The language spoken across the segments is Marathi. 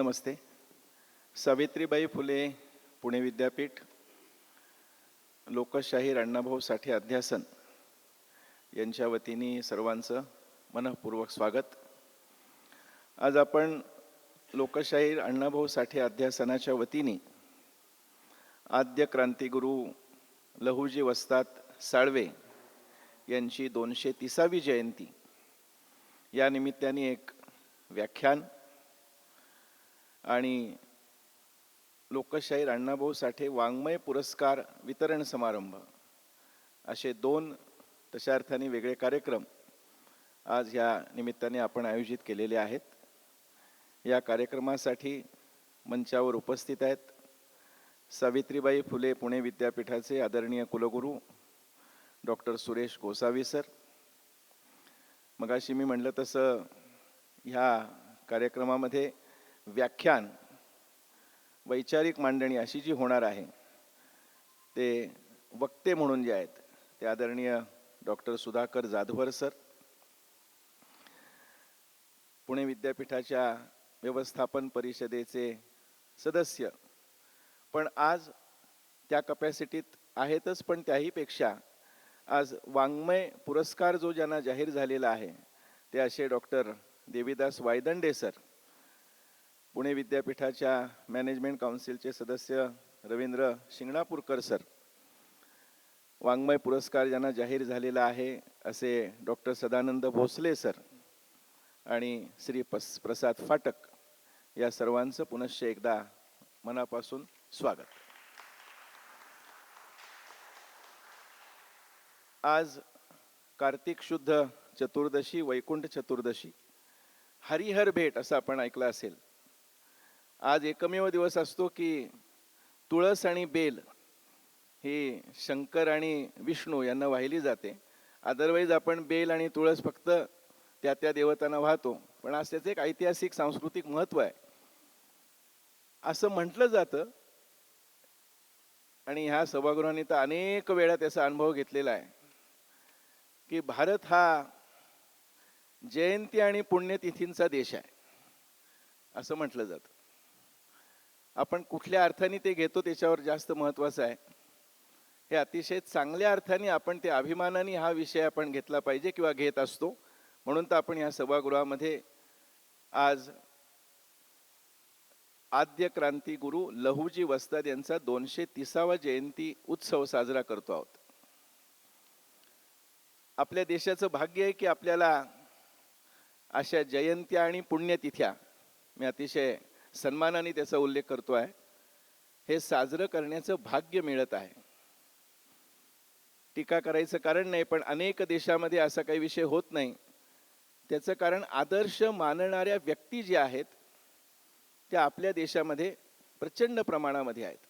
नमस्ते. सावित्रीबाई फुले पुणे विद्यापीठ, लोकशाहीर अण्णाभाऊ साठे अध्यासन यांच्या वतीने सर्वांचं मनःपूर्वक स्वागत. आज आपण लोकशाहीर अण्णाभाऊ साठे अध्यासनाच्या वतीने आद्य क्रांतिगुरू लहुजी वस्ताद साळवे यांची 230वी जयंती या निमित्ताने एक व्याख्यान आणि लोकशाहीर अण्णाभाऊ साठे वाङ्मय पुरस्कार वितरण समारंभ असे दोन तशा अर्थाने वेगळे कार्यक्रम आज या निमित्ताने आपण आयोजित केलेले आहेत. या कार्यक्रमासाठी मंचावर उपस्थित आहेत सावित्रीबाई फुले पुणे विद्यापीठाचे आदरणीय कुलगुरू डॉक्टर सुरेश गोसावी सर. मगाशी मी म्हटलं तसं ह्या कार्यक्रमामध्ये व्याख्यान, वैचारिक मांडणी अशी जी होणार आहे ते वक्ते म्हणून जे आहेत ते आदरणीय डॉक्टर सुधाकर जाधवर सर, पुणे विद्यापीठाच्या व्यवस्थापन परिषदेचे सदस्य, पण आज त्या कपॅसिटीत आहेतच, पण त्याहीपेक्षा आज वाङ्मय पुरस्कार जो ज्यांना जाहीर झालेला आहे ते असे डॉक्टर देवीदास वायदंडे सर, पुणे विद्यापीठाच्या मॅनेजमेंट काउन्सिलचे सदस्य रवींद्र शिंगणापूरकर सर, वाङ्मय पुरस्कार ज्यांना जाहीर झालेला आहे असे डॉक्टर सदानंद भोसले सर आणि श्री प्रसाद फाटक, या सर्वांचं पुनश्च एकदा मनापासून स्वागत. आज कार्तिक शुद्ध चतुर्दशी, वैकुंठ चतुर्दशी, हरिहर भेट असं आपण ऐकलं असेल. आज एकमेव दिवस असतो की तुळस आणि बेल ही शंकर आणि विष्णू यांना वाहिली जाते. अदरवाईज आपण बेल आणि तुळस फक्त त्या त्या देवतांना वाहतो, पण आज त्याचं एक ऐतिहासिक सांस्कृतिक महत्त्व आहे असं म्हटलं जातं. आणि ह्या सभागृहाने तर अनेक वेळा त्याचा अनुभव घेतलेला आहे की भारत हा जयंती आणि पुण्यतिथींचा देश आहे असं म्हटलं जातं. आपण कुठल्या अर्थाने ते घेतो त्याच्यावर जास्त महत्त्वाचं आहे. हे अतिशय चांगल्या अर्थाने आपण ते अभिमानाने हा विषय आपण घेतला पाहिजे किंवा घेत असतो. म्हणून तर आपण या सभागृहामध्ये आज आद्य क्रांतिगुरू लहुजी वस्ताद यांचा 230वा जयंती उत्सव साजरा करतो आहोत. आपल्या देशाचं भाग्य आहे की आपल्याला अशा जयंत्या आणि पुण्यतिथ्या, मी अतिशय सन्मानाने त्याचा उल्लेख करतो आहे, हे साजरं करण्याचं भाग्य मिळत आहे. टीका करायचं कारण नाही, पण अनेक देशामध्ये असा काही विषय होत नाही. त्याचं कारण आदर्श मानणाऱ्या व्यक्ती ज्या आहेत त्या आपल्या देशामध्ये प्रचंड प्रमाणामध्ये आहेत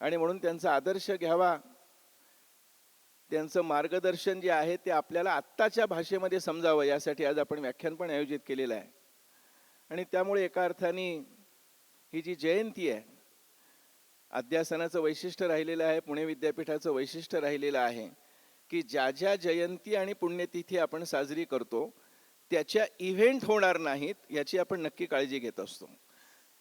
आणि म्हणून त्यांचा आदर्श घ्यावा, त्यांचं मार्गदर्शन जे आहे ते आपल्याला आत्ताच्या भाषेमध्ये समजावं यासाठी आज आपण व्याख्यान पण आयोजित केलेलं आहे. आणि त्यामुळे एका अर्थाने ही जी जयंती आहे, अध्यासनाचं वैशिष्ट्य राहिलेलं आहे, पुणे विद्यापीठाचं वैशिष्ट्य राहिलेलं आहे की ज्या ज्या जयंती आणि पुण्यतिथी आपण साजरी करतो त्याच्या इव्हेंट होणार नाहीत याची आपण नक्की काळजी घेत असतो,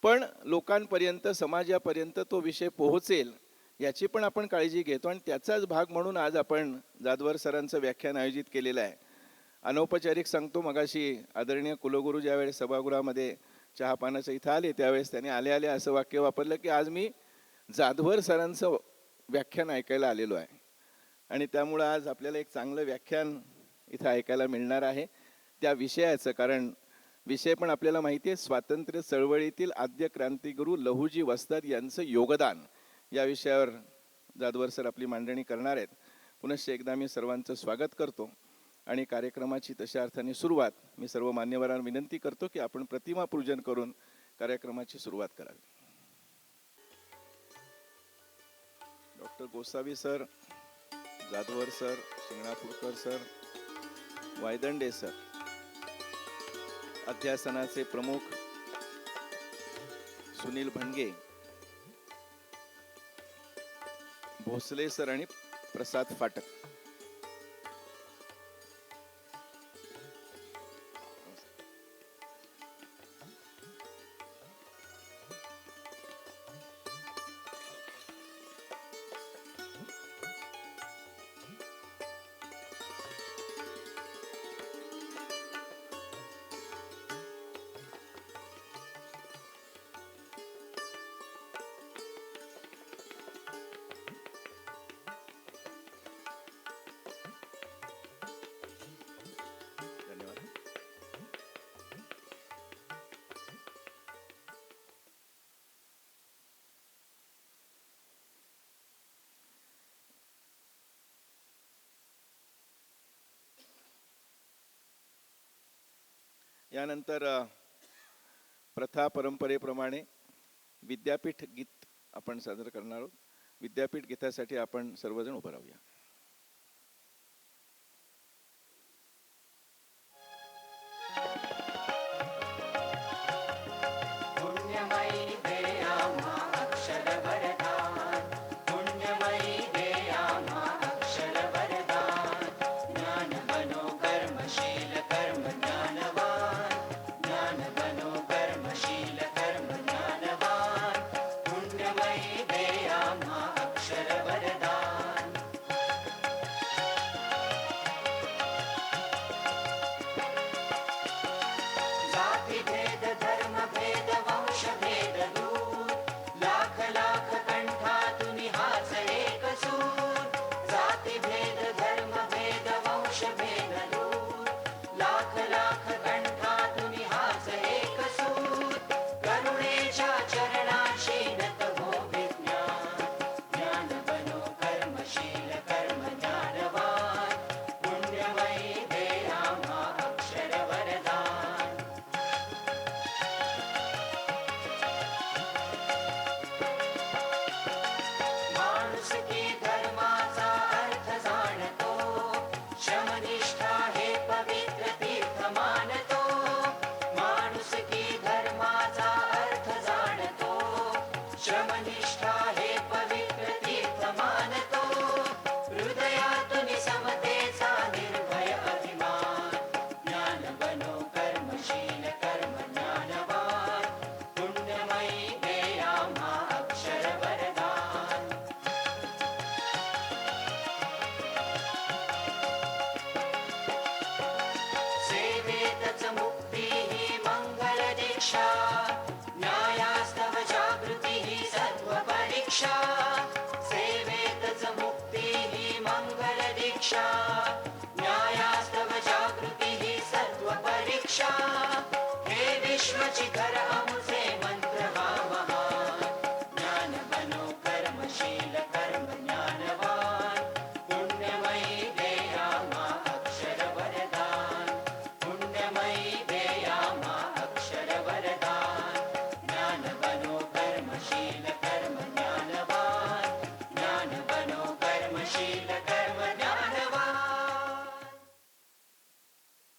पण लोकांपर्यंत, समाजापर्यंत तो विषय पोहोचेल याची पण आपण काळजी घेतो. आणि त्याचाच भाग म्हणून आज आपण जाधवर सरांचं व्याख्यान आयोजित केलेलं आहे. अनौपचारिक सांगतो, मगाशी आदरणीय कुलगुरू ज्यावेळेस सभागृहामध्ये चहापानाचं इथं आले त्यावेळेस त्यांनी आले आले असं वाक्य वापरलं की आज मी जाधवर सरांचं व्याख्यान ऐकायला आलेलो आहे. आणि त्यामुळं आज आपल्याला एक चांगलं व्याख्यान इथं ऐकायला मिळणार आहे त्या विषयाचं. कारण विषय पण आपल्याला माहिती आहे, स्वातंत्र्य चळवळीतील आद्य क्रांतिगुरू लहुजी वस्ताद यांचं योगदान, या विषयावर जाधवर सर आपली मांडणी करणार आहेत. पुनश्च एकदा मी सर्वांचं स्वागत करतो आणि कार्यक्रमाची तशा अर्थाने सुरुवात मी सर्व मान्यवरांना विनंती करतो की आपण प्रतिमा पूजन करून कार्यक्रमाची सुरुवात करावी. Doctor Gosavi sir, Jadhavar sir, Shinganapurkar sir, Waydande sir, अध्यासनाचे प्रमुख सुनील भंगे, भोसले सर आणि प्रसाद फाटक. यानंतर प्रथा परंपरेप्रमाणे विद्यापीठ गीत आपण सादर करणार आहोत. विद्यापीठ गीतासाठी आपण सर्वजण उभं राहूया.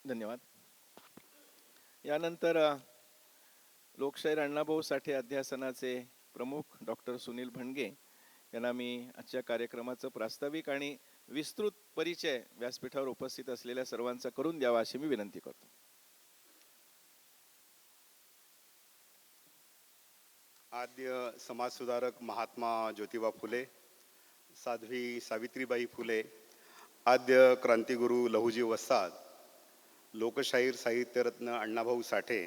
धन्यवाद. यानंतर लोकशाहीर अण्णाभाऊ साठे अध्यासनाचे प्रमुख डॉक्टर सुनील भणगे यांना मी आजच्या कार्यक्रमाचं प्रास्ताविक आणि विस्तृत परिचय व्यासपीठावर उपस्थित असलेल्या सर्वांचा करून द्यावा अशी मी विनंती करतो. आद्य समाजसुधारक महात्मा ज्योतिबा फुले, साध्वी सावित्रीबाई फुले, आद्य क्रांतिगुरू लहुजी वस्ताद, लोकशाहीर साहित्यरत्न अण्णाभाऊ साठे,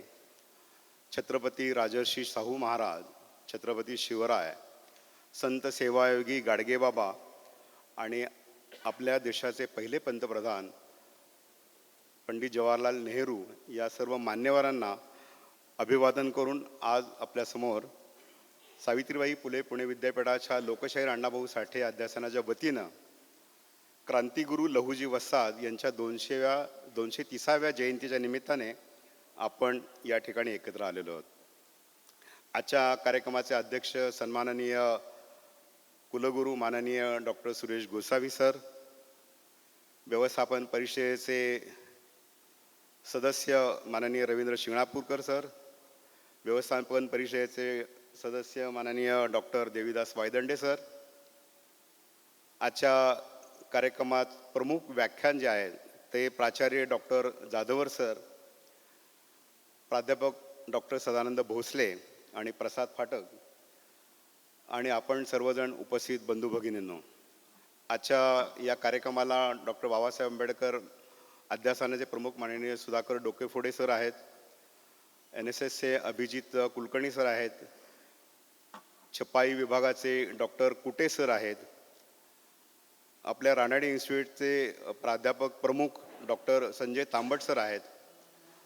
छत्रपती राजर्षी शाहू महाराज, छत्रपती शिवराय, संत सेवायोगी गाडगेबाबा आणि आपल्या देशाचे पहिले पंतप्रधान पंडित जवाहरलाल नेहरू या सर्व मान्यवरांना अभिवादन करून आज आपल्यासमोर सावित्रीबाई फुले पुणे विद्यापीठाच्या लोकशाहीर अण्णाभाऊ साठे अध्यासनाच्या वतीनं क्रांतिगुरू लहुजी वस्ताद यांच्या 230व्या जयंतीच्या निमित्ताने आपण या ठिकाणी एकत्र आलेलो आहोत. आजच्या कार्यक्रमाचे अध्यक्ष सन्माननीय कुलगुरू माननीय डॉक्टर सुरेश गोसावी सर, व्यवस्थापन परिषदेचे सदस्य माननीय रवींद्र शिंगणापूरकर सर, व्यवस्थापन परिषदेचे सदस्य माननीय डॉक्टर देवीदास वायदंडे सर, आजच्या कार्यक्रमात प्रमुख व्याख्यान जे आहे ते प्राचार्य डॉक्टर जाधवर सर, प्राध्यापक डॉक्टर सदानंद भोसले आणि प्रसाद फाटक आणि आपण सर्वजण उपस्थित बंधू भगिनींनो, आजच्या या कार्यक्रमाला डॉक्टर बाबासाहेब आंबेडकर अध्यासनाचे प्रमुख माननीय सुधाकर डोकेफोडे सर आहेत, NSSचे अभिजित कुलकर्णी सर आहेत, छपाई विभागाचे डॉक्टर कुटे सर आहेत, आपल्या रानडे इन्स्टिट्यूटचे प्राध्यापक प्रमुख डॉक्टर संजय तांबट सर आहेत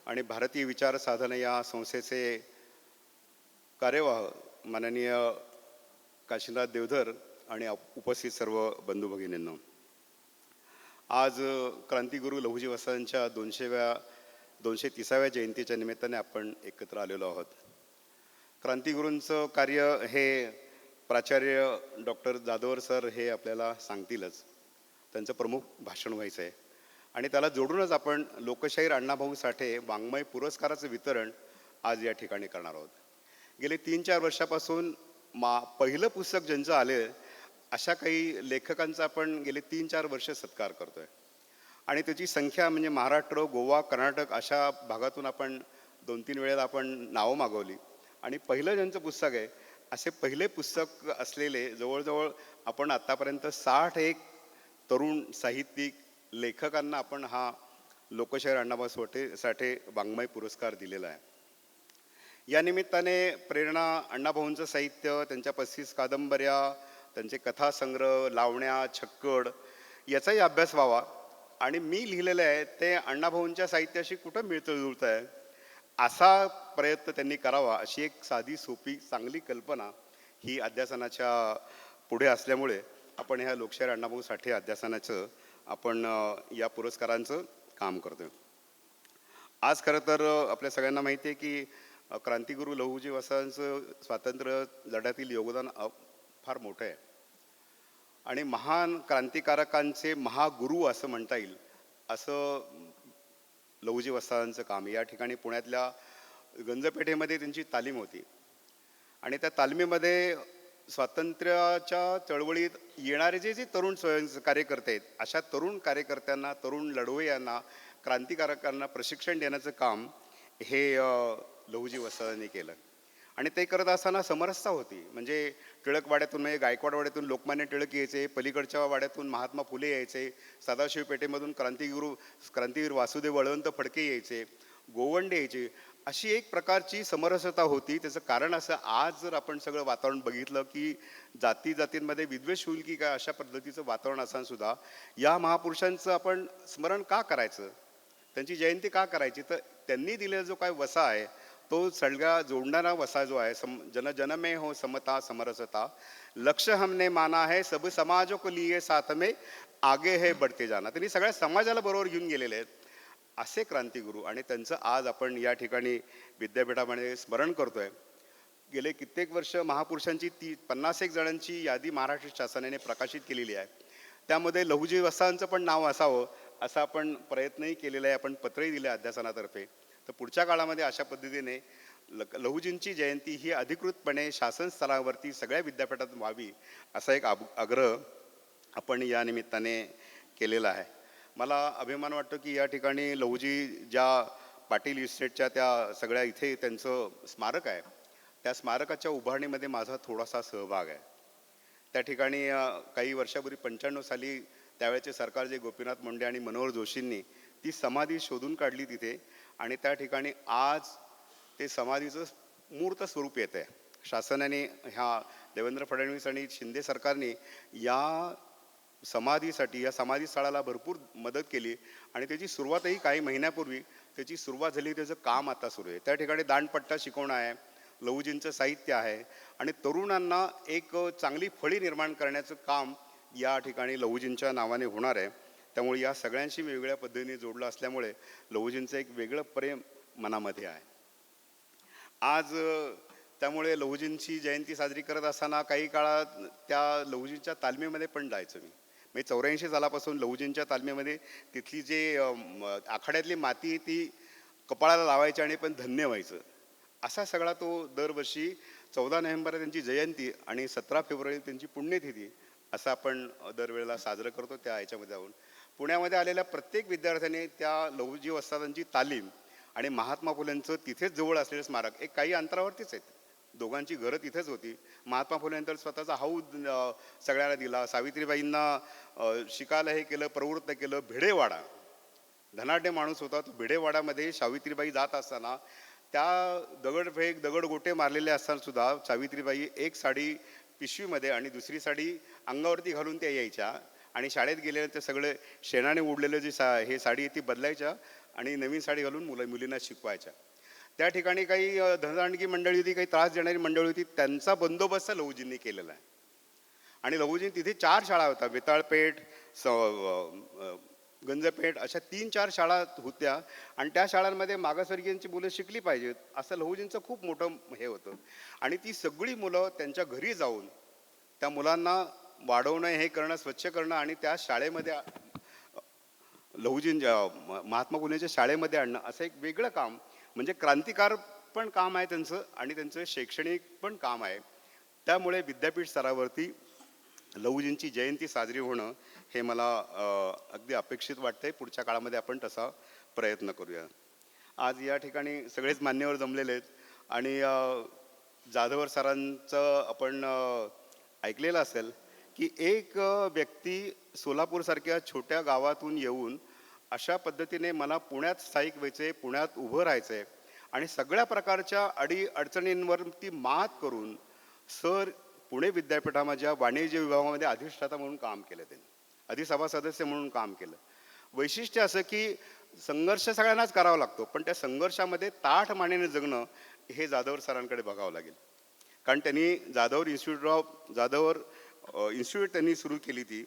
आणि भारतीय विचार साधना या संस्थेचे कार्यवाह माननीय काशीनाथ देवधर आणि उपस्थित सर्व बंधू भगिनींनो, आज क्रांतिगुरू लहुजी वस्तादांच्या 200व्या 230व्या जयंतीच्या निमित्ताने आपण एकत्र आलेलो आहोत. क्रांतिगुरूंचं कार्य हे प्राचार्य डॉक्टर जाधवर सर हे आपल्याला सांगतीलच. त्यांचं प्रमुख भाषण व्हायचं आहे आणि त्याला जोडूनच आपण लोकशाहीर अण्णाभाऊ साठे वाङ्मय पुरस्काराचं वितरण आज या ठिकाणी करणार आहोत. गेले 3-4 वर्षापासून पहिलं पुस्तक ज्यांचं आले अशा काही लेखकांचा आपण गेले 3-4 वर्ष सत्कार करतोय आणि त्याची संख्या म्हणजे महाराष्ट्र, गोवा, कर्नाटक अशा भागातून आपण 2-3 वेळेला आपण नावं मागवली आणि पहिलं ज्यांचं पुस्तक आहे असे पहिले पुस्तक असलेले जवळजवळ आपण आत्तापर्यंत 61 तरुण साहित्यिक लेखकांना आपण हा लोकशाहीर अण्णाभाऊ साठे वाङ्मय पुरस्कार दिलेला आहे. या निमित्ताने प्रेरणा अण्णाभाऊंचं साहित्य, त्यांच्या 35 कादंबऱ्या, त्यांचे कथासंग्रह, लावण्या, छक्कड याचाही अभ्यास व्हावा आणि मी लिहिलेलं आहे ते अण्णाभाऊंच्या साहित्याशी कुठं मिळतं जुळतं आहे असा प्रयत्न त्यांनी करावा अशी एक साधी सोपी चांगली कल्पना ही अध्यासनाच्या पुढे असल्यामुळे आपण ह्या लोकशाहीर अण्णाभाऊ साठे अध्यासनाचं आपण या पुरस्कारांचं काम करतोय. आज खरं तर आपल्या सगळ्यांना माहिती आहे की क्रांतिगुरू लहुजी वसंतांचं स्वातंत्र्य लढ्यातील योगदान फार मोठं आहे आणि महान क्रांतिकारकांचे महागुरू असं म्हणता येईल असं लहुजी वसंतांचं काम. या ठिकाणी पुण्यातल्या गंजपेठेमध्ये त्यांची तालीम होती आणि त्या तालमीमध्ये स्वातंत्र्याच्या चळवळीत येणारे जे तरुण कार्यकर्ते आहेत अशा तरुण कार्यकर्त्यांना, तरुण लढवय्यांना, क्रांतिकारकांना प्रशिक्षण देण्याचं काम हे लहुजी वसंतांनी केलं आणि ते करत असताना समरसता होती. म्हणजे टिळकवाड्यातून म्हणजे गायकवाडवाड्यातून लोकमान्य टिळक यायचे, पलीकडच्या वाड्यातून महात्मा फुले यायचे, सदाशिव पेठेमधून क्रांतिवीर वासुदेव बळवंत फडके यायचे, गोवंडे यायचे. अशी एक प्रकारची समरसता होती. त्याचं कारण असं, आज जर आपण सगळं वातावरण बघितलं की जातींमध्ये विद्वेष होईल की काय अशा पद्धतीचं वातावरण असताना सुद्धा या महापुरुषांचं आपण स्मरण का करायचं, त्यांची जयंती का करायची, तर त्यांनी दिलेला जो काय वसा आहे तो सगळ्या जोडणारा वसा जो आहे, जन जन में हो समता समरसता, लक्ष्य हमने माना है सब समाजों को लिए साथ में आगे है बढ़ते जाना. त्यांनी सगळ्या समाजाला बरोबर घेऊन गेलेले आहेत असे क्रांतिगुरू आणि त्यांचं आज आपण या ठिकाणी विद्यापीठामध्ये स्मरण करतोय. गेले कित्येक वर्ष महापुरुषांची 51 जणांची यादी महाराष्ट्र शासनाने प्रकाशित केलेली आहे. त्यामध्ये लहुजी वसंतांचं पण नाव असावं असा आपण प्रयत्नही केलेला आहे, आपण पत्रही दिले अध्यासनातर्फे. तर पुढच्या काळामध्ये अशा पद्धतीने लहुजींची जयंती ही अधिकृतपणे शासन स्तरावरती सगळ्या विद्यापीठात व्हावी असा एक आग्रह आपण या निमित्ताने केलेला आहे. मला अभिमान वाटतो की या ठिकाणी लहुजी ज्या पाटील इस्टेटच्या त्या सगळ्या इथे त्यांचं स्मारक आहे त्या स्मारकाच्या उभारणीमध्ये माझा थोडासा सहभाग आहे. त्या ठिकाणी काही वर्षापूर्वी 95 साली त्यावेळेचे सरकार जे गोपीनाथ मुंडे आणि मनोहर जोशींनी ती समाधी शोधून काढली तिथे आणि त्या ठिकाणी आज ते समाधीचं मूर्त स्वरूप येत आहे. शासनाने ह्या देवेंद्र फडणवीस आणि शिंदे सरकारने या समाधीसाठी या समाधी स्थळाला भरपूर मदत केली आणि त्याची सुरुवातही काही महिन्यापूर्वी त्याची सुरुवात झाली. त्याचं काम आता सुरू आहे. त्या ठिकाणी दांडपट्टा शिकवणं आहे, लहुजींचं साहित्य आहे आणि तरुणांना एक चांगली फळी निर्माण करण्याचं काम या ठिकाणी लहुजींच्या नावाने होणार आहे. त्यामुळे या सगळ्यांशी वेगवेगळ्या पद्धतीने जोडलं असल्यामुळे लहुजींचं एक वेगळं प्रेम मनामध्ये आहे. आज त्यामुळे लहुजींची जयंती साजरी करत असताना काही काळात त्या लहुजींच्या तालमीमध्ये पण जायचं मी. म्हणजे 84 सालापासून लहुजींच्या तालमीमध्ये तिथली जे आखाड्यातली माती ती कपाळाला लावायची आणि पण धन्य व्हायचं. असा सगळा तो दरवर्षी 14 नोव्हेंबर त्यांची जयंती आणि 17 फेब्रुवारी त्यांची पुण्यतिथी असं आपण दरवेळेला साजरं करतो. त्या ह्याच्यामध्ये जाऊन पुण्यामध्ये आलेल्या प्रत्येक विद्यार्थ्याने त्या लहुजी वसंतांची तालीम आणि महात्मा फुलेंचं तिथेच जवळ असलेलं स्मारक, एक काही अंतरावरतीच आहेत, दोघांची घरं तिथेच होती. महात्मा फुलेंतर स्वतःचा हौद सगळ्याला दिला. सावित्रीबाईंना शिकायला हे केलं, प्रवृत्त केलं. भिडेवाडा धनाढ्य माणूस होता तो. भिडेवाड्यामध्ये सावित्रीबाई जात असताना त्या दगडफेक दगडगोटे मारलेले असताना सुद्धा सावित्रीबाई एक साडी पिशवीमध्ये आणि दुसरी साडी अंगावरती घालून त्या यायच्या आणि शाळेत गेल्यानंतर सगळे शेणाने उडलेलं जे हे साडी ती बदलायच्या आणि नवीन साडी घालून मुलींना शिकवायच्या. त्या ठिकाणी काही धनदांडगी मंडळी होती, काही त्रास देणारी मंडळी होती, त्यांचा बंदोबस्त लहुजींनी केलेला आहे. आणि लहुजी तिथे 4 शाळा होत्या, वेताळपेठ, गंजपेठ अशा 3-4 शाळा होत्या आणि त्या शाळांमध्ये मागासवर्गीयांची मुलं शिकली पाहिजेत असं लहुजींचं खूप मोठं हे होतं. आणि ती सगळी मुलं त्यांच्या घरी जाऊन त्या मुलांना वाढवणं, हे करणं, स्वच्छ करणं आणि त्या शाळेमध्ये महात्मा फुलेच्या शाळेमध्ये आणणं असं एक वेगळं काम, म्हणजे क्रांतिकार पण काम आहे त्यांचं आणि त्यांचं शैक्षणिक पण काम आहे. त्यामुळे विद्यापीठ स्तरावरती लहुजींची जयंती साजरी होणं हे मला अगदी अपेक्षित वाटतंय. पुढच्या काळामध्ये आपण तसा प्रयत्न करूया. आज या ठिकाणी सगळेच मान्यवर जमलेले आहेत आणि जाधवर सरांचं आपण ऐकलेलं असेल की एक व्यक्ती सोलापूरसारख्या छोट्या गावातून येऊन अशा पद्धतीने मला पुण्यात स्थायिक व्हायचे, पुण्यात उभं राहायचंय आणि सगळ्या प्रकारच्या अडीअडचणींवरती मात करून सर पुणे विद्यापीठाच्या वाणिज्य विभागामध्ये अधिष्ठाता म्हणून काम केलं, त्यांनी अधिसभा सदस्य म्हणून काम केलं. वैशिष्ट्य असं की संघर्ष सगळ्यांनाच करावा लागतो, पण त्या संघर्षामध्ये ताठ मानेने जगणं हे जाधवर सरांकडे बघावं लागेल. कारण त्यांनी जाधवर इन्स्टिट्यूट त्यांनी सुरू केली ती.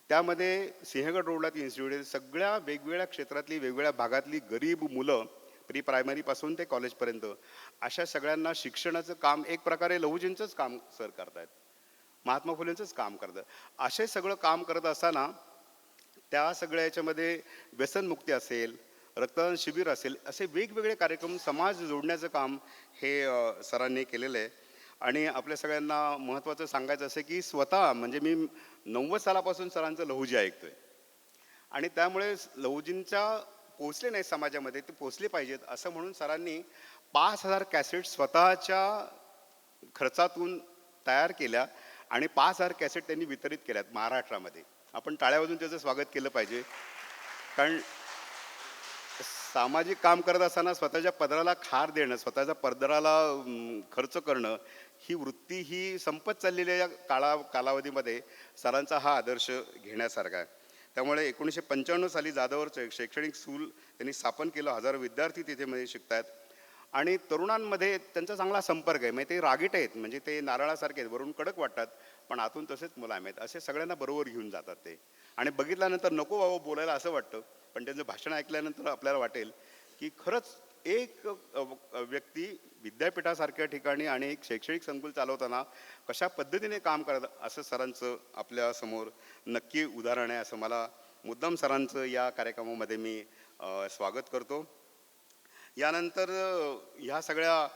त्यामध्ये सिंहगड रोडला ती इन्स्टिट्यूट आहे. सगळ्या वेगवेगळ्या क्षेत्रातली, वेगवेगळ्या भागातली गरीब मुलं प्री प्रायमरीपासून ते कॉलेजपर्यंत अशा सगळ्यांना शिक्षणाचं काम एक प्रकारे लहुजींचंच काम सर करतायत, महात्मा फुलेंचंच काम करतात. असे सगळं काम करत असताना त्या सगळ्या याच्यामध्ये व्यसनमुक्ती असेल, रक्तदान शिबिर असेल, असे वेगवेगळे कार्यक्रम समाज जोडण्याचं काम हे सरांनी केलेलं आहे. आणि आपल्या सगळ्यांना महत्त्वाचं सांगायचं असं की स्वतः म्हणजे मी 90 सालापासून सरांचं लहुजी ऐकतोय आणि त्यामुळे लहुजींच्या पोचले नाही समाजामध्ये, ते पोचले पाहिजेत असं म्हणून सरांनी 5,000 कॅसेट स्वतःच्या खर्चातून तयार केल्या आणि 5,000 कॅसेट त्यांनी वितरित केल्यात महाराष्ट्रामध्ये. आपण टाळ्या वाजवून त्याचं स्वागत केलं पाहिजे. कारण सामाजिक काम करत असताना स्वतःच्या पदराला खार देणं, स्वतःच्या पदराला खर्च करणं, ही वृत्ती ही संपत चाललेल्या या कालावधीमध्ये सरांचा हा आदर्श घेण्यासारखा आहे. त्यामुळे 1995 साली जाधवर शैक्षणिक स्कूल त्यांनी स्थापन केलं. हजारो विद्यार्थी तिथे मध्ये शिकतात आणि तरुणांमध्ये त्यांचा चांगला संपर्क आहे. म्हणजे ते रागीट आहेत, म्हणजे ते नारळासारखे आहेत, वरून कडक वाटतात पण आतून तसेच मुलायम आहेत. असे सगळ्यांना बरोबर घेऊन जातात ते. आणि बघितल्यानंतर नको बाबा बोलायला असं वाटतं, पण त्यांचं भाषण ऐकल्यानंतर आपल्याला वाटेल की खरंच एक व्यक्ती विद्यापीठासारख्या ठिकाणी आणि एक शैक्षणिक संकुल चालवताना कशा पद्धतीने काम करत असं सरांचं आपल्या समोर नक्की उदाहरण आहे. असं मला मुद्दाम सरांचं या कार्यक्रमामध्ये मी स्वागत करतो. यानंतर ह्या सगळ्या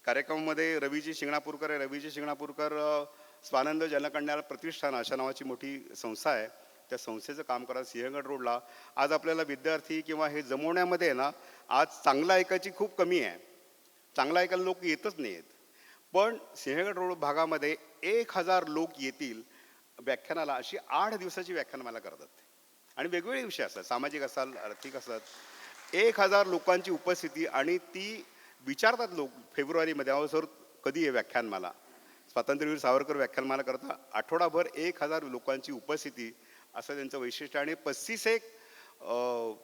कार्यक्रमामध्ये रवीजी शिंगणापूरकर आहे. रवीजी शिंगणापूरकर स्वानंद जनकल्याण प्रतिष्ठान अशा नावाची मोठी संस्था आहे. त्या संस्थेचं काम करत सिंहगड रोडला. आज आपल्याला विद्यार्थी किंवा हे जमवण्यामध्ये आहे ना, आज चांगलं ऐकायची खूप कमी आहे, चांगलं ऐकायला लोक येतच नाही आहेत. पण सिंहगड रोड भागामध्ये 1,000 लोक येतील व्याख्यानाला, अशी 8 दिवसाची व्याख्यानमाला करतात आणि वेगवेगळे विषय असतात, सामाजिक असाल, आर्थिक असतात. 1,000 लोकांची उपस्थिती आणि ती विचारतात लोक फेब्रुवारीमध्ये, अहो सर कधी आहे व्याख्यानमाला. स्वातंत्र्यवीर सावरकर व्याख्यानमाला करता आठवडाभर 1,000 लोकांची उपस्थिती असं त्यांचं वैशिष्ट्य. आणि 35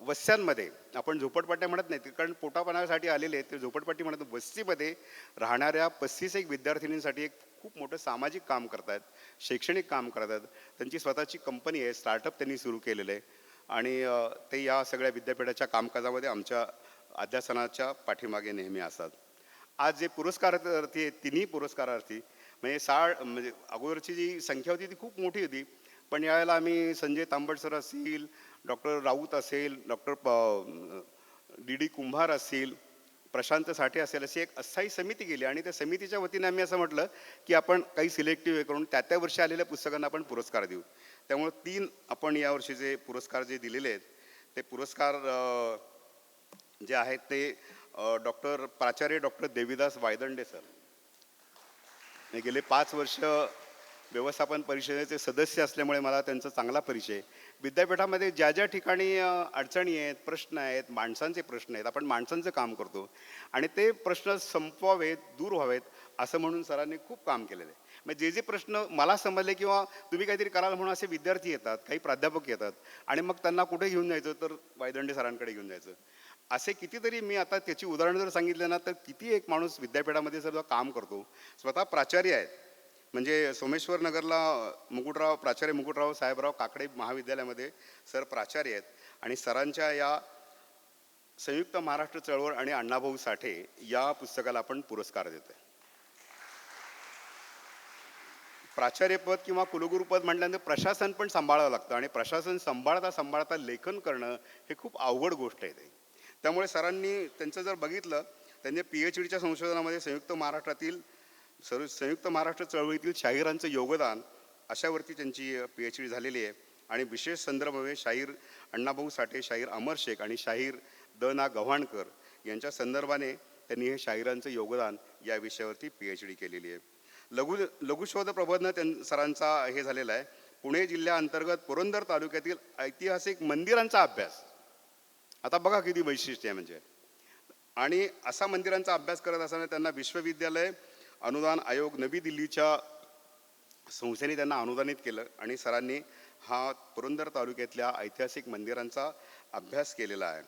वस्त्यांमध्ये, आपण झोपडपट्ट्या म्हणत नाही कारण पोटापाण्यासाठी आलेले आहेत ते झोपडपट्टी म्हणत, वस्तीमध्ये राहणाऱ्या 35 विद्यार्थिनींसाठी एक खूप मोठं सामाजिक काम करतात, शैक्षणिक काम करतात. त्यांची स्वतःची कंपनी आहे, स्टार्टअप त्यांनी सुरू केलेलं आहे आणि ते या सगळ्या विद्यापीठाच्या कामकाजामध्ये आमच्या अध्यासनाच्या पाठीमागे नेहमी असतात. आज जे पुरस्कारार्थी आहेत, तिन्ही पुरस्कारार्थी म्हणजे अगोदरची जी संख्या होती ती खूप मोठी होती, पण यावेळेला आम्ही संजय तांबट सर असतील, डॉक्टर राऊत असेल, डॉक्टर डी कुंभार असतील, प्रशांत साठे असेल, अशी एक अस्थायी समिती गेली आणि त्या समितीच्या वतीने आम्ही असं म्हटलं की आपण काही सिलेक्टिव्ह करून त्या वर्षी आलेल्या पुस्तकांना आपण पुरस्कार देऊ. त्यामुळे 3 आपण यावर्षीचे पुरस्कार जे दिलेले आहेत ते पुरस्कार जे आहेत ते प्राचार्य डॉक्टर देवीदास वायदंडे सर, गेले 5 वर्ष व्यवस्थापन परिषदेचे सदस्य असल्यामुळे मला त्यांचा चांगला परिचय. विद्यापीठामध्ये ज्या ज्या ठिकाणी अडचणी आहेत, प्रश्न आहेत, माणसांचे प्रश्न आहेत, आपण माणसांचं काम करतो आणि ते प्रश्न संपवावेत, दूर व्हावेत असं म्हणून सरांनी खूप काम केलेलं आहे. म्हणजे जे प्रश्न मला समजले किंवा तुम्ही काहीतरी कराल म्हणून असे विद्यार्थी येतात, काही प्राध्यापक येतात आणि मग त्यांना कुठे घेऊन जायचं तर वायदंडे सरांकडे घेऊन जायचं. असे कितीतरी मी आता त्याची उदाहरणं जर सांगितलं ना, तर किती एक माणूस विद्यापीठामध्ये सुद्धा काम करतो, स्वतः प्राचार्य आहेत, म्हणजे सोमेश्वर नगरला प्राचार्य मुकुटराव साहेबराव काकडे महाविद्यालयामध्ये सर प्राचार्य आहेत आणि सरांच्या या संयुक्त महाराष्ट्र चळवळ आणि अण्णाभाऊ साठे या पुस्तकाला आपण पुरस्कार देतोय. प्राचार्यपद किंवा कुलगुरुपद म्हटल्यानंतर प्रशासन पण सांभाळावं लागतं आणि प्रशासन सांभाळता सांभाळता लेखन करणं हे खूप अवघड गोष्ट आहे ते. त्यामुळे सरांनी त्यांचं जर बघितलं, त्यांनी PhDच्या संशोधनामध्ये संयुक्त महाराष्ट्र चळवळीतील शाहिरांचं योगदान अशावरती त्यांची PhD झालेली आहे आणि विशेष संदर्भ म्हणजे शाहीर अण्णाभाऊ साठे, शाहीर अमर शेख आणि शाहीर द.ना. गव्हाणकर यांच्या संदर्भाने त्यांनी हे शाहिरांचं योगदान या विषयावरती PhD केलेली आहे. लघुशोध प्रबंध सरांचा हे झालेला आहे. पुणे जिल्ह्याअंतर्गत पुरंदर तालुक्यातील ऐतिहासिक मंदिरांचा अभ्यास. आता बघा किती वैशिष्ट्य आहे म्हणजे. आणि असा मंदिरांचा अभ्यास करत असताना त्यांना विश्वविद्यालय अनुदान आयोग नवी दिल्लीच्या संस्थेने त्यांना अनुदानित केलं आणि सरांनी हा पुरंदर तालुक्यातल्या ऐतिहासिक मंदिरांचा अभ्यास केलेला आहे.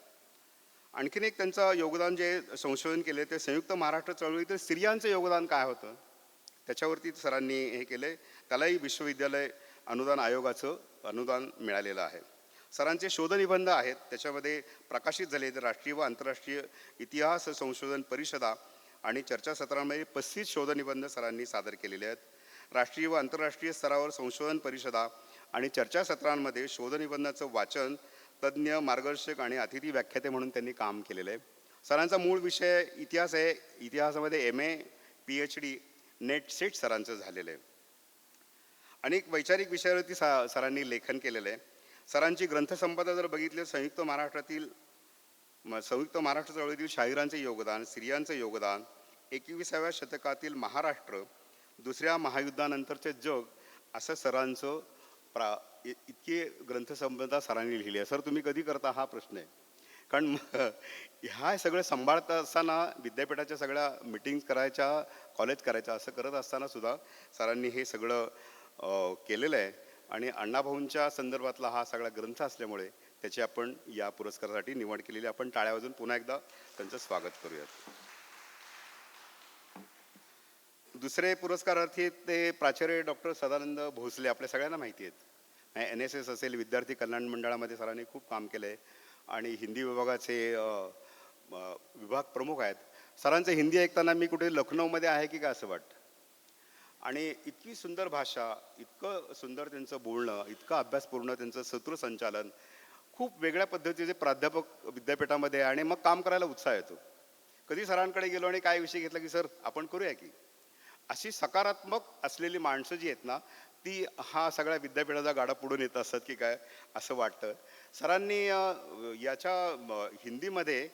आणखीन एक त्यांचं योगदान जे संशोधन केले ते संयुक्त महाराष्ट्र चळवळीतील स्त्रियांचं योगदान काय होतं त्याच्यावरती सरांनी हे केले. त्यालाही विश्वविद्यालय अनुदान आयोगाचं अनुदान मिळालेलं आहे. सरांचे शोधनिबंध आहेत, त्याच्यामध्ये प्रकाशित झाले तर राष्ट्रीय व आंतरराष्ट्रीय इतिहास संशोधन परिषदा आणि चर्चासत्रांमध्ये 35 शोधनिबंध सरांनी सादर केलेले आहेत. राष्ट्रीय व आंतरराष्ट्रीय स्तरावर संशोधन परिषदा आणि चर्चासत्रांमध्ये शोधनिबंधाचं वाचन, तज्ज्ञ, मार्गदर्शक आणि अतिथी व्याख्याते म्हणून त्यांनी काम केलेलं आहे. सरांचा मूळ विषय इतिहास आहे. इतिहासामध्ये MA, PhD, नेट सेट सरांचं झालेलं आहे. अनेक वैचारिक विषयावरती सरांनी लेखन केलेलं आहे. सरांची ग्रंथसंपदा जर बघितली, संयुक्त महाराष्ट्र चळवळीतील शाहिरांचे योगदान, स्त्रियांचं योगदान, 21व्या शतकातील महाराष्ट्र, दुसऱ्या महायुद्धानंतरचे जग, असं सरांचं इतकी ग्रंथसंपदा सरांनी लिहिली आहे. सर तुम्ही कधी करता हा प्रश्न आहे. कारण ह्या सगळं सांभाळता असताना विद्यापीठाच्या सगळ्या मिटिंग्स करायच्या, कॉलेज करायच्या, असं करत असताना सुद्धा सरांनी हे सगळं केलेलं आहे. आणि अण्णाभाऊंच्या संदर्भातला हा सगळा ग्रंथ असल्यामुळे त्याची आपण या पुरस्कारासाठी निवड केलेली. आपण टाळ्या वाजवून पुन्हा एकदा त्यांचं स्वागत करूयात. दुसरे पुरस्कारार्थी ते प्राचार्य डॉक्टर सदानंद भोसले. आपल्या सगळ्यांना माहिती आहेत. NSS असेल, विद्यार्थी कल्याण मंडळामध्ये सरांनी खूप काम केलं आहे आणि हिंदी विभागाचे विभाग प्रमुख आहेत. सरांचं हिंदी ऐकताना मी कुठे लखनौमध्ये आहे की काय असं वाटतं. आणि इतकी सुंदर भाषा, इतकं सुंदर त्यांचं बोलणं, इतकं अभ्यासपूर्ण त्यांचं सूत्रसंचालन, खूप वेगळ्या पद्धतीचे प्राध्यापक विद्यापीठामध्ये आणि मग काम करायला उत्साह येतो. कधी सरांकडे गेलो आणि काय विषय घेतला की सर आपण करूया की, अशी सकारात्मक असलेली माणसं जी आहेत ना, ती हा सगळ्या विद्यापीठाचा गाडा पुढून येत असतात की काय असं वाटतं. सरांनी याच्या हिंदीमध्ये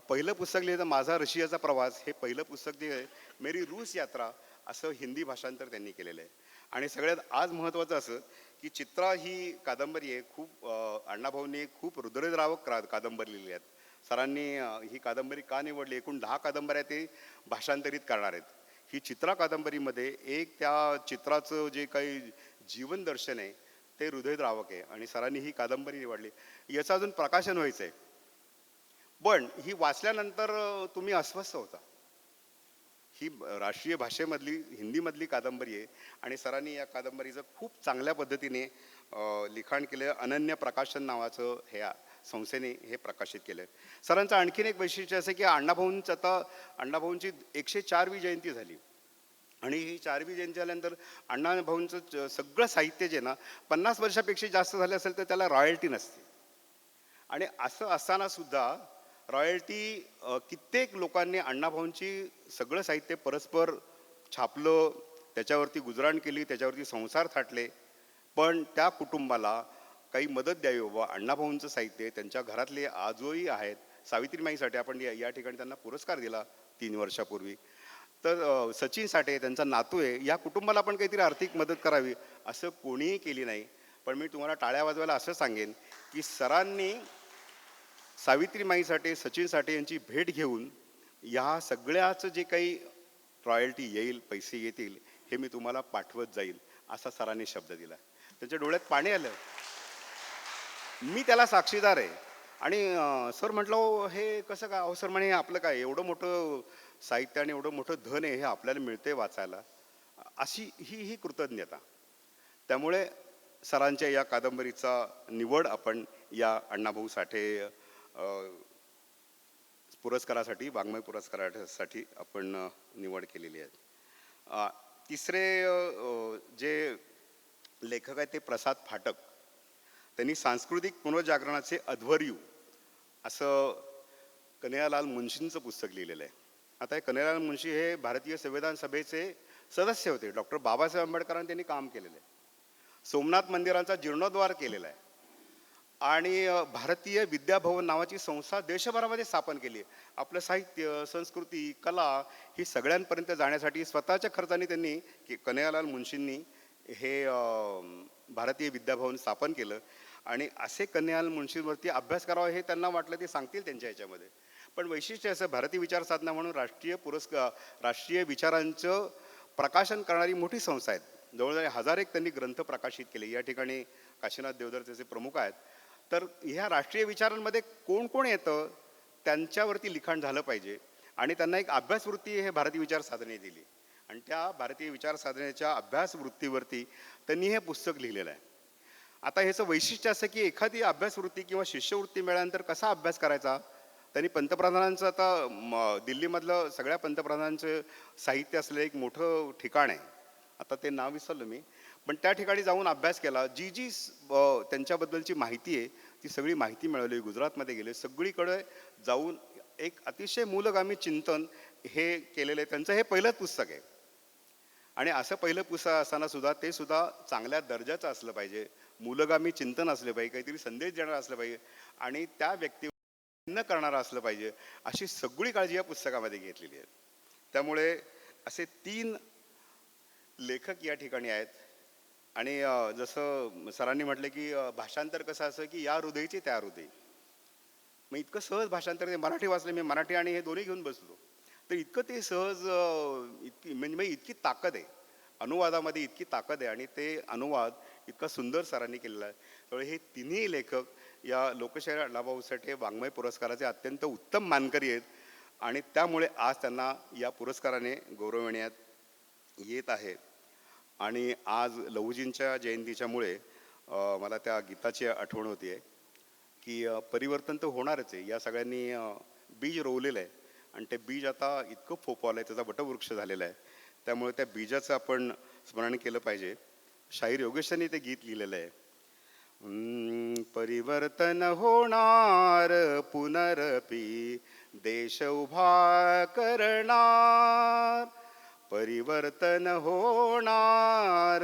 पहिलं पुस्तक लिहिलं माझा रशियाचा प्रवास. हे पहिलं पुस्तक जे आहे मेरी रूस यात्रा असं हिंदी भाषांतर त्यांनी केलेलं आहे. आणि सगळ्यात आज महत्त्वाचं असं की चित्रा ही कादंबरी आहे, खूप अण्णाभाऊंनी खूप हृदयद्रावक कादंबरी लिहिली आहेत. सरांनी ही कादंबरी का निवडली, एकूण 10 कादंबऱ्या ते भाषांतरित करणार आहेत. ही चित्रा कादंबरीमध्ये एक त्या चित्राचं जे काही जीवन दर्शन आहे ते हृदयद्रावक आहे आणि सरांनी ही कादंबरी निवडली. याचं अजून प्रकाशन व्हायचं आहे, पण ही वाचल्यानंतर तुम्ही अस्वस्थ होता. ही राष्ट्रीय भाषेमधली हिंदीमधली कादंबरी आहे आणि सरांनी या कादंबरीचं खूप चांगल्या पद्धतीने लिखाण केलं. अनन्य प्रकाशन नावाचं ह्या संस्थेने हे प्रकाशित केलं. सरांचं आणखीन एक वैशिष्ट्य असं की अण्णाभाऊंची 104वी जयंती झाली आणि ही 4वी जयंती झाल्यानंतर अण्णाभाऊंचं सगळं साहित्य जे ना 50 वर्षापेक्षा जास्त झालं असेल तर त्याला रॉयल्टी नसते. आणि असं असताना सुद्धा रॉयल्टी कित्येक लोकांनी अण्णाभाऊंची सगळं साहित्य परस्पर छापलं, त्याच्यावरती गुजराण केली, त्याच्यावरती संसार थाटले. पण त्या कुटुंबाला काही मदत द्यावी बाबा, अण्णाभाऊंचं साहित्य त्यांच्या घरातले आजोही आहेत. सावित्रीमाईसाठी आपण या ठिकाणी त्यांना पुरस्कार दिला 3 वर्षापूर्वी. तर सचिन साठे त्यांचा नातू आहे, या कुटुंबाला आपण काहीतरी आर्थिक मदत करावी असं कोणीही केली नाही. पण मी तुम्हाला टाळ्या वाजवायला असं सांगेन की सरांनी सावित्रीमाईसाठी, सचिन साठे यांची भेट घेऊन या सगळ्याचं जे काही रॉयल्टी येईल, पैसे येतील, हे मी तुम्हाला पाठवत जाईल असा सरांनी शब्द दिला. त्यांच्या डोळ्यात पाणी आलं. मी त्याला साक्षीदार आहे. आणि सर म्हटलं हे कसं काय. अहो सर म्हणे आपलं काय एवढं मोठं साहित्य आणि एवढं मोठं धन आहे हे आपल्याला मिळते वाचायला. अशी ही कृतज्ञता. त्यामुळे सरांच्या या कादंबरीचा निवड आपण या अण्णाभाऊ साठे पुरस्कारासाठी, वाङ्मय पुरस्कारासाठी आपण निवड केलेली आहे. तिसरे जे लेखक आहेत ते प्रसाद फाटक. त्यांनी सांस्कृतिक पुनर्जागरणाचे अध्वर्यू असं कन्हैयालाल मुंशींचं पुस्तक लिहिलेलं आहे. आता हे कन्हैयालाल मुंशी हे भारतीय संविधान सभेचे सदस्य होते. डॉक्टर बाबासाहेब आंबेडकरांनी त्यांनी काम केलेलं आहे. सोमनाथ मंदिरांचा जीर्णोद्धार केलेला आहे आणि भारतीय विद्याभवन नावाची संस्था देशभरामध्ये स्थापन केली आहे. आपलं साहित्य, संस्कृती, कला ही सगळ्यांपर्यंत जाण्यासाठी स्वतःच्या खर्चाने त्यांनी कन्हैयालाल मुंशींनी हे भारतीय विद्याभवन स्थापन केलं. आणि असे कन्हैयालाल मुंशींवरती अभ्यास करावा हे त्यांना वाटलं, ते सांगतील त्यांच्या ह्याच्यामध्ये. पण वैशिष्ट्य असं, भारतीय विचार साधना म्हणून राष्ट्रीय विचारांचं प्रकाशन करणारी मोठी संस्था आहेत. जवळजवळ 1000 त्यांनी ग्रंथ प्रकाशित केले. या ठिकाणी काशीनाथ देवधर त्याचे प्रमुख आहेत. तर ह्या राष्ट्रीय विचारांमध्ये कोण कोण येतं त्यांच्यावरती लिखाण झालं पाहिजे आणि त्यांना एक अभ्यासवृत्ती हे भारतीय विचार साधने दिली. आणि त्या भारतीय विचार साधनेच्या अभ्यासवृत्तीवरती त्यांनी हे पुस्तक लिहिलेलं आहे. आता ह्याचं वैशिष्ट्य असं की एखादी अभ्यासवृत्ती किंवा शिष्यवृत्ती मिळाल्यानंतर कसा अभ्यास करायचा, त्यांनी पंतप्रधानांचं, आता दिल्लीमधलं सगळ्या पंतप्रधानांचं साहित्य असलेलं एक मोठं ठिकाण आहे, आता ते नाव विसरलं मी, पण त्या ठिकाणी जाऊन अभ्यास केला. जी त्यांच्याबद्दलची माहिती आहे ती सगळी माहिती मिळवली. गुजरातमध्ये गेले, सगळीकडे जाऊन एक अतिशय मूलगामी चिंतन हे केलेलं आहे. त्यांचं हे पहिलंच पुस्तक आहे आणि असं पहिलं पुस्तक असताना सुद्धा ते सुद्धा चांगल्या दर्जाचं असलं पाहिजे, मूलगामी चिंतन असलं पाहिजे, काहीतरी संदेश देणारं असलं पाहिजे आणि त्या व्यक्ती न करणारं असलं पाहिजे, अशी सगळी काळजी या पुस्तकामध्ये घेतलेली आहे. त्यामुळे असे 3 लेखक या ठिकाणी आहेत. आणि जसं सरांनी म्हटलं की भाषांतर कसं असं की या हृदयचे त्या हृदय, मग इतकं सहज भाषांतर. ते मराठी वाचले मी, मराठी आणि हे दोन्ही घेऊन बसलो, तर इतकं ते सहज, इतकी म्हणजे इतकी ताकद आहे अनुवादामध्ये, इतकी ताकद आहे आणि ते अनुवाद इतका सुंदर सरांनी केलेला आहे. त्यामुळे हे तिन्ही लेखक या लोकशाहीर अण्णाभाऊ साठे वाङ्मय पुरस्काराचे अत्यंत उत्तम मानकरी आहेत आणि त्यामुळे आज त्यांना या पुरस्काराने गौरविण्यात येत आहे. आणि आज लहुजींच्या जयंतीच्यामुळे मला त्या गीताची आठवण होती आहे की परिवर्तन तर होणारच आहे. या सगळ्यांनी बीज रोवलेलं आहे आणि ते बीज आता इतकं फोफावलं आहे, त्याचा वटवृक्ष झालेला आहे. त्यामुळे त्या बीजाचं आपण स्मरण केलं पाहिजे. शाहीर योगेशांनी ते गीत लिहिलेलं आहे. परिवर्तन होणार पुनरपी देश उभा करणार, परिवर्तन होणार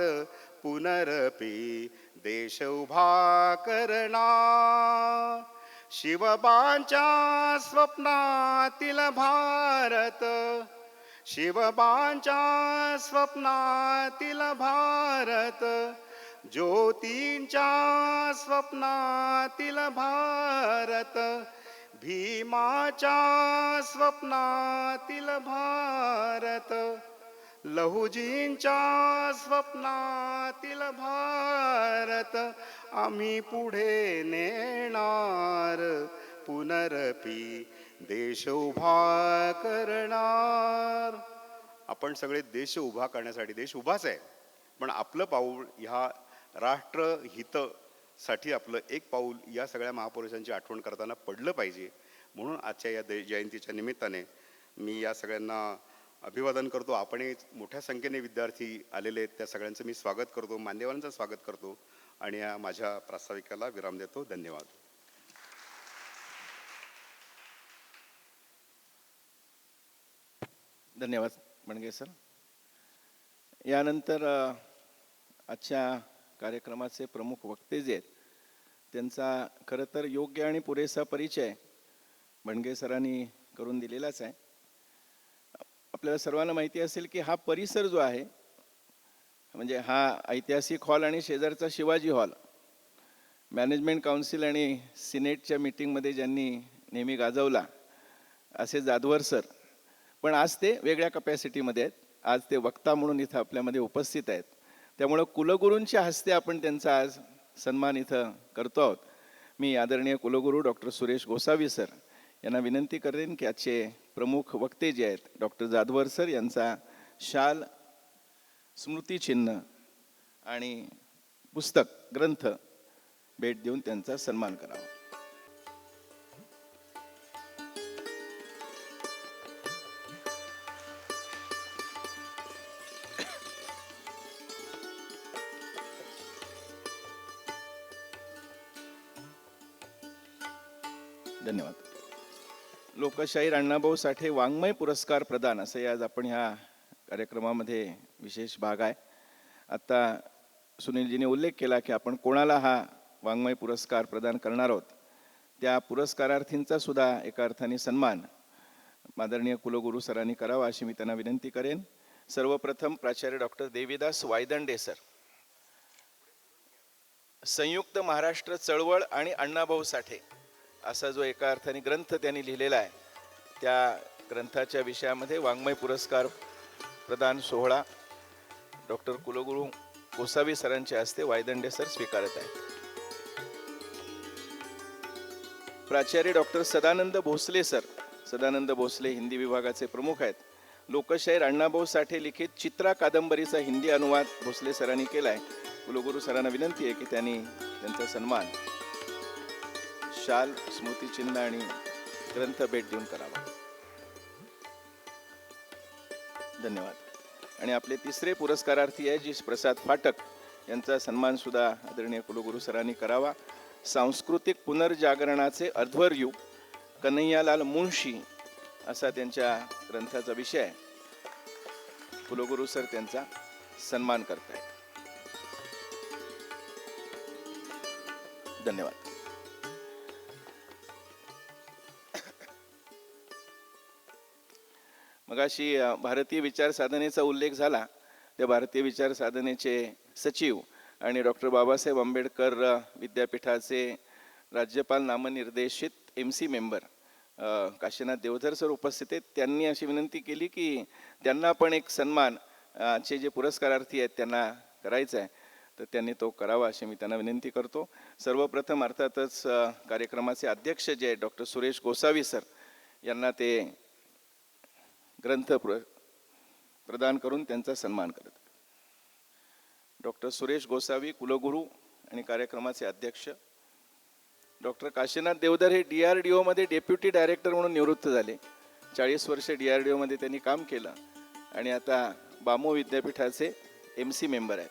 पुनरपी देश उभा करणार, शिवबांच्या स्वप्नातील भारत, शिवबांच्या स्वप्नातील भारत, ज्योतींच्या स्वप्नातील भारत, भीमाच्या स्वप्नातील भारत, लहुजींच्या स्वप्नातील भारत, आम्ही पुढे नेणार पुनरपी देश उभा करणार. आपण सगळे देश उभा करण्यासाठी, देश उभाच आहे, पण आपलं पाऊल ह्या राष्ट्रहितासाठी आपलं एक पाऊल या सगळ्या महापुरुषांची आठवण करताना पडलं पाहिजे. म्हणून आजच्या या जयंतीच्या निमित्ताने मी या सगळ्यांना अभिवादन करतो. आपणही मोठ्या संख्येने विद्यार्थी आलेले आहेत, त्या सगळ्यांचं मी स्वागत करतो, मान्यवरांचं स्वागत करतो आणि या माझ्या प्रास्ताविकाला विराम देतो. धन्यवाद. धन्यवाद बणगे सर. यानंतर आजच्या कार्यक्रमाचे प्रमुख वक्ते जे आहेत त्यांचा खरं तर योग्य आणि पुरेसा परिचय बणगे सरांनी करून दिलेलाच आहे. आपल्याला सर्वांना माहिती असेल की हा परिसर जो आहे, म्हणजे हा ऐतिहासिक हॉल आणि शेजारचा शिवाजी हॉल, मॅनेजमेंट काउन्सिल आणि सिनेटच्या मीटिंगमध्ये ज्यांनी नेहमी गाजवला असे जाधवर सर, पण आज ते वेगळ्या कपॅसिटीमध्ये आहेत. आज ते वक्ता म्हणून इथं आपल्यामध्ये उपस्थित आहेत. त्यामुळं कुलगुरूंच्या हस्ते आपण त्यांचा आज सन्मान इथं करतो आहोत. मी आदरणीय कुलगुरू डॉक्टर सुरेश गोसावी सर यांना विनंती करेन की आजचे प्रमुख वक्ते जे आहेत डॉक्टर जाधवर सर यांचा शाल स्मृतिचिन्ह आणि पुस्तक ग्रंथ भेट देऊन त्यांचा सन्मान करावा. धन्यवाद. लोकशाहीर अण्णाभाऊ साठे वाङ्मय पुरस्कार प्रदान असे आज आपण ह्या कार्यक्रमामध्ये विशेष भाग आहे. आता सुनीलजीने उल्लेख केला की आपण कोणाला हा वाङ्मय पुरस्कार प्रदान करणार आहोत. त्या पुरस्कारार्थींचा सुद्धा एका अर्थाने सन्मान आदरणीय कुलगुरू सरांनी करावा अशी मी त्यांना विनंती करेन. सर्वप्रथम प्राचार्य डॉक्टर देवीदास वायदंडे सर, संयुक्त महाराष्ट्र चळवळ आणि अण्णाभाऊ साठे असा जो एका अर्थाने ग्रंथ त्यांनी लिहिलेला आहे, त्या ग्रंथाच्या विषयामध्ये वाङ्मय पुरस्कार प्रदान सोहळा डॉक्टर कुलगुरू गोसावी सरांच्या हस्ते वायदंडे सर स्वीकारत आहेत. प्राचार्य डॉक्टर सदानंद भोसले सर, सदानंद भोसले हिंदी विभागाचे प्रमुख आहेत. लोकशाहीर अण्णाभाऊ साठे लिखित चित्रा कादंबरीचा हिंदी अनुवाद भोसले सरांनी केला आहे. कुलगुरू सरांना विनंती आहे की त्यांनी त्यांचा सन्मान शाल, स्मृतिचिन्ह आणि ग्रंथ भेट देऊन करावा. धन्यवाद. आणि आपले तिसरे पुरस्कारार्थी आहे जी प्रसाद फाटक, यांचा सन्मान सुद्धा आदरणीय कुलगुरू सरांनी करावा. सांस्कृतिक पुनर्जागरणाचे अध्वर्यू कन्हैयालाल मुंशी असा त्यांच्या ग्रंथाचा विषय आहे. कुलगुरू सर त्यांचा सन्मान करतायत. धन्यवाद. मगाशी भारतीय विचार साधनेचा उल्लेख झाला. त्या भारतीय विचार साधनेचे सचिव आणि डॉक्टर बाबासाहेब आंबेडकर विद्यापीठाचे राज्यपाल नामनिर्देशित MC member Kashinath Deodhar sir उपस्थित आहेत. त्यांनी अशी विनंती केली की त्यांना पण एक सन्मान चे जे पुरस्कारार्थी आहेत त्यांना करायचा आहे, तर त्यांनी तो करावा अशी मी त्यांना विनंती करतो. सर्वप्रथम अर्थातच कार्यक्रमाचे अध्यक्ष जे डॉक्टर सुरेश गोसावी सर यांना ते ग्रंथ प्रदान करून त्यांचा सन्मान करत. डॉक्टर सुरेश गोसावी कुलगुरू आणि कार्यक्रमाचे अध्यक्ष. डॉक्टर काशीनाथ देवधर हे DRDO मध्ये डेप्युटी डायरेक्टर म्हणून निवृत्त झाले. 40 वर्षे DRDO मध्ये त्यांनी काम केलं आणि आता बामो विद्यापीठाचे MC मेंबर आहेत.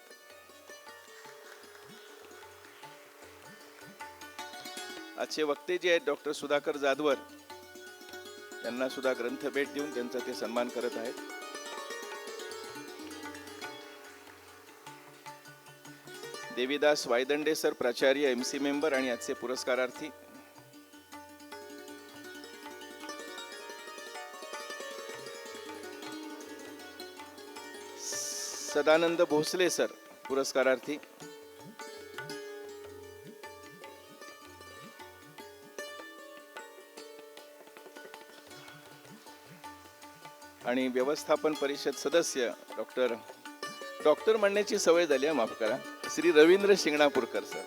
आजचे वक्ते जे आहेत डॉक्टर सुधाकर जाधवर, त्यांना सुद्धा ग्रंथ भेट देऊन त्यांचा ते सन्मान करत आहेत. देवीदास वायदंडे सर, प्राचार्य MC मेंबर आणि आजचे पुरस्कारार्थी. सदानंद भोसले सर, पुरस्कारार्थी. आणि व्यवस्थापन परिषद सदस्य डॉक्टर म्हणण्याची सवय झाली आहे, माफ करा, श्री रवींद्र शिंगणापूरकर सर.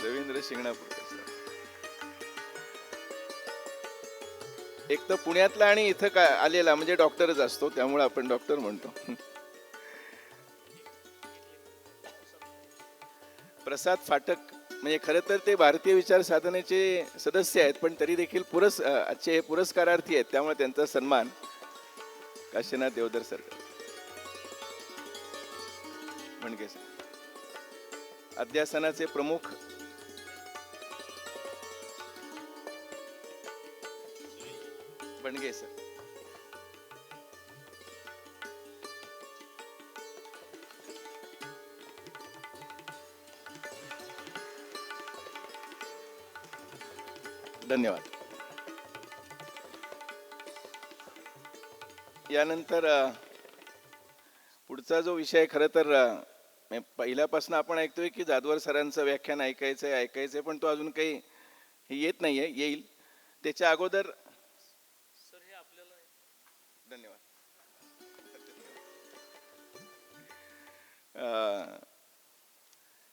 रवींद्र शिंगणापूरकर सर एक तर पुण्यातला आणि इथं काय आलेला म्हणजे डॉक्टरच असतो, त्यामुळे आपण डॉक्टर म्हणतो. प्रसाद फाटक म्हणजे खरं तर ते भारतीय विचार साधनेचे सदस्य आहेत, पण तरी देखील आजचे हे पुरस्कारार्थी आहेत, त्यामुळे त्यांचा सन्मान काशीनाथ देवधर सर म्हणजे अध्यासनाचे प्रमुख बनगे सर. धन्यवाद. यानंतर पुढचा जो विषय खरं तर पहिल्यापासून आपण ऐकतोय की जाधवर सरांचं व्याख्यान ऐकायचंय, पण तो अजून काही येत नाहीये, येईल. त्याच्या अगोदर सर हे आपल्याला धन्यवाद.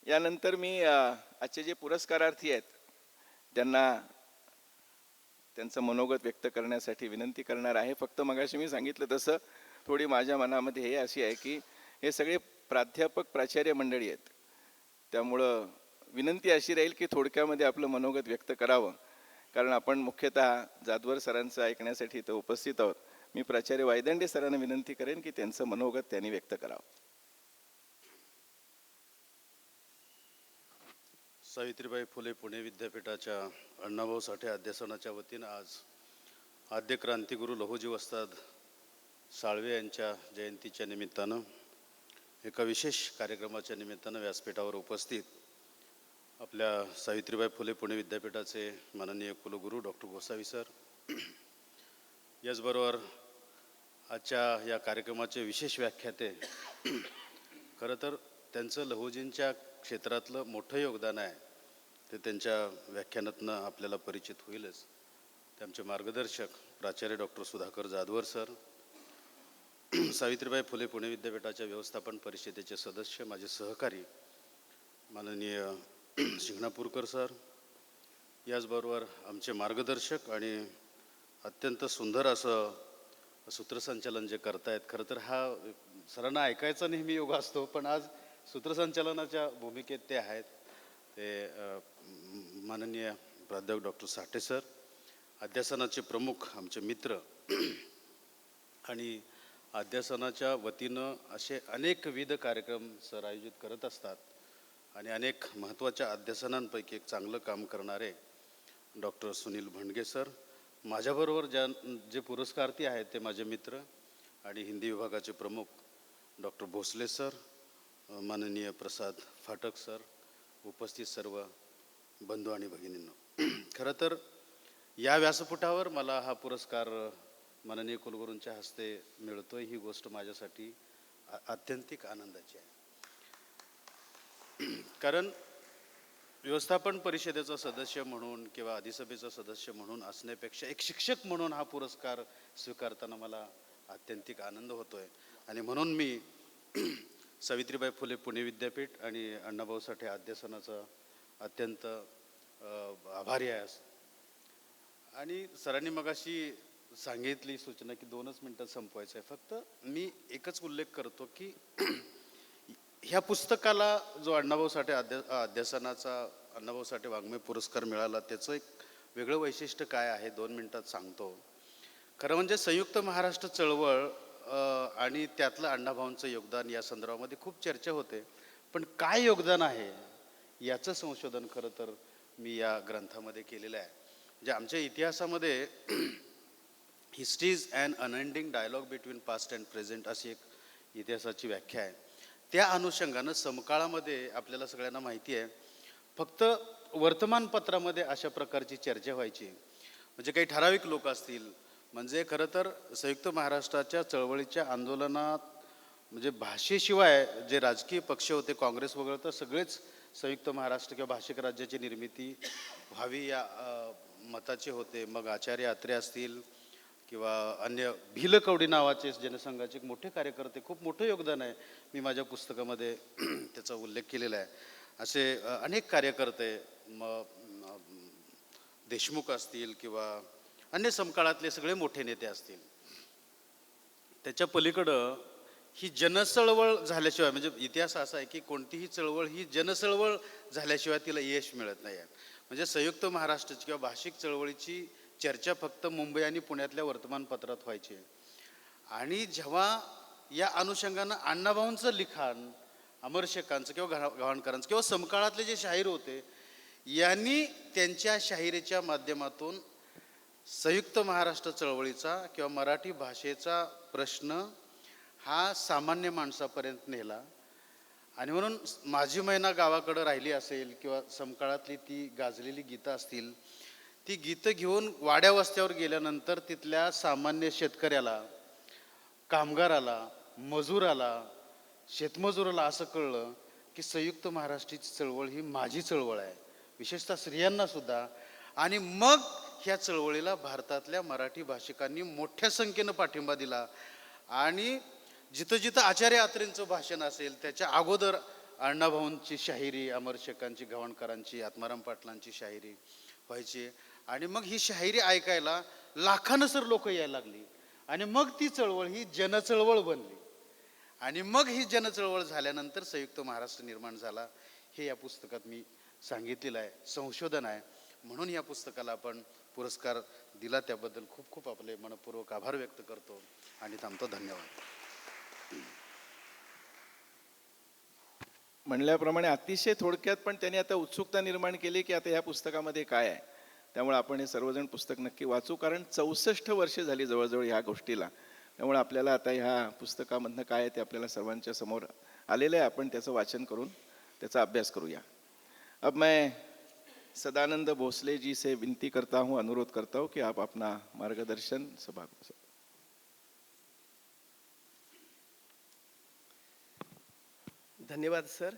यानंतर मी आजचे जे पुरस्कारार्थी आहेत त्यांना त्यांचं मनोगत व्यक्त करण्यासाठी विनंती करणार आहे. फक्त मगाशी मी सांगितलं तसं थोडी माझ्या मनामध्ये हे अशी आहे की हे सगळे प्राध्यापक प्राचार्य मंडळी आहेत, त्यामुळं विनंती अशी राहील की थोडक्यामध्ये आपलं मनोगत व्यक्त करावं, कारण आपण मुख्यतः जाधवर सरांचं ऐकण्यासाठी इथं उपस्थित आहोत. मी प्राचार्य वायदंडे सरांना विनंती करेन की त्यांचं मनोगत त्यांनी व्यक्त करावं. सावित्रीबाई फुले पुणे विद्यापीठाच्या अण्णाभाऊ साठे अध्यासनाच्या वतीनं आज आद्य क्रांतिगुरू लहुजी वस्ताद साळवे यांच्या जयंतीच्या निमित्तानं एका विशेष कार्यक्रमाच्या निमित्तानं व्यासपीठावर उपस्थित आपल्या सावित्रीबाई फुले पुणे विद्यापीठाचे माननीय कुलगुरू डॉक्टर गोसावी सर, याचबरोबर आजच्या या कार्यक्रमाचे विशेष व्याख्याते, खरं तर त्यांचं लहुजींच्या क्षेत्रातलं मोठं योगदान आहे, ते त्यांच्या व्याख्यानातनं आपल्याला परिचित होईलच. ते आमचे मार्गदर्शक प्राचार्य डॉक्टर सुधाकर जाधवर सर, सावित्रीबाई फुले पुणे विद्यापीठाच्या व्यवस्थापन परिषदेचे सदस्य माझे सहकारी माननीय शिंगणापूरकर सर, याचबरोबर आमचे मार्गदर्शक आणि अत्यंत सुंदर असं सूत्रसंचालन जे करतायत. खरं तर हा सरांना ऐकायचा नेहमी योग असतो, पण आज सूत्रसंचालनाच्या भूमिकेत ते आहेत. ते माननीय प्राध्यापक डॉक्टर साठे सर, अध्यासनाचे प्रमुख आमचे मित्र, आणि अध्यासनाच्या वतीनं असे अनेकविध कार्यक्रम सर आयोजित करत असतात आणि अनेक महत्त्वाच्या अध्यासनांपैकी एक चांगलं काम करणारे डॉक्टर सुनील भंडगे सर, माझ्याबरोबर जे पुरस्कार्थी आहेत ते माझे मित्र आणि हिंदी विभागाचे प्रमुख डॉक्टर भोसले सर, माननीय प्रसाद फाटक सर, उपस्थित सर्व बंधू आणि भगिनींनो. खरं तर या व्यासपीठावर मला हा पुरस्कार माननीय कुलगुरूंच्या हस्ते मिळतोय, ही गोष्ट माझ्यासाठी आत्यंतिक आनंदाची आहे. कारण व्यवस्थापन परिषदेचा सदस्य म्हणून किंवा अधिसभेचा सदस्य म्हणून असण्यापेक्षा एक शिक्षक म्हणून हा पुरस्कार स्वीकारताना मला आत्यंतिक आनंद होतोय. आणि म्हणून मी सावित्रीबाई फुले पुणे विद्यापीठ आणि अण्णाभाऊ साठे अध्यासनाचा अत्यंत आभारी आहे. आणि सरांनी मगाशी सांगितली सूचना की 2च मिनिटात संपवायचं आहे. फक्त मी एकच उल्लेख करतो की ह्या पुस्तकाला जो अण्णाभाऊ साठे अध्यासनाचा अण्णाभाऊ साठे वाङ्मय पुरस्कार मिळाला, त्याचं एक वेगळं वैशिष्ट्य काय आहे 2 मिनिटात सांगतो. खरं म्हणजे संयुक्त महाराष्ट्र चळवळ आणि त्यातलं अण्णाभाऊंचं योगदान या संदर्भामध्ये खूप चर्चा होते, पण काय योगदान आहे याचं संशोधन खरं तर मी या ग्रंथामध्ये केलेलं आहे. म्हणजे आमच्या इतिहासामध्ये history is an unending dialogue between past and present अशी एक इतिहासाची व्याख्या आहे. त्या अनुषंगानं समकाळामध्ये आपल्याला सगळ्यांना माहिती आहे, फक्त वर्तमानपत्रामध्ये अशा प्रकारची चर्चा व्हायची. म्हणजे काही ठराविक लोक असतील, म्हणजे खरं तर संयुक्त महाराष्ट्राच्या चळवळीच्या आंदोलनात म्हणजे भाषेशिवाय जे राजकीय पक्ष होते, काँग्रेस वगळता सगळेच संयुक्त महाराष्ट्र किंवा भाषिक राज्याची निर्मिती व्हावी या मताचे होते. मग आचार्य अत्रे असतील किंवा अन्य भिलकवडी नावाचे जनसंघाचे एक मोठे कार्यकर्ते, खूप मोठं योगदान आहे, मी माझ्या पुस्तकामध्ये त्याचा उल्लेख केलेला आहे. असे अनेक कार्यकर्ते, देशमुख असतील किंवा अन्य समकाळातले सगळे मोठे नेते असतील. त्याच्या पलीकडं ही जनचळवळ झाल्याशिवाय, म्हणजे इतिहास असा आहे की कोणतीही चळवळ ही जनचळवळ झाल्याशिवाय तिला यश मिळत नाही आहे. म्हणजे संयुक्त महाराष्ट्राची किंवा भाषिक चळवळीची चर्चा फक्त मुंबई आणि पुण्यातल्या वर्तमानपत्रात व्हायची. आणि जेव्हा या अनुषंगानं अण्णाभाऊंचं लिखाण, अमर शेखांचं किंवा गव्हाणकरांचं किंवा समकाळातले जे शाहीर होते, यांनी त्यांच्या शाहिरीच्या माध्यमातून संयुक्त महाराष्ट्र चळवळीचा किंवा मराठी भाषेचा प्रश्न हा सामान्य माणसापर्यंत नेला. आणि म्हणून माझी मैना गावाकडं राहिली असेल किंवा समकाळातली ती गाजलेली गीतं असतील, ती गीतं घेऊन वाड्या वस्त्यावर गेल्यानंतर तिथल्या सामान्य शेतकऱ्याला, कामगाराला, मजुराला, शेतमजुराला असं कळलं की संयुक्त महाराष्ट्राची चळवळ ही माझी चळवळ आहे, विशेषतः स्त्रियांना सुद्धा. आणि मग ह्या चळवळीला भारतातल्या मराठी भाषिकांनी मोठ्या संख्येनं पाठिंबा दिला. आणि जिथं जिथं आचार्य अत्रेंचं भाषण असेल त्याच्या अगोदर अण्णाभाऊंची शाहिरी, अमर शेखांची, गव्हाणकरांची, आत्माराम पाटलांची शाहिरी व्हायची. आणि मग ही शाहिरी ऐकायला लाखानं सर लोक यायला लागली. आणि मग ती चळवळ ही जनचळवळ बनली आणि मग ही जनचळवळ झाल्यानंतर संयुक्त महाराष्ट्र निर्माण झाला. हे या पुस्तकात मी सांगितलेलं आहे, संशोधन आहे. म्हणून या पुस्तकाला आपण पुरस्कार दिला, त्याबद्दल खूप खूप आपले मनपूर्वक आभार व्यक्त करतो आणि थांबतो. धन्यवाद. म्हणल्याप्रमाणे अतिशय थोडक्यात पण त्यांनी आता उत्सुकता निर्माण केली की आता ह्या पुस्तकामध्ये काय आहे. त्यामुळे आपण हे सर्वजण पुस्तक नक्की वाचू, कारण 64 वर्षे झाली जवळजवळ ह्या गोष्टीला. त्यामुळे आपल्याला आता ह्या पुस्तकामधनं काय आहे ते आपल्याला सर्वांच्या समोर आलेलं आहे. आपण त्याचं वाचन करून त्याचा अभ्यास करूया. अब मैं सदानंद भोसले जी से विनती करता हूँ, अनुरोध करता हूँ कि आप अपना मार्गदर्शन सभा को. धन्यवाद सर.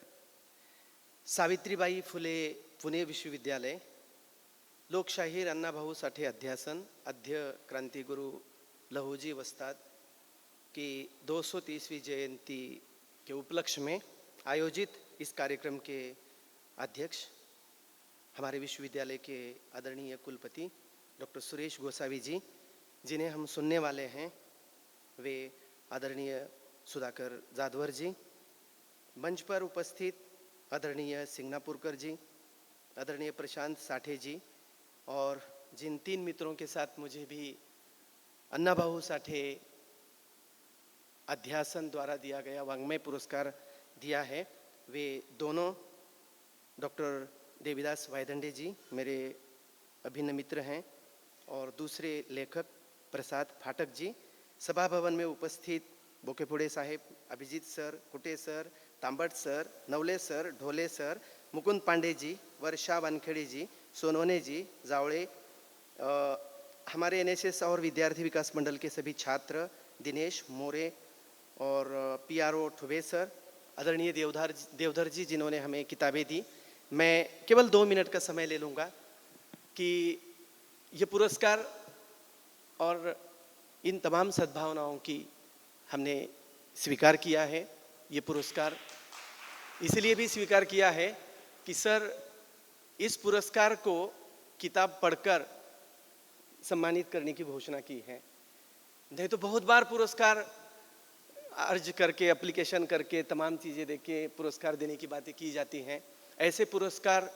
सावित्रीबाई फुले पुणे विश्वविद्यालय, लोकशाहीर अन्नाभाऊ साठे अध्यासन, अध्य क्रांतिगुरु लहूजी वस्ताद की 230वीं जयंती के उपलक्ष्य में आयोजित इस कार्यक्रम के अध्यक्ष हमारे विश्वविद्यालय के आदरणीय कुलपति डॉक्टर सुरेश गोसावी जी, जिन्हें हम सुनने वाले हैं वे आदरणीय सुधाकर जाधवर जी, मंच पर उपस्थित आदरणीय सिंगनापुरकर जी, आदरणीय प्रशांत साठे जी, और जिन 3 मित्रों के साथ मुझे भी अन्नाभाऊ साठे अध्यासन द्वारा दिया गया वाङ्मय पुरस्कार दिया है, वे दोनों डॉक्टर देवीदास वायदंडे जी मेरे अभिन्न मित्र हैं, और दूसरे लेखक प्रसाद फाटक जी, सभा भवन में उपस्थित बोकेपुड़े साहेब, Abhijit sir, Kute sir, Tambat sir, Navale sir, Dhole sir, Mukund Pande ji, Varsha Wankhede ji, Sonawane ji, Javade, हमारे एनएसएस और विद्यार्थी विकास मंडल के सभी छात्र, दिनेश मोरे और पीआरओ ठुबे सर, आदरणीय देवधर जी जिन्होंने हमें किताबें दी. मैं केवल 2 मिनट का समय ले लूँगा कि ये पुरस्कार और इन तमाम सद्भावनाओं की हमने स्वीकार किया है. ये पुरस्कार इसलिए भी स्वीकार किया है कि सर इस पुरस्कार को किताब पढ़कर सम्मानित करने की घोषणा की है. नहीं तो बहुत बार पुरस्कार अर्ज करके, एप्लीकेशन करके, तमाम चीज़ें दे के पुरस्कार देने की बातें की जाती हैं. ऐसे पुरस्कार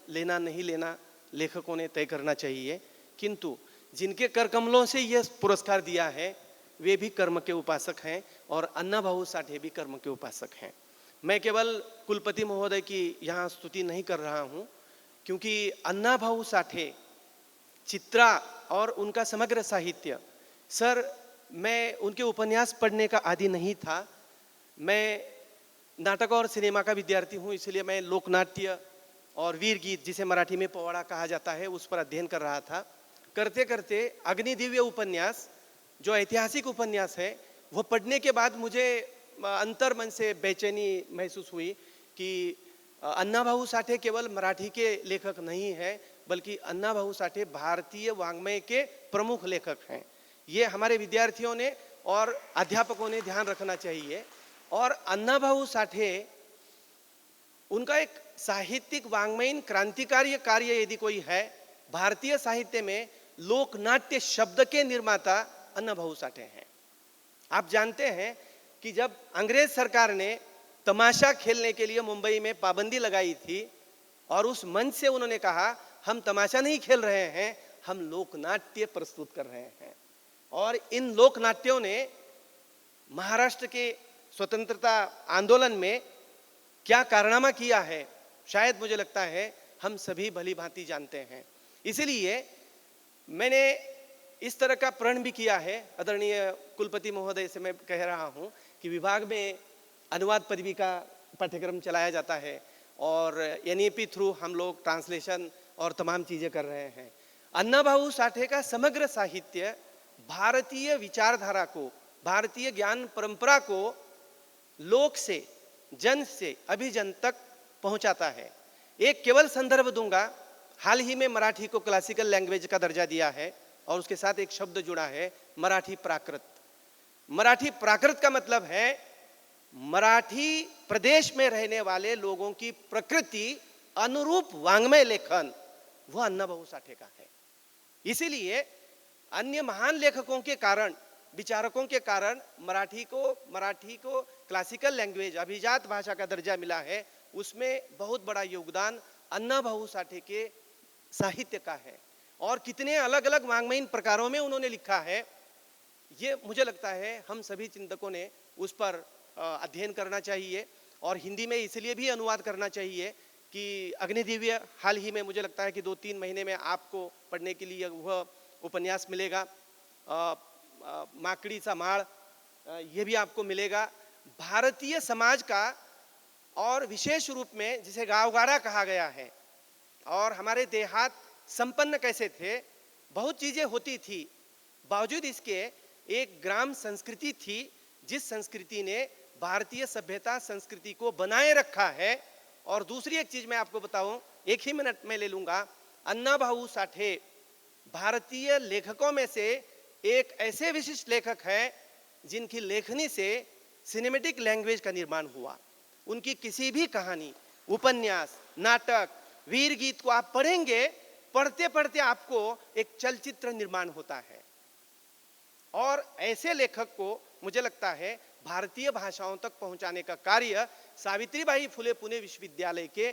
लेना नहीं लेना लेखकों ने तय करना चाहिए, किंतु जिनके कर कमलों से यह पुरस्कार दिया है वे भी कर्म के उपासक हैं और अन्नाभाऊ साठे भी कर्म के उपासक हैं. मैं केवल कुलपति महोदय की यहाँ स्तुति नहीं कर रहा हूँ, क्योंकि अन्नाभाऊ साठे, चित्रा और उनका समग्र साहित्य, सर मैं उनके उपन्यास पढ़ने का आदी नहीं था. मैं नाटक और सिनेमा का विद्यार्थी हूँ, इसलिए मैं लोकनाट्य और वीर गीत, जिसे मराठी में पोवाड़ा कहा जाता है, उस पर अध्ययन कर रहा था. करते करते अग्निदिव्य उपन्यास, जो ऐतिहासिक उपन्यास है, वो पढ़ने के बाद मुझे अंतर मन से बेचैनी महसूस हुई कि अन्नाभाऊ साठे केवल मराठी के लेखक नहीं हैं, बल्कि अन्नाभाऊ साठे भारतीय वाङ्मय के प्रमुख लेखक हैं. ये हमारे विद्यार्थियों ने और अध्यापकों ने ध्यान रखना चाहिए. और अन्नाभाऊ साठे, उनका एक साहित्यिक वाङ्मयीन क्रांतिकारी कार्य यदि कोई है भारतीय साहित्य में, लोकनाट्य शब्द के निर्माता अन्नाभाऊ साठे हैं. आप जानते हैं कि जब अंग्रेज सरकार ने तमाशा खेलने के लिए मुंबई में पाबंदी लगाई थी और उस मंच से उन्होंने कहा हम तमाशा नहीं खेल रहे हैं, हम लोकनाट्य प्रस्तुत कर रहे हैं. और इन लोकनाट्यों ने महाराष्ट्र के स्वतंत्रता आंदोलन में क्या कारनामा किया है, शायद मुझे लगता है हम सभी भली भांति जानते हैं. इसलिए मैंने इस तरह का प्रण भी किया है. आदरणीय कुलपति महोदय से मैं कह रहा हूँ कि विभाग में अनुवाद पदवी का पाठ्यक्रम चलाया जाता है और एनईपी थ्रू हम लोग ट्रांसलेशन और तमाम चीज़ें कर रहे हैं. अन्नाभाऊ साठे का समग्र साहित्य भारतीय विचारधारा को, भारतीय ज्ञान परंपरा को लोक से, जन से अभिजन तक पहुंचाता है. एक केवल संदर्भ दूंगा. हाल ही में मराठी को क्लासिकल लैंग्वेज का दर्जा दिया है और उसके साथ एक शब्द जुड़ा है, मराठी प्राकृत. मराठी प्राकृत का मतलब है मराठी प्रदेश में रहने वाले लोगों की प्रकृति अनुरूप वाङ्मय लेखन, वह अन्नाभाऊ साठे का है. इसीलिए अन्य महान लेखकों के कारण विचारकों के कारण मराठी को क्लासिकल लैंग्वेज अभिजात भाषा का दर्जा मिला है, उसमें बहुत बड़ा योगदान अन्ना भाऊ साठे के साहित्य का है। और कितने अलग अलग वाङ्मयीन प्रकारों में उन्होंने लिखा है, ये मुझे लगता है हम सभी चिंतकों ने उस पर अध्ययन करना चाहिए और हिंदी में इसलिए भी अनुवाद करना चाहिए कि अग्निदिव्य हाल ही में मुझे लगता है कि 2-3 महीने में आपको पढ़ने के लिए वह उपन्यास मिलेगा। माकड़ीचा माळ ये भी आपको मिलेगा। भारतीय समाज का और विशेष रूप में जिसे गाँव-गाड़ा कहा गया है और हमारे देहात संपन्न कैसे थे, बहुत चीज़ें होती थी, बावजूद इसके एक ग्राम संस्कृति थी जिस संस्कृति ने भारतीय सभ्यता संस्कृति को बनाए रखा है। और दूसरी एक चीज मैं आपको बताऊं, एक ही मिनट में ले लूंगा, अन्ना भाऊ साठे भारतीय लेखकों में से एक ऐसे विशिष्ट लेखक हैं जिनकी लेखनी से सिनेमेटिक लैंग्वेज का निर्माण हुआ। उनकी किसी भी कहानी, उपन्यास, नाटक, वीर गीत को आप पढ़ेंगे, पढ़ते पढ़ते आपको एक चलचित्र निर्माण होता है। और ऐसे लेखक को मुझे लगता है भारतीय भाषाओं तक पहुंचाने का कार्य सावित्रीबाई फुले पुणे विश्वविद्यालय के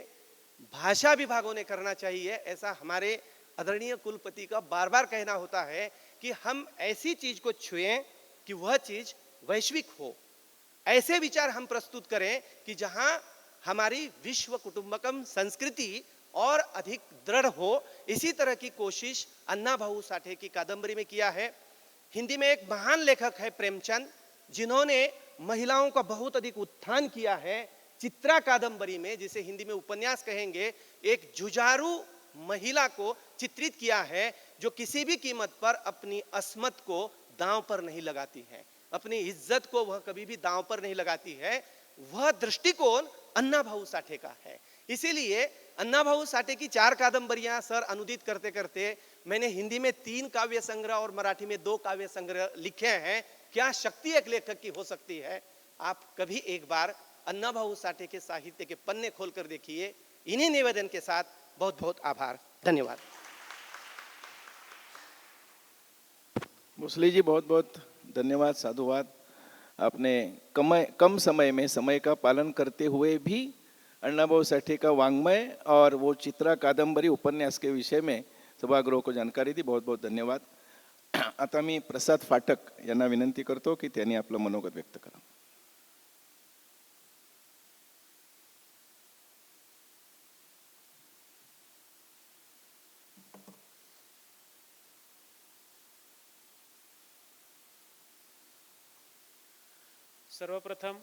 भाषा विभागों ने करना चाहिए। ऐसा हमारे आदरणीय कुलपति का बार बार कहना होता है कि हम ऐसी चीज को छुएं कि वह चीज वैश्विक हो, ऐसे विचार हम प्रस्तुत करें कि जहां हमारी विश्व कुटुंबकम संस्कृति और अधिक दृढ़ हो। इसी तरह की कोशिश अन्ना भाऊ साठे की कादंबरी में किया है। हिंदी में एक महान लेखक है प्रेमचंद, जिन्होंने महिलाओं का बहुत अधिक उत्थान किया है। चित्रा कादंबरी में, जिसे हिंदी में उपन्यास कहेंगे, एक जुझारू महिला को चित्रित किया है जो किसी भी कीमत पर अपनी अस्मत को दांव पर नहीं लगाती है, अपनी इज्जत को वह कभी भी दांव पर नहीं लगाती है। वह दृष्टिकोण अन्ना भाऊ साठे का है। इसीलिए अन्ना भाऊ साठे की 4 कादंबरियां सर अनुदित करते करते मैंने हिंदी में 3 काव्य संग्रह और मराठी में 2 काव्य संग्रह लिखे हैं। क्या शक्ति एक लेखक की हो सकती है। आप कभी एक बार अन्ना भाऊ साठे के साहित्य के पन्ने खोलकर देखिए। इन्हीं निवेदन के साथ बहुत बहुत आभार, धन्यवाद। भोसले जी, बहुत बहुत धन्यवाद, साधुवाद। आपने कम समय में समय का पालन करते हुए भी अण्णाभाऊ साठे का वाङ्मय और वो चित्रा कादंबरी उपन्यास के विषय में सभागृह को जानकारी दी। बहुत बहुत धन्यवाद। आता मी प्रसाद फाटक यांना विनंती करतो की त्यांनी आपलं मनोगत व्यक्त करा। सर्वप्रथम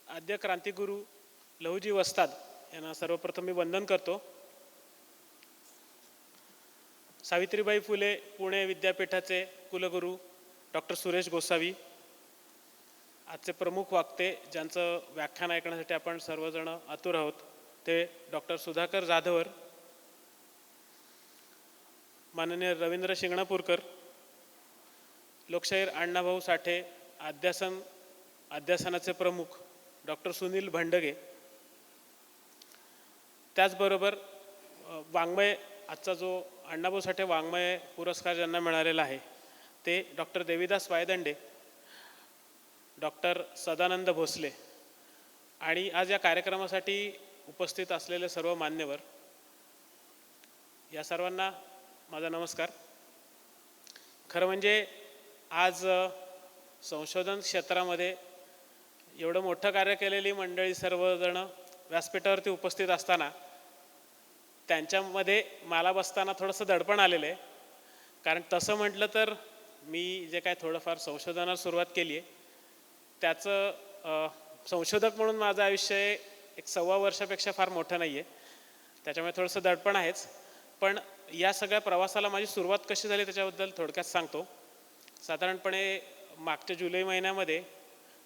आद्य क्रांतिगुरु लहुजी वस्ताद यांना सर्वप्रथम मी वंदन करतो। सावित्रीबाई फुले पुणे विद्यापीठाचे कुलगुरू डॉक्टर सुरेश गोसावी, आजचे प्रमुख वक्ते ज्यांचं व्याख्यान ऐकण्यासाठी आपण सर्वजण आतुर आहोत ते डॉक्टर सुधाकर जाधवर, माननीय रवींद्र शिंगणापूरकर, लोकशाहीर अण्णाभाऊ साठे अध्यासनाचे प्रमुख डॉक्टर सुनील भंडगे, त्याचबरोबर वाङ्मय आजचा जो अण्णाभाऊ साठे वाङ्मय पुरस्कार ज्यांना मिळालेला आहे ते डॉक्टर देवीदास वायदंडे, डॉक्टर सदानंद भोसले आणि आज या कार्यक्रमासाठी उपस्थित असलेले सर्व मान्यवर, या सर्वांना माझा नमस्कार। खरं म्हणजे आज संशोधन क्षेत्रामध्ये एवढं मोठं कार्य केलेली मंडळी सर्वजण व्यासपीठावरती उपस्थित असताना त्यांच्यामध्ये मला बसताना थोडंसं दडपण आलेलं आहे। कारण तसं म्हटलं तर मी जे काय थोडंफार संशोधनाला सुरुवात केली आहे त्याचं संशोधक म्हणून माझं आयुष्य एक 1.25 वर्षापेक्षा फार मोठं नाही आहे, त्याच्यामुळे थोडंसं दडपण आहेच। पण या सगळ्या प्रवासाला माझी सुरुवात कशी झाली त्याच्याबद्दल थोडक्यात सांगतो। साधारणपणे मागच्या जुलै महिन्यामध्ये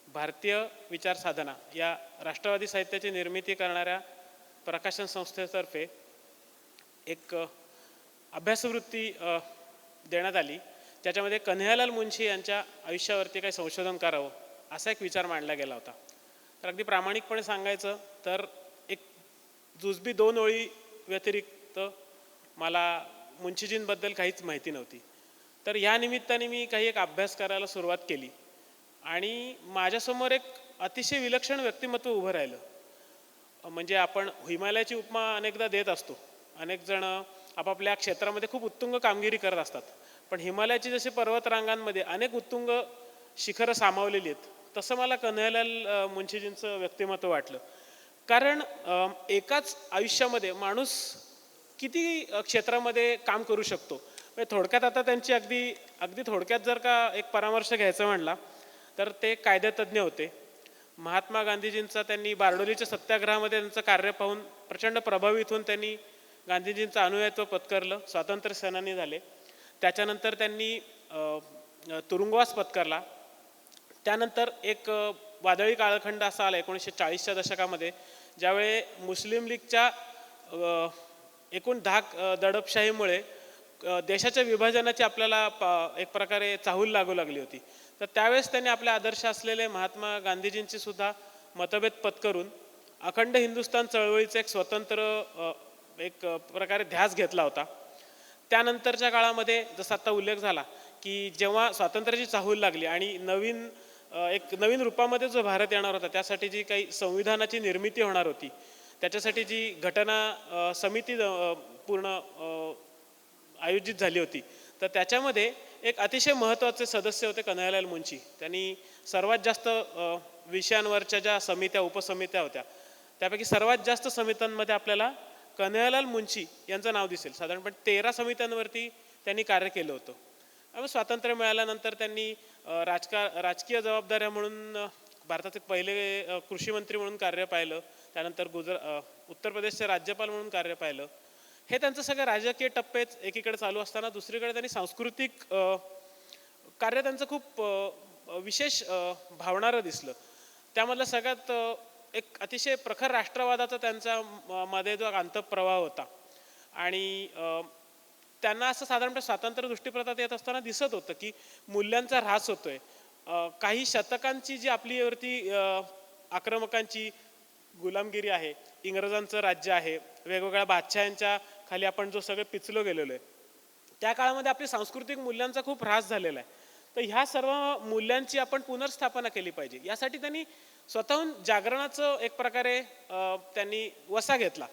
भारतीय विचार साधना या राष्ट्रवादी साहित्याची निर्मिती करणाऱ्या प्रकाशन संस्थेतर्फे एक अभ्यासवृत्ती देण्यात आली, त्याच्यामध्ये कन्हैयालाल मुंशी यांच्या आयुष्यावरती काही संशोधन करावं असा एक विचार मांडला गेला होता। तर अगदी प्रामाणिकपणे सांगायचं तर एक जुजबी 2 ओळी व्यतिरिक्त मला मुंशीजींबद्दल काहीच माहिती नव्हती। तर या निमित्ताने मी काही एक अभ्यास करायला सुरुवात केली आणि माझ्यासमोर एक अतिशय विलक्षण व्यक्तिमत्व उभं राहिलं. म्हणजे आपण हिमालयाची उपमा अनेकदा देत असतो. अनेक जण आपापल्या क्षेत्रामध्ये खूप उत्तुंग कामगिरी करत असतात, पण हिमालयाची जसे पर्वतरांगांमध्ये अनेक उत्तुंग शिखरं सामावलेली आहेत, तसं मला कन्हैयालाल मुंशीजींचं व्यक्तिमत्व वाटलं. कारण एकाच आयुष्यामध्ये माणूस किती क्षेत्रामध्ये काम करू शकतो. म्हणजे थोडक्यात आता त्यांची अगदी अगदी थोडक्यात जर का एक परामर्श घ्यायचा म्हणला तर ते कायदेतज्ञ होते. महात्मा गांधीजींचा त्यांनी बारडोलीच्या सत्याग्रहामध्ये त्यांचं कार्य पाहून प्रचंड प्रभावित होऊन त्यांनी गांधीजींचं अनुयायित्व पत्करलं, स्वातंत्र्य सेनानी झाले. त्याच्यानंतर त्यांनी तुरुंगवास पत्करला. त्यानंतर एक वादळी कालखंड असा आला 1940च्या दशकामध्ये, ज्यावेळी मुस्लिम लीगच्या एकूण 10 दडपशाहीमुळे देशाच्या विभाजनाची आपल्याला एक प्रकारे चाहूल लागू लागली होती. तर त्यावेळेस त्यांनी आपले आदर्श असलेले महात्मा गांधीजींची सुद्धा मतभेद पत्करून अखंड हिंदुस्थान चळवळीचा एक स्वतंत्र एक प्रकारे ध्यास घेतला होता. त्यानंतरच्या काळामध्ये जसा आता उल्लेख झाला की जेव्हा स्वातंत्र्याची चाहूल लागली आणि एक नवीन रूपामध्ये जो भारत येणार होता, त्यासाठी जी काही संविधानाची निर्मिती होणार होती, त्याच्यासाठी जी घटना समिती पूर्ण आयोजित झाली होती, तर त्याच्यामध्ये एक अतिशय महत्त्वाचे सदस्य होते कन्हैयालाल मुंशी. त्यांनी सर्वात जास्त विषयांवरच्या ज्या समित्या उपसमित्या होत्या, त्यापैकी सर्वात जास्त समित्यांमध्ये आपल्याला कन्हैयालाल मुंशी यांचं नाव दिसेल. साधारणपणे 13 समित्यांवरती त्यांनी कार्य केलं होतं. आणि स्वातंत्र्य मिळाल्यानंतर त्यांनी राजकीय जबाबदाऱ्या म्हणून भारताचे पहिले कृषी मंत्री म्हणून कार्य पाहिलं. त्यानंतर उत्तर प्रदेशचे राज्यपाल म्हणून कार्य पाहिलं. हे त्यांचं सगळं राजकीय टप्पेच एकीकडे चालू असताना दुसरीकडे त्यांनी सांस्कृतिक कार्य त्यांचं खूप विशेष भावणारं दिसलं. त्यामधलं सगळ्यात एक अतिशय प्रखर राष्ट्रवादाचा त्यांचा मध्ये जो अंतःप्रवाह होता आणि त्यांना असं साधारणतः स्वातंत्र्य दृष्टीप्रतात येत असताना दिसत होतं की मूल्यांचा ऱ्हास होतोय. काही शतकांची जी आपलीवरती आक्रमकांची गुलामगिरी आहे, इंग्रजांचं राज्य आहे, वेगवेगळ्या बादशहांच्या खाली आपण जो सगळं पिचलो गेलेलो आहे, त्या काळामध्ये आपली सांस्कृतिक मूल्यांचा खूप ऱ्हास झालेला आहे. तर ह्या सर्व मूल्यांची आपण पुनर्स्थापना केली पाहिजे. यासाठी त्यांनी स्वतःहून जागरणाचं एक प्रकारे त्यांनी वसा घेतला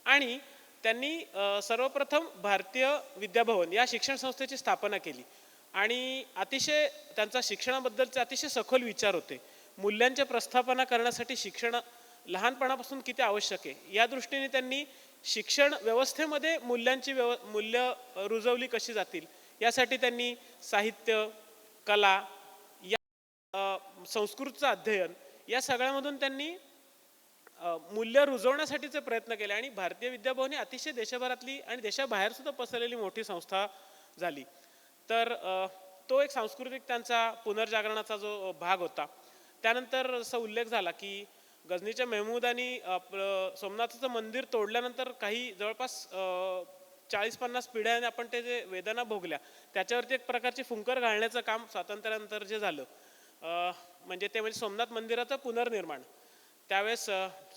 आणि त्यांनी सर्वप्रथम भारतीय विद्याभवन या शिक्षण संस्थेची स्थापना केली. आणि अतिशय त्यांचा शिक्षणाबद्दलचे अतिशय सखोल विचार होते. मूल्यांची प्रस्थापना करण्यासाठी शिक्षण लहानपणापासून किती आवश्यक आहे या दृष्टीने त्यांनी शिक्षण व्यवस्थेमध्ये मूल्य रुजवली कशी जातील यासाठी त्यांनी साहित्य, कला, या संस्कृतचं अध्ययन या सगळ्यामधून त्यांनी मूल्य रुजवण्यासाठीचे प्रयत्न केले. आणि भारतीय विद्याभवन ही अतिशय देशभरातली आणि देशाबाहेर सुद्धा पसरलेली मोठी संस्था झाली. तर तो एक सांस्कृतिक त्यांचा पुनर्जागरणाचा जो भाग होता. त्यानंतर असा उल्लेख झाला की गझनीच्या महमूदानी सोमनाथचं मंदिर तोडल्यानंतर काही जवळपास 40-50 पिढ्याने आपण ते जे वेदना भोगल्या त्याच्यावरती एक प्रकारची फुंकर घालण्याचं काम स्वातंत्र्यानंतर जे झालं, म्हणजे ते म्हणजे सोमनाथ मंदिराचं पुनर्निर्माण. त्यावेळेस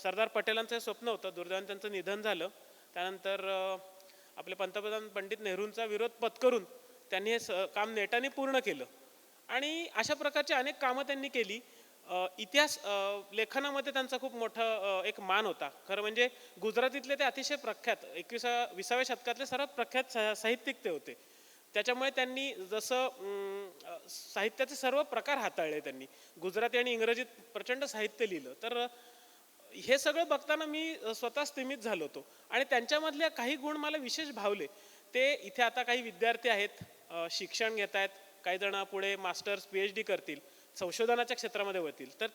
सरदार पटेलांचं स्वप्न होतं. दुर्दैवाने त्यांचं निधन झालं. त्यानंतर आपले पंतप्रधान पंडित नेहरूंचा विरोध पत्करून त्यांनी हे काम नेटाने पूर्ण केलं आणि अशा प्रकारची अनेक कामं त्यांनी केली. इतिहास लेखनामध्ये त्यांचा खूप मोठा एक मान होता. खरं म्हणजे गुजरातीतले ते अतिशय प्रख्यात 20व्या शतकातले सर्वात प्रख्यात साहित्यिक ते होते. त्याच्यामुळे त्यांनी जसं साहित्याचे सर्व प्रकार हाताळले. त्यांनी गुजराती आणि इंग्रजीत प्रचंड साहित्य लिहिलं. तर हे सगळं बघताना मी स्वतः स्तिमित झालो होतो आणि त्यांच्यामधल्या काही गुण मला विशेष भावले. ते इथे आता काही विद्यार्थी आहेत, शिक्षण घेत आहेत, काही जण पुढे मास्टर्स PhD करतील, संशोधनाच्या क्षेत्रामध्ये होतील. तर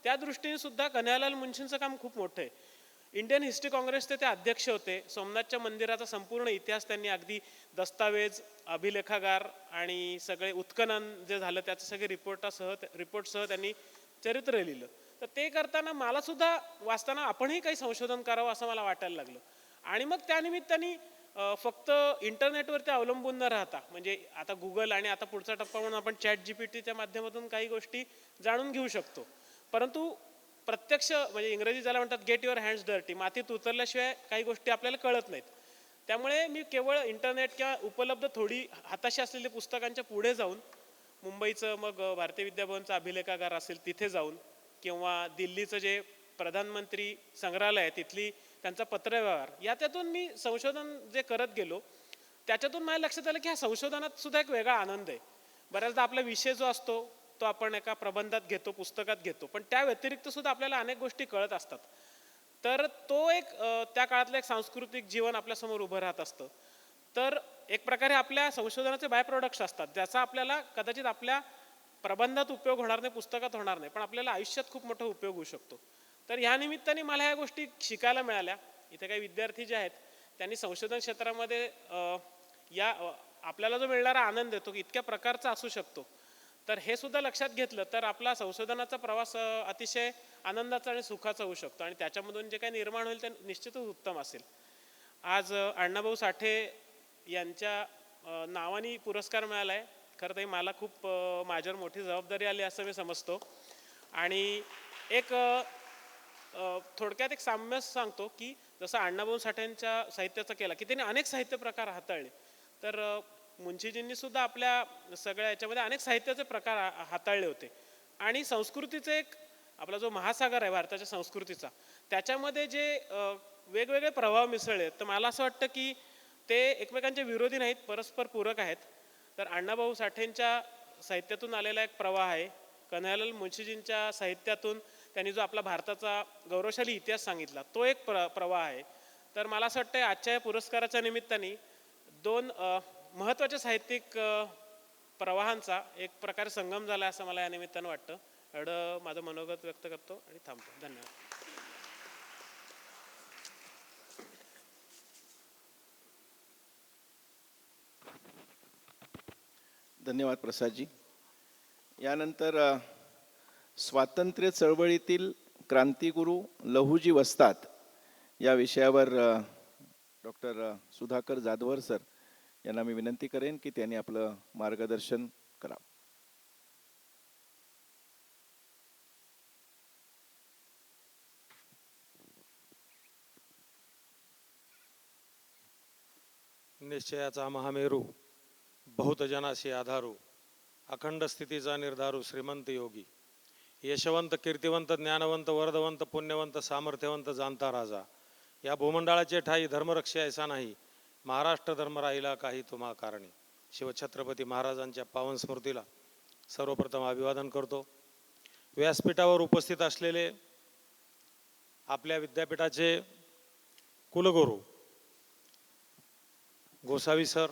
त्या दृष्टीने सुद्धा कन्हैयालाल मुंशींचं काम खूप मोठं आहे. इंडियन हिस्ट्री काँग्रेसचे ते अध्यक्ष होते. सोमनाथच्या मंदिराचा संपूर्ण इतिहास त्यांनी अगदी दस्तावेज, अभिलेखागार आणि सगळे उत्खनन जे झालं त्याचे सगळे रिपोर्टसह त्यांनी चरित्र लिहिलं. तर ते करताना मला सुद्धा वाचताना आपणही काही संशोधन करावं असं मला वाटायला लागलं. आणि मग त्यानिमित्ताने फक्त इंटरनेटवरती अवलंबून न राहता, म्हणजे आता गुगल आणि आता पुढचा टप्पा म्हणून आपण ChatGPTच्या माध्यमातून काही गोष्टी जाणून घेऊ शकतो, परंतु प्रत्यक्ष म्हणजे इंग्रजी ज्याला म्हणतात गेट युअर हँड्स डर्टी, मातीत उतरल्याशिवाय काही गोष्टी आपल्याला कळत नाहीत. त्यामुळे मी केवळ इंटरनेट किंवा उपलब्ध थोडी हाताशी असलेली पुस्तकांच्या पुढे जाऊन मुंबईचं मग भारतीय विद्याभवनचं अभिलेखागार असेल तिथे जाऊन किंवा दिल्लीचं जे प्रधानमंत्री संग्रहालय आहे तिथली त्यांचा पत्रव्यवहार याच्यातून मी संशोधन जे करत गेलो त्याच्यातून माझ्या लक्षात आलं की ह्या संशोधनात सुद्धा एक वेगळा आनंद आहे. बऱ्याचदा आपला विषय जो असतो तो आपण एका प्रबंधात घेतो, पुस्तकात घेतो, पण त्या व्यतिरिक्त सुद्धा आपल्याला अनेक गोष्टी कळत असतात. तर तो एक त्या काळातलं एक सांस्कृतिक जीवन आपल्यासमोर उभं राहत असतं. तर एक प्रकारे आपल्या संशोधनाचे बाय प्रोडक्ट्स असतात ज्याचा आपल्याला कदाचित आपल्या प्रबंधात उपयोग होणार नाही, पुस्तकात होणार नाही, पण आपल्याला आयुष्यात खूप मोठा उपयोग होऊ शकतो. तर ह्या निमित्ताने मला ह्या गोष्टी शिकायला मिळाल्या. इथे काही विद्यार्थी जे आहेत त्यांनी संशोधन क्षेत्रामध्ये आपल्याला जो मिळणारा आनंद आहे तो इतक्या प्रकारचा असू शकतो. तर हे सुद्धा लक्षात घेतलं तर आपला संशोधनाचा प्रवास अतिशय आनंदाचा आणि सुखाचा होऊ शकतो आणि त्याच्यामधून जे काही निर्माण होईल ते निश्चितच उत्तम असेल. आज अण्णाभाऊ साठे यांच्या नावाने पुरस्कार मिळाला आहे. खरं तर मला खूप माझ्यावर मोठी जबाबदारी आली असं मी समजतो. आणि एक थोडक्यात एक साम्य सांगतो की जसं अण्णाभाऊ साठेंच्या साहित्याचा केला की त्यांनी अनेक साहित्य प्रकार हाताळले, तर मुंशीजींनी सुद्धा आपल्या सगळ्या याच्यामध्ये अनेक साहित्याचे प्रकार हाताळले होते. आणि संस्कृतीचे एक आपला जो महासागर आहे भारताच्या संस्कृतीचा त्याच्यामध्ये जे वेगवेगळे प्रभाव मिसळले तर मला असं वाटतं की ते एकमेकांचे विरोधी नाहीत, परस्पर पूरक आहेत. तर अण्णाभाऊ साठेंच्या साहित्यातून आलेला एक प्रवाह आहे, कन्हैयालाल मुंशीजींच्या साहित्यातून त्यांनी जो आपला भारताचा गौरवशाली इतिहास सांगितला तो एक प्रवाह आहे. तर मला असं वाटतं आजच्या या पुरस्काराच्या निमित्ताने दोन महत्त्वाच्या साहित्यिक प्रवाहांचा एक प्रकारे संगम झाला असं मला या निमित्तानं वाटतं. एवढं माझं मनोगत व्यक्त करतो आणि थांबतो. धन्यवाद. धन्यवाद प्रसादजी. यानंतर स्वातंत्र्य चळवळीतील क्रांतिगुरू लहुजी वस्ताद या विषयावर डॉक्टर सुधाकर जाधवर सर यांना मी विनंती करेन की त्यांनी आपलं मार्गदर्शन करावं. निश्चयाचा महामेरू, बहुतजनासी आधारू, अखंड स्थितीचा निर्धारू, श्रीमंत योगी, यशवंत, कीर्तिवंत, ज्ञानवंत, वर्धवंत, पुण्यवंत, सामर्थ्यवंत, जाणता राजा, या भूमंडळाचे ठाई धर्मरक्षे ऐसा नाही, महाराष्ट्र धर्म राहिला काही तुम्हा कारणी. शिवछत्रपती महाराजांच्या पावन स्मृतीला सर्वप्रथम अभिवादन करतो. व्यासपीठावर उपस्थित असलेले आपल्या विद्यापीठाचे कुलगुरू गोसावी सर,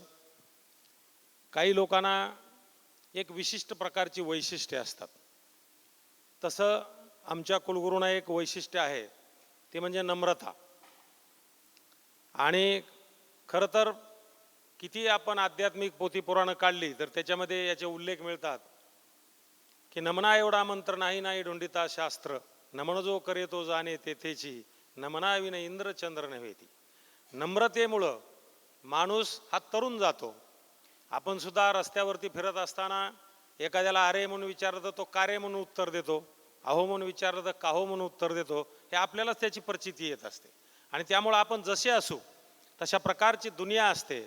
काही लोकांना एक विशिष्ट प्रकारची वैशिष्ट्ये असतात, तसं आमच्या कुलगुरूंना एक वैशिष्ट्य आहे ते म्हणजे नम्रता. आणि खरं तर किती आपण आध्यात्मिक पोथी पुराणं काढली तर त्याच्यामध्ये याचे उल्लेख मिळतात की नमना एवढा मंत्र नाही नाही ढोंडिता शास्त्र, नमन जो करे तो जाणे तेथेची, नमना विन इंद्र चंद्र नव्हेती. नम्रतेमुळं माणूस हा तरुण जातो. आपण सुद्धा रस्त्यावरती फिरत असताना एखाद्याला अरे म्हणून विचारलं तर तो कारे म्हणून उत्तर देतो, अहो म्हणून विचारलं तर काहो म्हणून उत्तर देतो. हे आपल्यालाच त्याची प्रचिती येत असते. आणि त्यामुळं आपण जसे असू तशा प्रकारची दुनिया असते.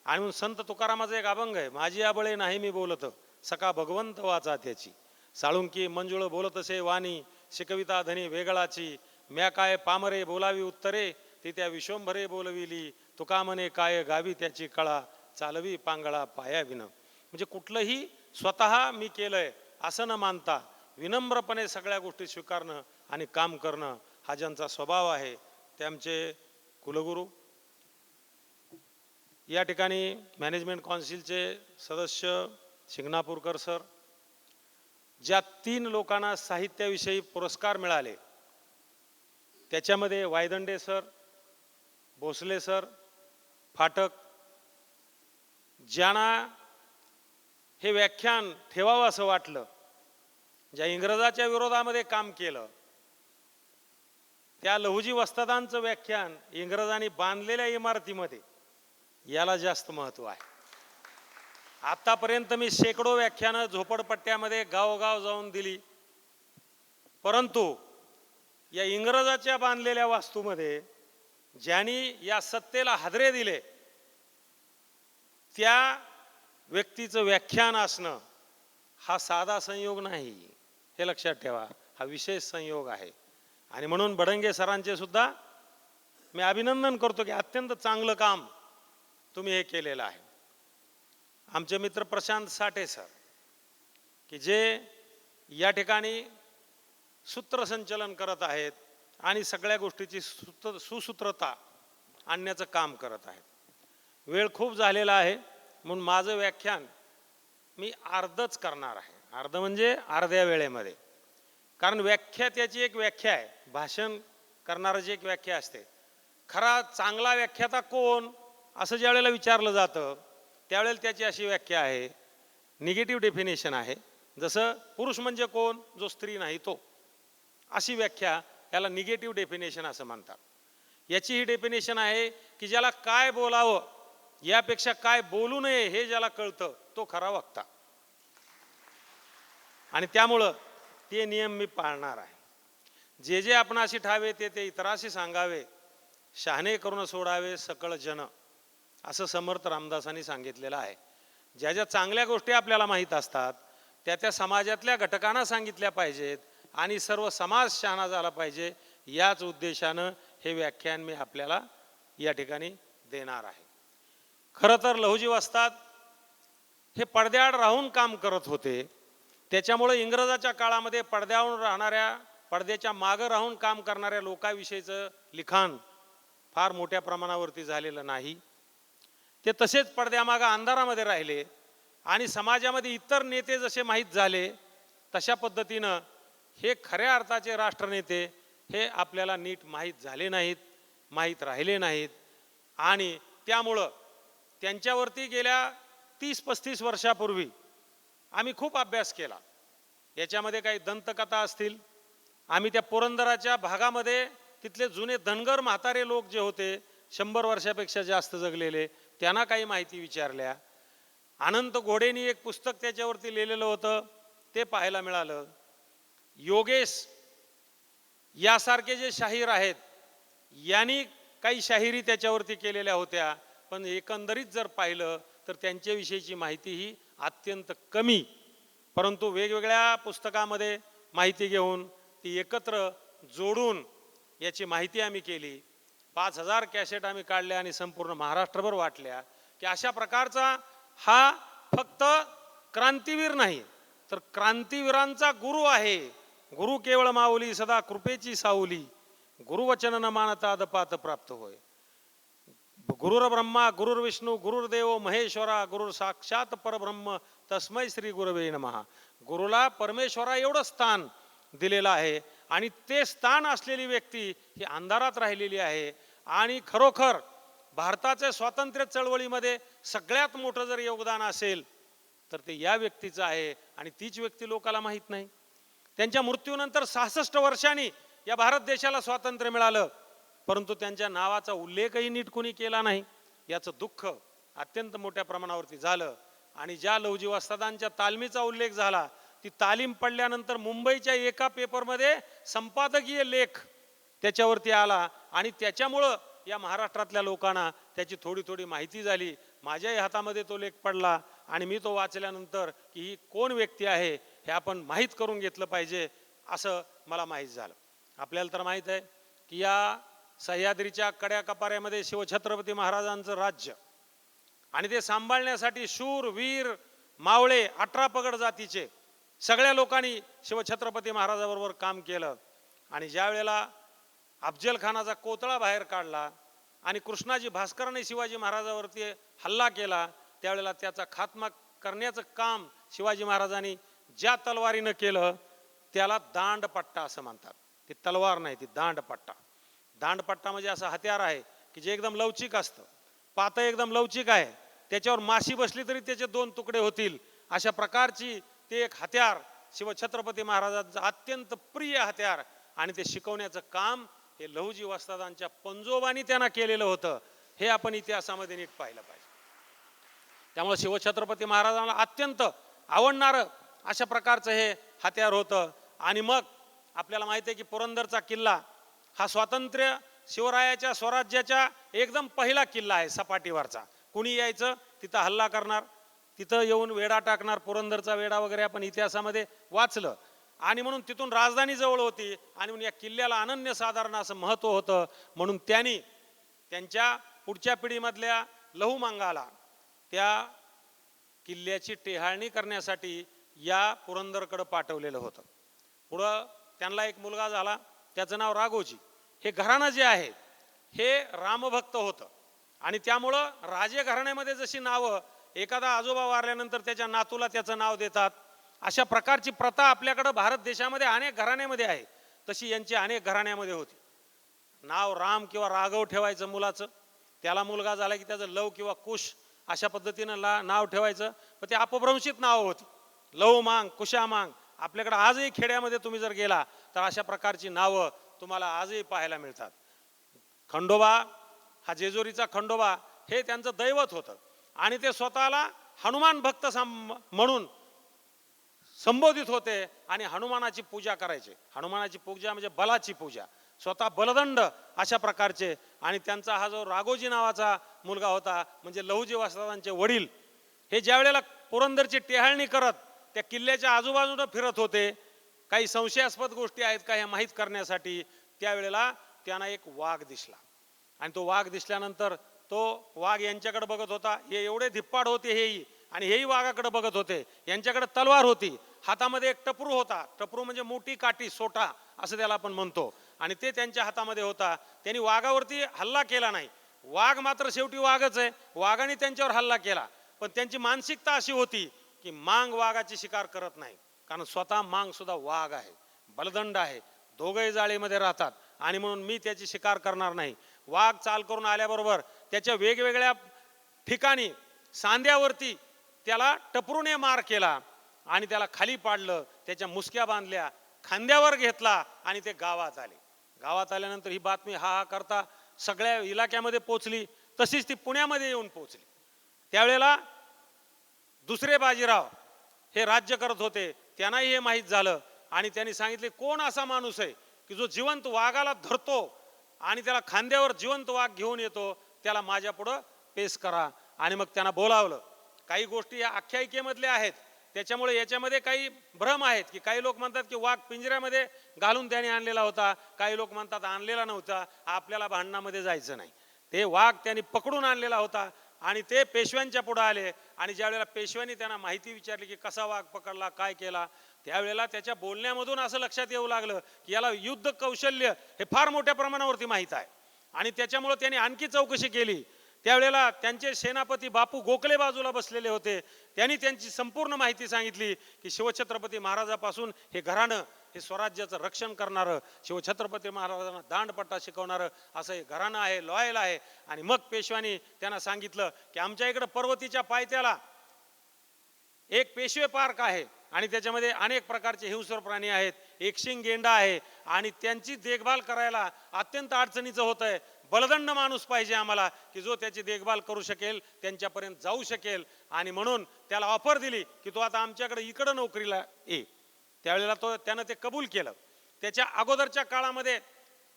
आणि म्हणून संत तुकारामाचा एक अभंग आहे, माझी आबळे नाही मी बोलत, सका भगवंत वाचा त्याची, साळुंकी मंजुळ बोलत असे वाणी, शिकविता धनी वेगळाची, म्या काय पामरे बोलावी उत्तरे, ती त्या विश्वंभरे बोलविली, तुका म्हणे काय गावी त्याची कळा, चालवी पांगळा पाया विन. म्हणजे कुठलंही स्वतः मी केलंय असं न मानता विनम्रपणे सगळ्या गोष्टी स्वीकारणं आणि काम करणं हा ज्यांचा स्वभाव आहे ते आमचे कुलगुरू. या ठिकाणी मॅनेजमेंट काउन्सिलचे सदस्य शिंगणापूरकर सर, ज्या 3 लोकांना साहित्याविषयी पुरस्कार मिळाले त्याच्यामध्ये वायदंडे सर, भोसले सर, फाटक, ज्यांना हे व्याख्यान ठेवावं असं वाटलं, ज्या इंग्रजाच्या विरोधामध्ये काम केलं, त्या लहुजी वस्तादांचं व्याख्यान इंग्रजांनी बांधलेल्या इमारतीमध्ये याला जास्त महत्त्व आहे. आतापर्यंत मी शेकडो व्याख्यानं झोपडपट्ट्यामध्ये गावोगाव जाऊन दिली, परंतु या इंग्रजाच्या बांधलेल्या वास्तूमध्ये ज्यांनी या सत्तेला हादरे दिले त्या व्यक्तीचं व्याख्यान असणं हा साधा संयोग नाही, हे लक्षात ठेवा, हा विशेष संयोग आहे. आणि म्हणून बडंगे सरांचे सुद्धा मी अभिनंदन करतो की अत्यंत चांगलं काम तुम्ही हे केलेलं आहे. आमचे मित्र प्रशांत साठे सर की जे या ठिकाणी सूत्रसंचलन करत आहेत आणि सगळ्या गोष्टीची सुसूत्रता आणण्याचं काम करत आहेत. वेळ खूप झालेला आहे म्हणून माझं व्याख्यान मी अर्धच करणार आहे, अर्ध म्हणजे अर्ध्या वेळेमध्ये. कारण व्याख्या त्याची एक व्याख्या आहे, भाषण करणाराची एक व्याख्या असते. खरा चांगला व्याख्याता कोण असं ज्या वेळेला विचारलं जातं त्यावेळेला त्याची अशी व्याख्या आहे, निगेटिव्ह डेफिनेशन आहे. जसं पुरुष म्हणजे कोण, जो स्त्री नाही तो, अशी व्याख्या याला निगेटिव्ह डेफिनेशन असं म्हणतात. याची ही डेफिनेशन आहे की ज्याला काय बोलावं यापेक्षा काय बोलू नये हे ज्याला कळतं तो खरा वक्ता. आणि त्यामुळं ते नियम मी पाळणार आहे. जे जे आपणाशी ठावे ते ते इतराशी सांगावे, शहाणे करून सोडावे सकळ जन, असं समर्थ रामदासांनी सांगितलेलं आहे. ज्या ज्या चांगल्या गोष्टी आपल्याला माहीत असतात त्या त्या समाजातल्या घटकांना सांगितल्या पाहिजेत आणि सर्व समाज शहाणा झाला पाहिजे, याच उद्देशानं हे व्याख्यान मी आपल्याला या ठिकाणी देणार आहे. खरं तर लहुजी वस्ताद हे पडद्याआड राहून काम करत होते. त्याच्यामुळे इंग्रजाच्या काळामध्ये पडद्यावर राहणाऱ्या, पडद्याच्या मागं राहून काम करणाऱ्या लोकांविषयीचं लिखाण फार मोठ्या प्रमाणावरती झालेलं नाही. ते तसेच पडद्यामागं अंधारामध्ये राहिले आणि समाजामध्ये इतर नेते जसे माहीत झाले तशा पद्धतीनं हे खऱ्या अर्थाचे राष्ट्रनेते हे आपल्याला नीट माहीत झाले नाहीत, माहीत राहिले नाहीत. आणि त्यामुळं त्यांच्यावरती गेल्या 30-35 वर्षापूर्वी आम्ही खूप अभ्यास केला. याच्यामध्ये काही दंतकथा असतील, आम्ही त्या पुरंदराच्या भागामध्ये तिथले जुने धनगर म्हातारे लोक जे होते 100 वर्षापेक्षा जास्त जगलेले, त्यांना काही माहिती विचारल्या. अनंत घोडेंनी एक पुस्तक त्याच्यावरती लिहिलेलं होतं, ते पाहायला मिळालं. योगेश यासारखे जे शाहीर आहेत यांनी काही शाहिरी त्याच्यावरती केलेल्या होत्या, पण एकंदरीत जर पाहिलं तर त्यांच्याविषयीची माहिती ही अत्यंत कमी. परंतु वेगवेगळ्या पुस्तकामध्ये माहिती घेऊन ती एकत्र जोडून याची माहिती आम्ही केली. 5000 कॅसेट आम्ही काढल्या आणि संपूर्ण महाराष्ट्रभर वाटल्या की अशा प्रकारचा हा फक्त क्रांतीवीर नाही तर क्रांतीवीरांचा गुरु आहे. गुरु केवळ माऊली सदा कृपेची सावली, गुरुवचन न मानता अदपात प्राप्त होय. गुरुर ब्रह्मा गुरुर्विष्णू गुरुर्देव महेश्वरा, गुरुर साक्षात परब्रह्म तस्मै श्री गुरवे नमः. गुरुला परमेश्वरा एवढं स्थान दिलेलं आहे आणि ते स्थान असलेली व्यक्ती ही अंधारात राहिलेली आहे. आणि खरोखर भारताच्या स्वातंत्र्य चळवळीमध्ये सगळ्यात मोठं जर योगदान असेल तर ते या व्यक्तीचं आहे आणि तीच व्यक्ती लोकाला माहीत नाही. त्यांच्या मृत्यूनंतर 66 वर्षांनी या भारत देशाला स्वातंत्र्य मिळालं, परंतु त्यांच्या नावाचा उल्लेखही नीट कोणी केला नाही. याचं दुःख अत्यंत मोठ्या प्रमाणावरती झालं. आणि ज्या लहुजी वस्तादांच्या तालमीचा उल्लेख झाला, ती तालीम पडल्यानंतर मुंबईच्या एका पेपरमध्ये संपादकीय लेख त्याच्यावरती आला आणि त्याच्यामुळं या महाराष्ट्रातल्या लोकांना त्याची थोडी थोडी माहिती झाली. माझ्याही हातामध्ये तो लेख पडला आणि मी तो वाचल्यानंतर की ही कोण व्यक्ती आहे हे आपण माहीत करून घेतलं पाहिजे असं मला माहीत झालं. आपल्याला तर माहीत आहे की या सह्याद्रीच्या कड्या कपाऱ्यामध्ये शिवछत्रपती महाराजांचं राज्य आणि ते सांभाळण्यासाठी शूर वीर मावळे 18 पगड जातीचे सगळ्या लोकांनी शिवछत्रपती महाराजाबरोबर काम केलं. आणि ज्या वेळेला अफजल खानाचा कोतळा बाहेर काढला आणि कृष्णाजी भास्करांनी शिवाजी महाराजावरती हल्ला केला, त्यावेळेला त्याचा खात्मा करण्याचं काम शिवाजी महाराजांनी ज्या तलवारीनं केलं त्याला दांडपट्टा असं म्हणतात. ती तलवार नाही, ती दांडपट्टा. दांडपट्टा म्हणजे असं हत्यार आहे की जे एकदम लवचिक असतं, पातं एकदम लवचिक आहे, त्याच्यावर माशी बसली तरी त्याचे 2 तुकडे होतील, अशा प्रकारची ते एक हत्यार शिवछत्रपती महाराजांचं अत्यंत प्रिय हत्यार. आणि ते शिकवण्याचं काम हे लहुजी वस्तादांच्या पंजोबांनी त्यांना केलेलं होतं. हे आपण इतिहासामध्ये नीट पाहिलं पाहिजे. त्यामुळे शिवछत्रपती महाराजांना अत्यंत आवडणारं अशा प्रकारचं हे हत्यार होतं. आणि मग आपल्याला माहिती आहे की पुरंदरचा किल्ला हा स्वातंत्र्य शिवरायाच्या स्वराज्याच्या एकदम पहिला किल्ला आहे सपाटीवरचा. कुणी यायचं तिथं हल्ला करणार, तिथं येऊन वेढा टाकणार. पुरंदरचा वेढा वगैरे आपण इतिहासामध्ये वाचलं. आणि म्हणून तिथून राजधानी जवळ होती आणि म्हणून या किल्ल्याला अनन्यसाधारण असं महत्त्व होतं. म्हणून त्यांनी त्यांच्या पुढच्या पिढीमधल्या लहुमांगाला त्या किल्ल्याची टेहाळणी करण्यासाठी या पुरंदरकडं पाठवलेलं होतं. पुढं त्यांना एक मुलगा झाला, त्याचं नाव राघोजी. हे घराणं जे आहे हे रामभक्त होतं आणि त्यामुळं राजे घराण्यामध्ये जशी नावं एखादा आजोबा वारल्यानंतर त्याच्या नातूला त्याचं नाव देतात, अशा प्रकारची प्रथा आपल्याकडं भारत देशामध्ये अनेक घराण्यामध्ये आहे. तशी यांची अनेक घराण्यामध्ये होती. नाव राम किंवा राघव ठेवायचं मुलाचं, त्याला मुलगा झाला की त्याचं लव किंवा कुश अशा पद्धतीनं नाव ठेवायचं. पण ते अपभ्रंशित नावं होती. लव मांग, कुशामांग. आपल्याकडे आजही खेड्यामध्ये तुम्ही जर गेला तर अशा प्रकारची नावं तुम्हाला आजही पाहायला मिळतात. खंडोबा हा जेजुरीचा खंडोबा हे त्यांचं दैवत होतं आणि ते स्वतःला हनुमान भक्त म्हणून संबोधित होते आणि हनुमानाची पूजा करायचे. हनुमानाची पूजा म्हणजे बलाची पूजा, स्वतः बलदंड अशा प्रकारचे. आणि त्यांचा हा जो राघोजी नावाचा मुलगा होता म्हणजे लहुजी वस्तादांचे वडील, हे ज्या वेळेला पुरंदरची टेहाळणी करत त्या किल्ल्याच्या आजूबाजूनं फिरत होते, काही संशयास्पद गोष्टी आहेत का हे माहीत करण्यासाठी, त्यावेळेला त्यांना एक वाघ दिसला. आणि तो वाघ दिसल्यानंतर तो वाघ यांच्याकडे बघत होता. हे एवढे धिप्पाड होते हेही, आणि हेही वाघाकडे बघत होते. यांच्याकडे तलवार होती, हातामध्ये एक टपरू होता. टपरू म्हणजे मोठी काठी, सोटा असं त्याला आपण म्हणतो, आणि ते त्यांच्या हातामध्ये होता. त्यांनी वाघावरती हल्ला केला नाही. वाघ मात्र शेवटी वाघच आहे, वाघाने त्यांच्यावर हल्ला केला. पण त्यांची मानसिकता अशी होती की मांग वाघाची शिकार करत नाही, कारण स्वतः मांग सुद्धा वाघ आहे, बलदंड आहे, दोघंही जाळीमध्ये राहतात, आणि म्हणून मी त्याची शिकार करणार नाही. वाघ चाल करून आल्याबरोबर त्याच्या वेगवेगळ्या ठिकाणी सांध्यावरती त्याला टपरूने मार केला आणि त्याला खाली पाडलं, त्याच्या मुसक्या बांधल्या, खांद्यावर घेतला आणि ते गावात आले. गावात आल्यानंतर ही बातमी हा करता सगळ्या इलाक्यामध्ये पोचली. तशीच ती पुण्यामध्ये येऊन पोचली. त्यावेळेला दुसरे बाजीराव हे राज्य करत होते, त्यांनाही हे माहीत झालं आणि त्यांनी सांगितले, कोण असा माणूस आहे की जो जिवंत वाघाला धरतो आणि त्याला खांद्यावर जिवंत वाघ घेऊन येतो, त्याला माझ्या पुढं पेश करा. आणि मग त्यांना बोलावलं. काही गोष्टी या आख्यायिकेमधल्या आहेत, त्याच्यामुळे याच्यामध्ये काही भ्रम आहेत की काही लोक म्हणतात की वाघ पिंजऱ्यामध्ये घालून त्याने आणलेला होता, काही लोक म्हणतात आणलेला नव्हता, आपल्याला भांडणामध्ये जायचं नाही. ते वाघ त्यांनी पकडून आणलेला होता आणि ते पेशव्यांच्या पुढे आले. आणि ज्या वेळेला पेशव्यांनी त्यांना माहिती विचारली की कसा वाघ पकडला, काय केला, त्यावेळेला त्याच्या बोलण्यामधून असं लक्षात येऊ लागलं की याला युद्ध कौशल्य हे फार मोठ्या प्रमाणावरती माहीत आहे. आणि त्याच्यामुळे त्यांनी आणखी चौकशी केली. त्यावेळेला त्यांचे सेनापती बापू गोखले बाजूला बसलेले होते. त्यांनी त्यांची संपूर्ण माहिती सांगितली की शिवछत्रपती महाराजापासून हे घराणं हे स्वराज्याचं रक्षण करणारं, शिवछत्रपती महाराजांना दांडपट्टा शिकवणारं असं हे घराणं आहे, लॉयल आहे. आणि मग पेशव्यांनी त्यांना सांगितलं की आमच्या इकडं पर्वतीच्या पायथ्याला एक पेशवे पार्क आहे आणि त्याच्यामध्ये अनेक प्रकारचे हिंस्र प्राणी आहेत, एकशिंग गेंडा आहे आणि त्यांची देखभाल करायला अत्यंत अडचणीचं होत आहे. बलदंड माणूस पाहिजे आम्हाला की जो त्याची देखभाल करू शकेल, त्यांच्यापर्यंत जाऊ शकेल. आणि म्हणून त्याला ऑफर दिली की तो आता आमच्याकडे इकडं नोकरीला ये. त्यावेळेला त्यानं ते कबूल केलं. त्याच्या अगोदरच्या काळामध्ये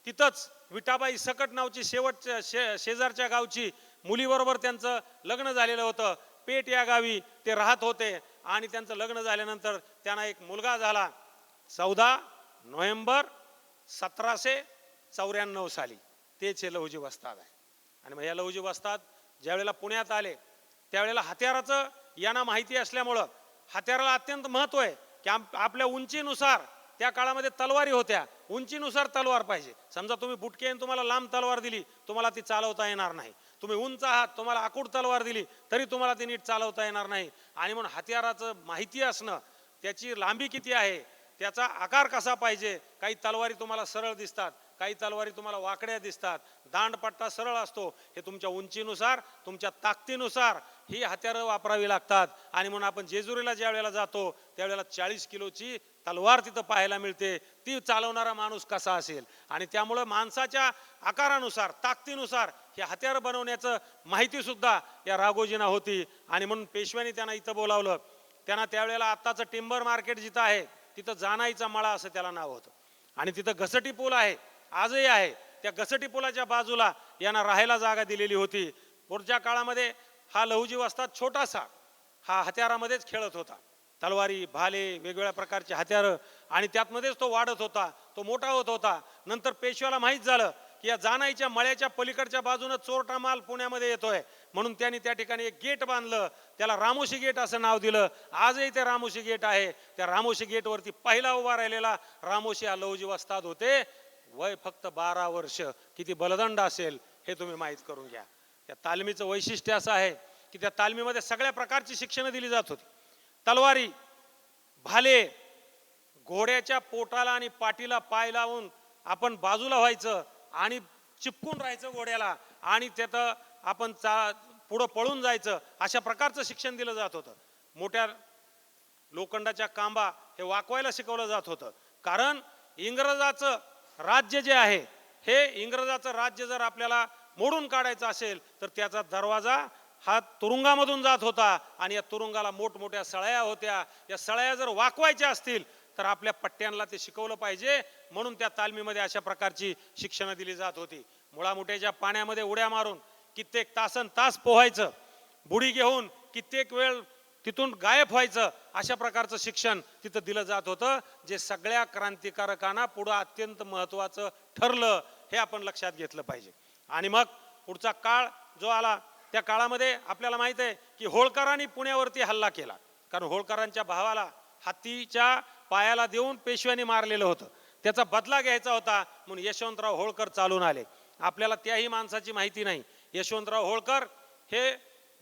तिथंच विठाबाई सकट नावची शेवटच्या शेजारच्या गावची मुलीबरोबर त्यांचं लग्न झालेलं होतं. पेठ या गावी ते राहत होते आणि त्यांचं लग्न झाल्यानंतर त्यांना एक मुलगा झाला 14 नोव्हेंबर 1794 साली. तेच हे लहुजी वस्ताद आहे. आणि मग या लहुजी वस्ताद ज्यावेळेला पुण्यात आले त्यावेळेला हत्याराचं यांना माहिती असल्यामुळं हत्याराला अत्यंत महत्त्व आहे की आपल्या उंचीनुसार, त्या काळामध्ये तलवारी होत्या, उंचीनुसार तलवार पाहिजे. समजा तुम्ही बुटकेन तुम्हाला लांब तलवार दिली, तुम्हाला ती चालवता येणार नाही. तुम्ही उंच आहात, तुम्हाला आकूड तलवार दिली तरी तुम्हाला ती नीट चालवता येणार नाही. आणि म्हणून हत्याराचं माहिती असणं, त्याची लांबी किती आहे, त्याचा आकार कसा पाहिजे. काही तलवारी तुम्हाला सरळ दिसतात, काही तलवारी तुम्हाला वाकड्या दिसतात, दांडपट्टा सरळ असतो. हे तुमच्या उंचीनुसार, तुमच्या ताकदीनुसार ही हत्यारं वापरावी लागतात. आणि म्हणून आपण जेजुरीला ज्या वेळेला जातो त्यावेळेला 40 किलोची तलवार तिथं पाहायला मिळते. ती चालवणारा माणूस कसा असेल. आणि त्यामुळं माणसाच्या आकारानुसार, ताकदीनुसार हे हत्यार बनवण्याचं माहिती सुद्धा या राघोजींना होती. आणि म्हणून पेशव्यांनी त्यांना इथं बोलावलं. त्यांना त्यावेळेला आत्ताचं टिंबर मार्केट जिथं आहे तिथं जानाईचा मळा असं त्याला नाव होतं. आणि तिथं घसटी पूल आहे, आजही आहे. त्या घसटी पुलाच्या बाजूला यांना राहायला जागा दिलेली होती. पुढच्या काळामध्ये हा लहुजी वस्ताद छोटासा हा हत्यारामध्येच खेळत होता. तलवारी, भाले, वेगवेगळ्या प्रकारचे हत्यारं, आणि त्यातमध्येच तो वाढत होता, तो मोठा होत होता. नंतर पेशव्याला माहीत झालं की या जानाईच्या मळ्याच्या पलीकडच्या बाजूनं चोरटा माल पुण्यामध्ये येतोय, म्हणून त्यांनी त्या ठिकाणी एक गेट बांधलं, त्याला रामोशी गेट असं नाव दिलं. आजही ते रामोशी गेट आहे. त्या रामोशी गेटवरती पहिला उभा राहिलेला रामोशी हा लहुजी वस्ताद होते. वय फक्त 12 वर्ष. किती बलदंड असेल हे तुम्ही माहीत करून घ्या. त्या तालमीचं वैशिष्ट्य असं आहे की त्या तालमीमध्ये सगळ्या प्रकारची शिक्षणं दिली जात होती. तलवारी, भाले, घोड्याच्या पोटाला आणि पाठीला पाय लावून आपण बाजूला व्हायचं आणि चिपकून राहायचं घोड्याला, आणि त्यात आपण पुढं पळून जायचं, अशा प्रकारचं शिक्षण दिलं जात होतं. मोठ्या लोखंडाच्या कांबा हे वाकवायला शिकवलं जात होतं. कारण इंग्रजाचं राज्य जे आहे, हे इंग्रजाचं राज्य जर आपल्याला मोडून काढायचं असेल तर त्याचा दरवाजा हा तुरुंगामधून जात होता, आणि या तुरुंगाला मोठमोठ्या सळया होत्या. या सळया जर वाकवायच्या असतील तर आपल्या पट्ट्यांना ते शिकवलं पाहिजे. म्हणून त्या तालमीमध्ये अशा प्रकारची शिक्षणं दिली जात होती. मुळामुठ्याच्या पाण्यामध्ये उड्या मारून कित्येक तासन तास पोहायचं, बुडी घेऊन कित्येक वेळ तिथून गायब व्हायचं, अशा प्रकारचं शिक्षण तिथं दिलं जात होतं, जे सगळ्या क्रांतिकारकांना पुढं अत्यंत महत्त्वाचं ठरलं, हे आपण लक्षात घेतलं पाहिजे. आणि मग पुढचा काळ जो आला, त्या काळामध्ये आपल्याला माहित आहे की होळकरांनी पुण्यावरती हल्ला केला. कारण होळकरांच्या भावाला हत्तीच्या पायाला देऊन पेशव्यांनी मारलेलं होतं, त्याचा बदला घ्यायचा होता, म्हणून यशवंतराव होळकर चालून आले. आपल्याला त्याही माणसाची माहिती नाही. यशवंतराव होळकर हे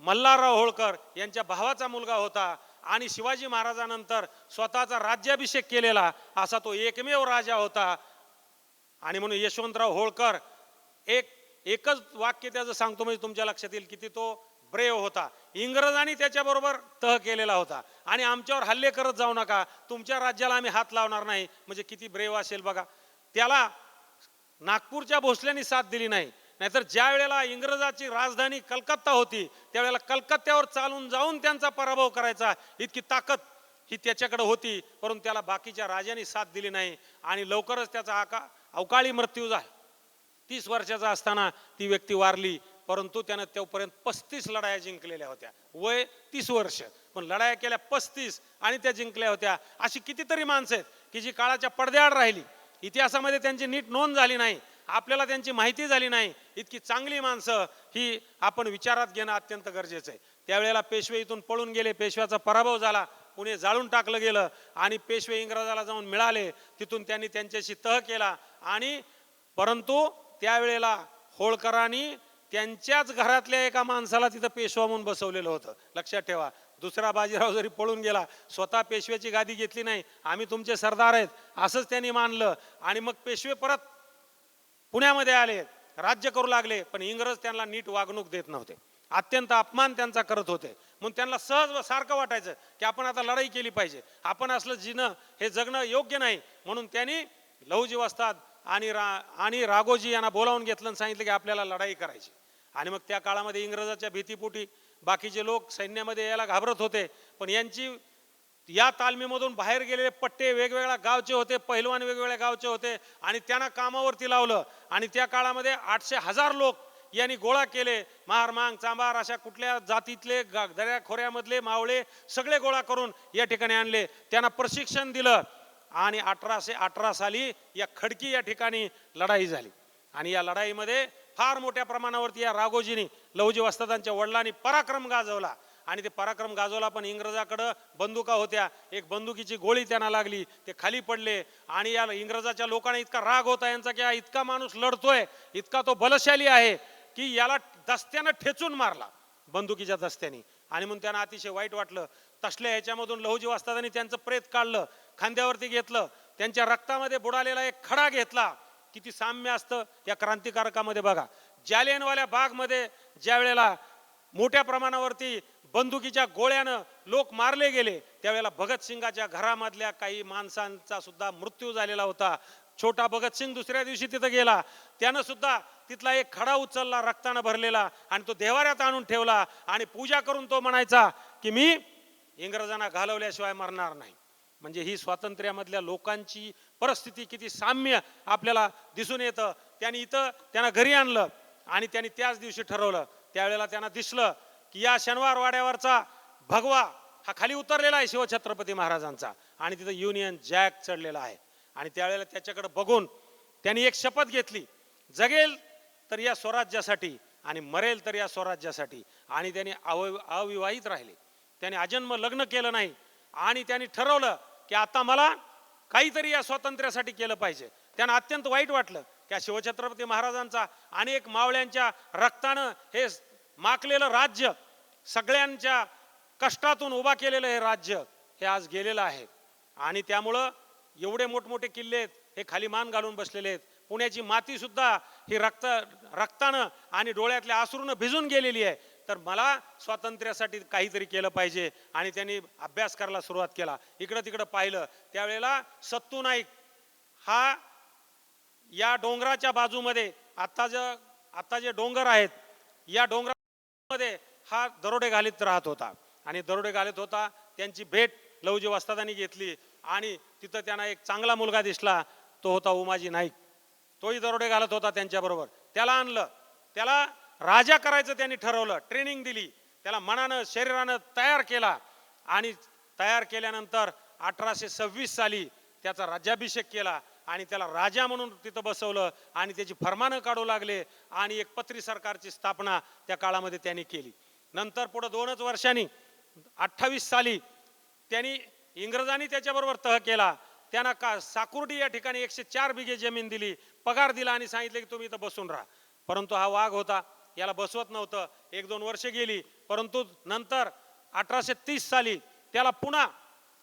मल्हारराव होळकर यांच्या भावाचा मुलगा होता, आणि शिवाजी महाराजांनंतर स्वतःचा राज्याभिषेक केलेला असा तो एकमेव राजा होता. आणि म्हणून यशवंतराव होळकर एकच वाक्य त्याचं सांगतो म्हणजे तुमच्या लक्षात येईल किती तो ब्रेव होता. इंग्रजांनी त्याच्याबरोबर तह केलेला होता, आणि आमच्यावर हल्ले करत जाऊ नका, तुमच्या राज्याला आम्ही हात लावणार नाही, म्हणजे किती ब्रेव असेल बघा. त्याला नागपूरच्या भोसल्यांनी साथ दिली नाही. नाहीतर ज्या वेळेला इंग्रजाची राजधानी कलकत्ता होती, त्यावेळेला कलकत्त्यावर चालून जाऊन त्यांचा पराभव करायचा इतकी ताकद ही त्याच्याकडे होती, परंतु त्याला बाकीच्या राजांनी साथ दिली नाही, आणि लवकरच त्याचा अवकाळी मृत्यू झाला. 30 वर्षाचा असताना ती व्यक्ती वारली. परंतु त्यानं तोपर्यंत 35 लढाया जिंकलेल्या होत्या. वय 30 वर्ष, पण लढाया केल्या 35 आणि त्या जिंकल्या होत्या. अशी कितीतरी माणसं आहेत की जी काळाच्या पडद्याआड राहिली, इतिहासामध्ये त्यांची नीट नोंद झाली नाही, आपल्याला त्यांची माहिती झाली नाही. इतकी चांगली माणसं ही आपण विचारात घेणं अत्यंत गरजेचं आहे. त्यावेळेला पेशवे इथून पळून गेले, पेशव्याचा पराभव झाला, पुणे जाळून टाकलं गेलं, आणि पेशवे इंग्रजाला जाऊन मिळाले. तिथून त्यांनी त्यांच्याशी तह केला, आणि परंतु त्यावेळेला होळकरांनी त्यांच्याच घरातल्या एका माणसाला तिथं पेशवा म्हणून बसवलेलं होतं. लक्षात ठेवा, दुसरा बाजीराव जरी पळून गेला, स्वतः पेशव्याची गादी घेतली नाही, आम्ही तुमचे सरदार आहेत असंच त्यांनी मानलं. आणि मग पेशवे परत पुण्यामध्ये आले, राज्य करू लागले, पण इंग्रज त्यांना नीट वागणूक देत नव्हते, अत्यंत अपमान त्यांचा करत होते. म्हणून त्यांना सहज सारखं वाटायचं की आपण आता लढाई केली पाहिजे, आपण असलं जिणं हे जगणं योग्य नाही. म्हणून त्यांनी लहुजी वस्ताद आणि राघोजी यांना बोलावून घेतलं आणि सांगितलं की आपल्याला लढाई करायची. आणि मग त्या काळामध्ये इंग्रजाच्या भीतीपोटी बाकीचे लोक सैन्यामध्ये यायला घाबरत होते, पण यांची या तालमीमधून बाहेर गेलेले पट्टे वेगवेगळ्या गावचे होते, पहिलवान वेगवेगळ्या गावचे होते, आणि त्यांना कामावरती लावलं. आणि त्या काळामध्ये 800,000 लोक यांनी गोळा केले. महार, मांग, चांबार अशा कुठल्या जातीतले दऱ्या खोऱ्यामधले मावळे सगळे गोळा करून या ठिकाणी आणले, त्यांना प्रशिक्षण दिलं, आणि 1818 साली या खडकी या ठिकाणी लढाई झाली. आणि या लढाईमध्ये फार मोठ्या प्रमाणावरती या राघोजींनी, लहुजी वस्तादांच्या वडिलांनी पराक्रम गाजवला. आणि ते पराक्रम गाजवला, पण इंग्रजाकडं बंदुका होत्या, एक बंदुकीची गोळी त्यांना लागली, ते खाली पडले. आणि या इंग्रजाच्या लोकांना इतका राग होता यांचा की इतका माणूस लढतोय, इतका तो बलशाली आहे की याला दस्त्यानं ठेचून मारला, बंदुकीच्या दस्त्याने. आणि म्हणून त्यांना अतिशय वाईट वाटलं. तसल्या ह्याच्यामधून लहुजी वस्तादांनी त्यांचं प्रेत काढलं, खांद्यावरती घेतलं, त्यांच्या रक्तामध्ये बुडालेला एक खडा घेतला. किती साम्य असतं या क्रांतिकारकामध्ये बघा. जालियनवाल्या बागमध्ये ज्या वेळेला मोठ्या प्रमाणावरती बंदुकीच्या गोळ्यानं लोक मारले गेले, त्यावेळेला भगतसिंगाच्या घरामधल्या काही माणसांचा सुद्धा मृत्यू झालेला होता. छोटा भगतसिंग दुसऱ्या दिवशी तिथं गेला, त्यानं सुद्धा तिथला एक खडा उचलला रक्तानं भरलेला, आणि तो देवाऱ्यात आणून ठेवला, आणि पूजा करून तो म्हणायचा की मी इंग्रजांना घालवल्याशिवाय मरणार नाही. म्हणजे ही स्वातंत्र्यामधल्या लोकांची परिस्थिती किती साम्य आपल्याला दिसून येतं. त्यांनी घरी आणलं, आणि त्यांनी त्याच दिवशी ठरवलं. त्यावेळेला त्यांना दिसलं की या शनिवार वाड्यावरचा भगवा हा खाली उतरलेला आहे शिवछत्रपती महाराजांचा आणि तिथं युनियन जॅक चढलेला आहे. आणि त्यावेळेला त्याच्याकडे बघून त्यांनी एक शपथ घेतली, जगेल तर या स्वराज्यासाठी आणि मरेल तर या स्वराज्यासाठी. आणि त्यांनी अविवाहित राहिले, त्यांनी आजन्म लग्न केलं नाही आणि त्यांनी ठरवलं की आता मला काहीतरी या स्वातंत्र्यासाठी केलं पाहिजे. त्यांना अत्यंत वाईट वाटलं की शिवछत्रपती महाराजांचा अनेक मावळ्यांच्या रक्तानं हे माकलेलं राज्य, सगळ्यांच्या कष्टातून उभा केलेलं हे राज्य हे आज गेलेलं आहे. आणि त्यामुळं एवढे मोठमोठे किल्ले आहेत हे खाली मान घालून बसलेले आहेत. पुण्याची माती सुद्धा ही रक्तानं आणि डोळ्यातल्या आसरूनं भिजून गेलेली आहे. तर मला स्वातंत्र्यासाठी काहीतरी केलं पाहिजे. आणि त्यांनी अभ्यास करायला सुरुवात केला. इकडं तिकडं पाहिलं त्यावेळेला सत्तू नाईक हा या डोंगराच्या बाजूमध्ये आता जे डोंगर आहेत या डोंगरामध्ये हा दरोडे घालीत राहत होता. आणि दरोडे घालीत होता. त्यांची भेट लहुजी वस्तादांनी घेतली आणि तिथं त्यांना एक चांगला मुलगा दिसला, तो होता उमाजी नाईक. तोही दरोडे घालत होता त्यांच्याबरोबर. त्याला आणलं, त्याला राजा करायचं त्यांनी ठरवलं, ट्रेनिंग दिली, त्याला मनानं शरीरानं तयार केला. आणि तयार केल्यानंतर 1826 साली त्याचा राज्याभिषेक केला आणि त्याला राजा म्हणून तिथं बसवलं आणि त्याची फरमानं काढू लागले आणि एक पत्री सरकारची स्थापना त्या काळामध्ये त्यांनी केली. नंतर पुढे 2च वर्षांनी 28 साली त्यांनी इंग्रजांनी त्याच्याबरोबर तह केला. त्यांना साकुर्डी या ठिकाणी 104 बिघे जमीन दिली, पगार दिला आणि सांगितले की तुम्ही इथं बसून राहा. परंतु हा वाघ होता, याला बसवत नव्हतं. 1-2 वर्ष गेली. परंतु नंतर 1830 साली त्याला पुन्हा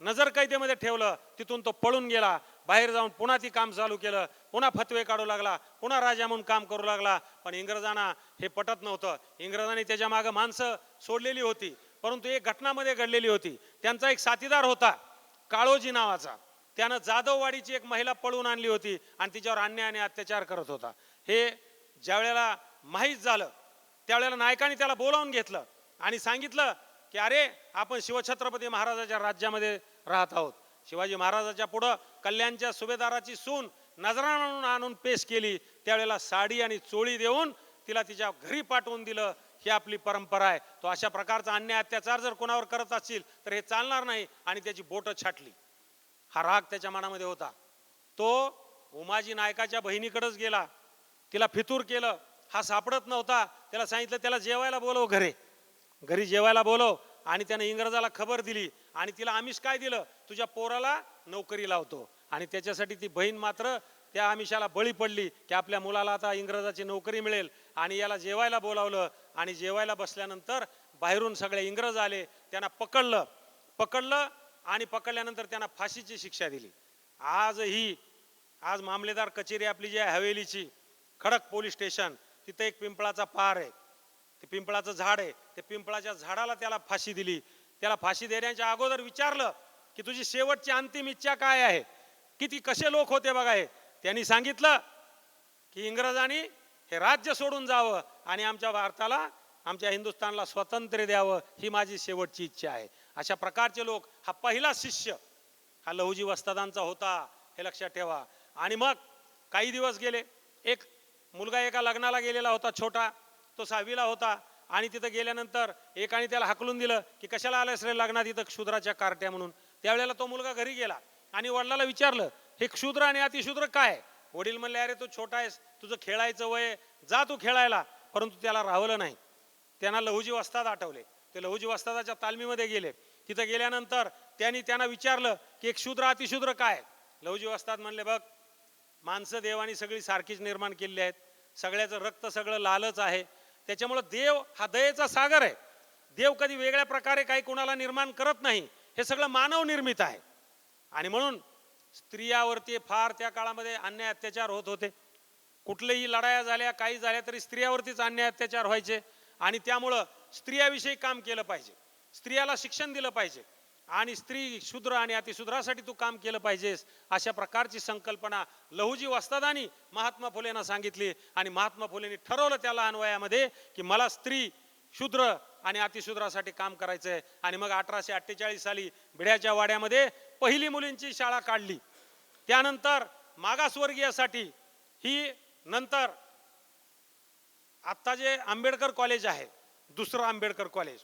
नजरकैदेमध्ये ठेवलं. तिथून तो पळून गेला. बाहेर जाऊन पुन्हा ती काम चालू केलं, पुन्हा फतवे काढू लागला, पुन्हा राजा म्हणून काम करू लागला. पण इंग्रजांना हे पटत नव्हतं. इंग्रजांनी त्याच्या मागं माणसं सोडलेली होती. परंतु एक घटनामध्ये घडलेली होती. त्यांचा एक साथीदार होता काळोजी नावाचा. त्यानं जाधववाडीची एक महिला पळून आणली होती आणि तिच्यावर अन्याय आणि अत्याचार करत होता. हे ज्यावेळेला माहीत झालं त्यावेळेला नायकाने त्याला बोलावून घेतलं आणि सांगितलं की अरे आपण शिवछत्रपती महाराजाच्या राज्यामध्ये राहत आहोत. शिवाजी महाराजाच्या पुढं कल्याणच्या सुभेदाराची सून नजराणा आणून पेश केली. त्यावेळेला साडी आणि चोळी देऊन तिला तिच्या घरी पाठवून दिलं. ही आपली परंपरा आहे. तो अशा प्रकारचा अन्याय अत्याचार जर कोणावर करत असतील तर हे चालणार नाही. आणि त्याची बोटं छाटली. हा राग त्याच्या मनामध्ये होता. तो उमाजी नायकाच्या बहिणीकडेच गेला, तिला फितूर केलं. हा सापडत नव्हता. त्याला सांगितलं त्याला जेवायला बोलव, घरी जेवायला बोलव. आणि त्याने इंग्रजाला खबर दिली आणि तिला आमिष काय दिलं, तुझ्या पोराला नोकरी लावतो. आणि त्याच्यासाठी ती बहीण मात्र त्या आमिषाला बळी पडली की आपल्या मुलाला आता इंग्रजाची नोकरी मिळेल. आणि याला जेवायला बोलावलं आणि जेवायला बसल्यानंतर बाहेरून सगळे इंग्रज आले. त्यांना पकडलं आणि पकडल्यानंतर त्यांना फाशीची शिक्षा दिली. आज मामलेदार कचेरी आपली जी आहे हवेलीची, खडक पोलीस स्टेशन, तिथे एक पिंपळाचा पार आहे, ते पिंपळाचं झाड आहे. ते पिंपळाच्या झाडाला त्याला फाशी दिली. त्याला फाशी देण्याच्या अगोदर विचारलं की तुझी शेवटची अंतिम इच्छा काय आहे. किती कसे लोक होते बघा हे. त्यांनी सांगितलं की इंग्रजांनी हे राज्य सोडून जावं आणि आमच्या भारताला, आमच्या हिंदुस्थानला स्वातंत्र्य द्यावं, ही माझी शेवटची इच्छा आहे. अशा प्रकारचे लोक. हा पहिला शिष्य हा लहुजी वस्तादांचा होता, हे लक्षात ठेवा. आणि मग काही दिवस गेले. एक मुलगा एका लग्नाला गेलेला होता छोटा, तो 6वीला होता. आणि तिथं गेल्यानंतर एकाने त्याला हाकलून दिलं की कशाला आलायस रे लग्नात इथं क्षुद्राच्या कार्ट्या म्हणून. त्यावेळेला तो मुलगा घरी गेला आणि वडिलाला विचारलं हे क्षुद्र आणि अतिशूद्र काय. वडील म्हणले अरे तू छोटा आहेस, तुझं खेळायचं वय, जा तू खेळायला. परंतु त्याला राहवलं नाही. त्यांना लहुजी वस्ताद आठवले. ते लहुजी वस्तादाच्या तालमीमध्ये गेले. तिथं गेल्यानंतर त्यांना विचारलं की एक शूद्र अतिशूद्र काय. लहुजी वस्ताद म्हणले बघ, माणसं देवानी सगळी सारखीच निर्माण केलेली आहेत. सगळ्याचं रक्त सगळं लालच आहे. त्याच्यामुळं देव हा दयेचा सागर आहे. देव कधी वेगळ्या प्रकारे काही कोणाला निर्माण करत नाही. हे सगळं मानव निर्मित आहे. आणि म्हणून स्त्रियावरती फार त्या काळामध्ये अन्याय अत्याचार होत होते. कुठल्याही लढाया झाल्या, काही झाल्या तरी स्त्रियावरतीच अन्याय अत्याचार व्हायचे. आणि त्यामुळं स्त्रियाविषयी काम केलं पाहिजे, स्त्रियाला शिक्षण दिलं पाहिजे आणि स्त्री शूद्र आणि अतिशूद्रासाठी तू काम केलं पाहिजेस, अशा प्रकारची संकल्पना लहुजी वस्तादांनी महात्मा फुलेंना सांगितली. आणि महात्मा फुलेंनी ठरवलं त्या लहान वयामध्ये की मला स्त्री, शूद्र आणि अतिशूद्रासाठी काम करायचंय. आणि मग 1848 साली भिड्याच्या वाड्यामध्ये पहिली मुलींची शाळा काढली. त्यानंतर मागासवर्गीयासाठी ही, नंतर आत्ता जे आंबेडकर कॉलेज आहे, दुसरं आंबेडकर कॉलेज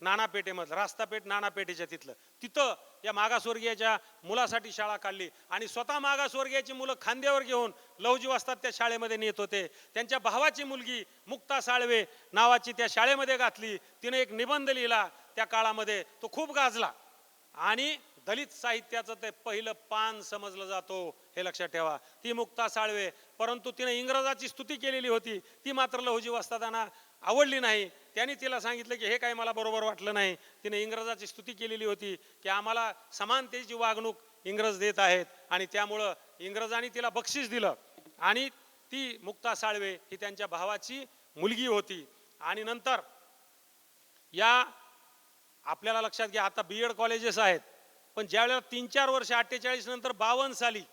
नानापेठेमधलं, रास्तापेठ नानापेठेच्या तिथं या मागासवर्गीयाच्या मुलासाठी शाळा काढली आणि स्वतः मागासवर्गीयाची मुलं खांद्यावर घेऊन लहुजी वस्ताद त्या शाळेमध्ये नेत होते. त्यांच्या भावाची मुलगी मुक्ता साळवे नावाची त्या शाळेमध्ये घातली. तिने एक निबंध लिहिला त्या काळामध्ये, तो खूप गाजला आणि दलित साहित्याचं ते पहिलं पान समजलं जातो, हे लक्षात ठेवा. ती मुक्ता साळवे, परंतु तिने इंग्रजाची स्तुती केलेली होती, ती मात्र लहुजी वस्तादांना आवडली नाही. त्यांनी तिला सांगितलं की हे काही मला बरोबर वाटलं नाही. तिने इंग्रजाची स्तुती केलेली होती की आम्हाला समानतेची वागणूक इंग्रज देत आहेत आणि त्यामुळं इंग्रजांनी तिला बक्षीस दिलं आणि ती मुक्ता साळवे ही त्यांच्या भावाची मुलगी होती. आणि नंतर या आपल्याला लक्षात घ्या, आता BEd कॉलेजेस आहेत, पण ज्यावेळेला 3-4 वर्ष 48 नंतर 52 साली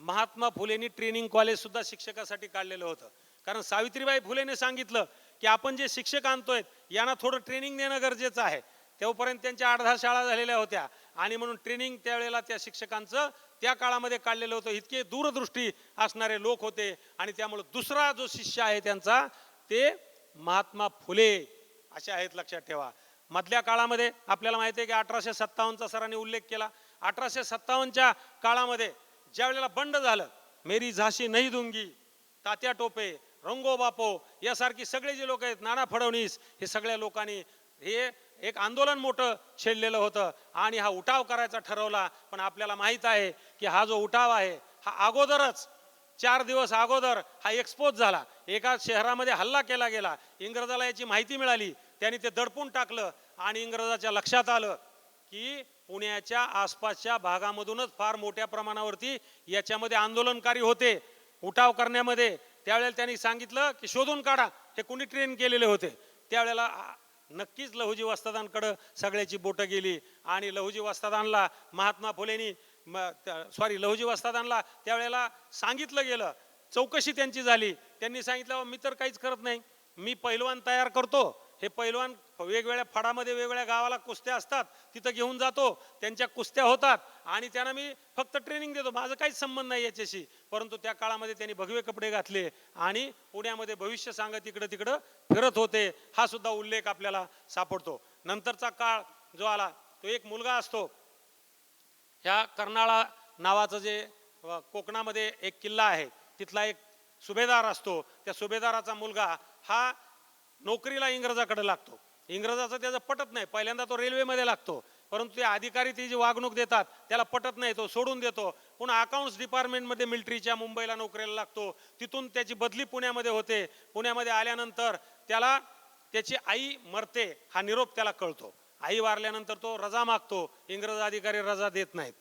महात्मा फुलेंनी ट्रेनिंग कॉलेज सुद्धा शिक्षकासाठी काढलेलं होतं. कारण सावित्रीबाई फुलेने सांगितलं की आपण जे शिक्षक आणतोय यांना थोडं ट्रेनिंग देणं गरजेचं आहे. तेव्हापर्यंत त्यांच्या 8-10 शाळा झालेल्या होत्या आणि म्हणून ट्रेनिंग त्यावेळेला त्या शिक्षकांचं त्या काळामध्ये काढलेलं होतं. इतके दूरदृष्टी असणारे लोक होते आणि त्यामुळे दुसरा जो शिष्य आहे त्यांचा ते महात्मा फुले असे आहेत, लक्षात ठेवा. मधल्या काळामध्ये आपल्याला माहिती आहे की 1857चा सरांनी उल्लेख केला. 1857च्या काळामध्ये ज्या वेळेला बंड झालं, मेरी झाशी नाही दूंगी, तात्या टोपे, रंगो बापो यासारखी सगळे जे लोक आहेत, नाना फडणवीस, हे सगळ्या लोकांनी हे एक आंदोलन मोठं छेडलेलं होतं आणि हा उठाव करायचा ठरवला. पण आपल्याला माहित आहे की हा जो उठाव आहे हा अगोदरच 4 दिवस अगोदर हा एक्सपोज झाला. एका शहरामध्ये हल्ला केला गेला, इंग्रजाला याची माहिती मिळाली, त्यांनी ते दडपून टाकलं आणि इंग्रजाच्या लक्षात आलं की पुण्याच्या आसपासच्या भागामधूनच फार मोठ्या प्रमाणावरती याच्यामध्ये आंदोलनकारी होते उठाव करण्यामध्ये. त्यावेळेला त्यांनी सांगितलं की शोधून काढा हे कुणी ट्रेन केलेले होते. त्यावेळेला नक्कीच लहुजी वस्तादांकडं सगळ्याची बोटं गेली आणि लहुजी वस्तादांना महात्मा फुलेंनी लहुजी वस्तादांना त्यावेळेला सांगितलं गेलं. चौकशी त्यांची झाली. त्यांनी सांगितलं मी तर काहीच करत नाही, मी पैलवान तयार करतो, हे पैलवान वेगवेगळ्या फडामध्ये वेगवेगळ्या गावाला कुस्त्या असतात तिथं घेऊन जातो, त्यांच्या कुस्त्या होतात आणि त्यांना मी फक्त ट्रेनिंग देतो, माझं काहीच संबंध नाही याच्याशी. परंतु त्या काळामध्ये त्यांनी भगवे कपडे घातले आणि पुण्यामध्ये भविष्य सांगत इकडं तिकडं फिरत होते. हा सुद्धा उल्लेख आपल्याला सापडतो. नंतरचा काळ जो आला तो एक मुलगा असतो, ह्या कर्नाळा नावाचं जे कोकणामध्ये एक किल्ला आहे तिथला एक सुभेदार असतो. त्या सुभेदाराचा मुलगा हा नोकरीला इंग्रजाकडे लागतो. इंग्रजाचं त्याचं पटत नाही. पहिल्यांदा तो रेल्वेमध्ये लागतो, परंतु ते अधिकारी ती जी वागणूक देतात त्याला पटत नाही, तो सोडून देतो. पुन्हा अकाउंट्स डिपार्टमेंटमध्ये मिलिटरीच्या मुंबईला नोकरीला लागतो. तिथून त्याची बदली पुण्यामध्ये होते. पुण्यामध्ये आल्यानंतर त्याला त्याची आई मरते हा निरोप त्याला कळतो. आई वारल्यानंतर तो रजा मागतो, इंग्रज अधिकारी रजा देत नाहीत.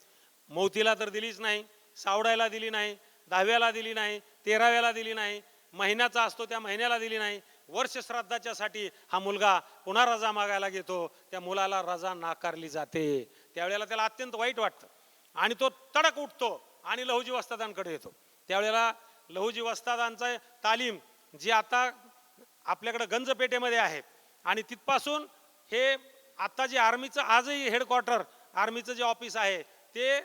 मौतीला तर दिलीच नाही, सावडायला दिली नाही, 10व्याला दिली नाही, 13व्याला दिली नाही, महिन्याचा असतो त्या महिन्याला दिली नाही. वर्ष श्राद्धाच्या साठी हा मुलगा पुन्हा रजा मागायला घेतो, त्या मुलाला रजा नाकारली जाते. त्यावेळेला त्याला अत्यंत वाईट वाटतं आणि तो तडक उठतो आणि लहुजी वस्तादांकडे येतो. त्यावेळेला लहुजी वस्तादांचा तालीम जी आता आपल्याकडे गंजपेठेमध्ये आहे आणि तिथपासून हे आता जे आर्मीचं आजही हेडक्वार्टर आर्मीचं जे ऑफिस आहे ते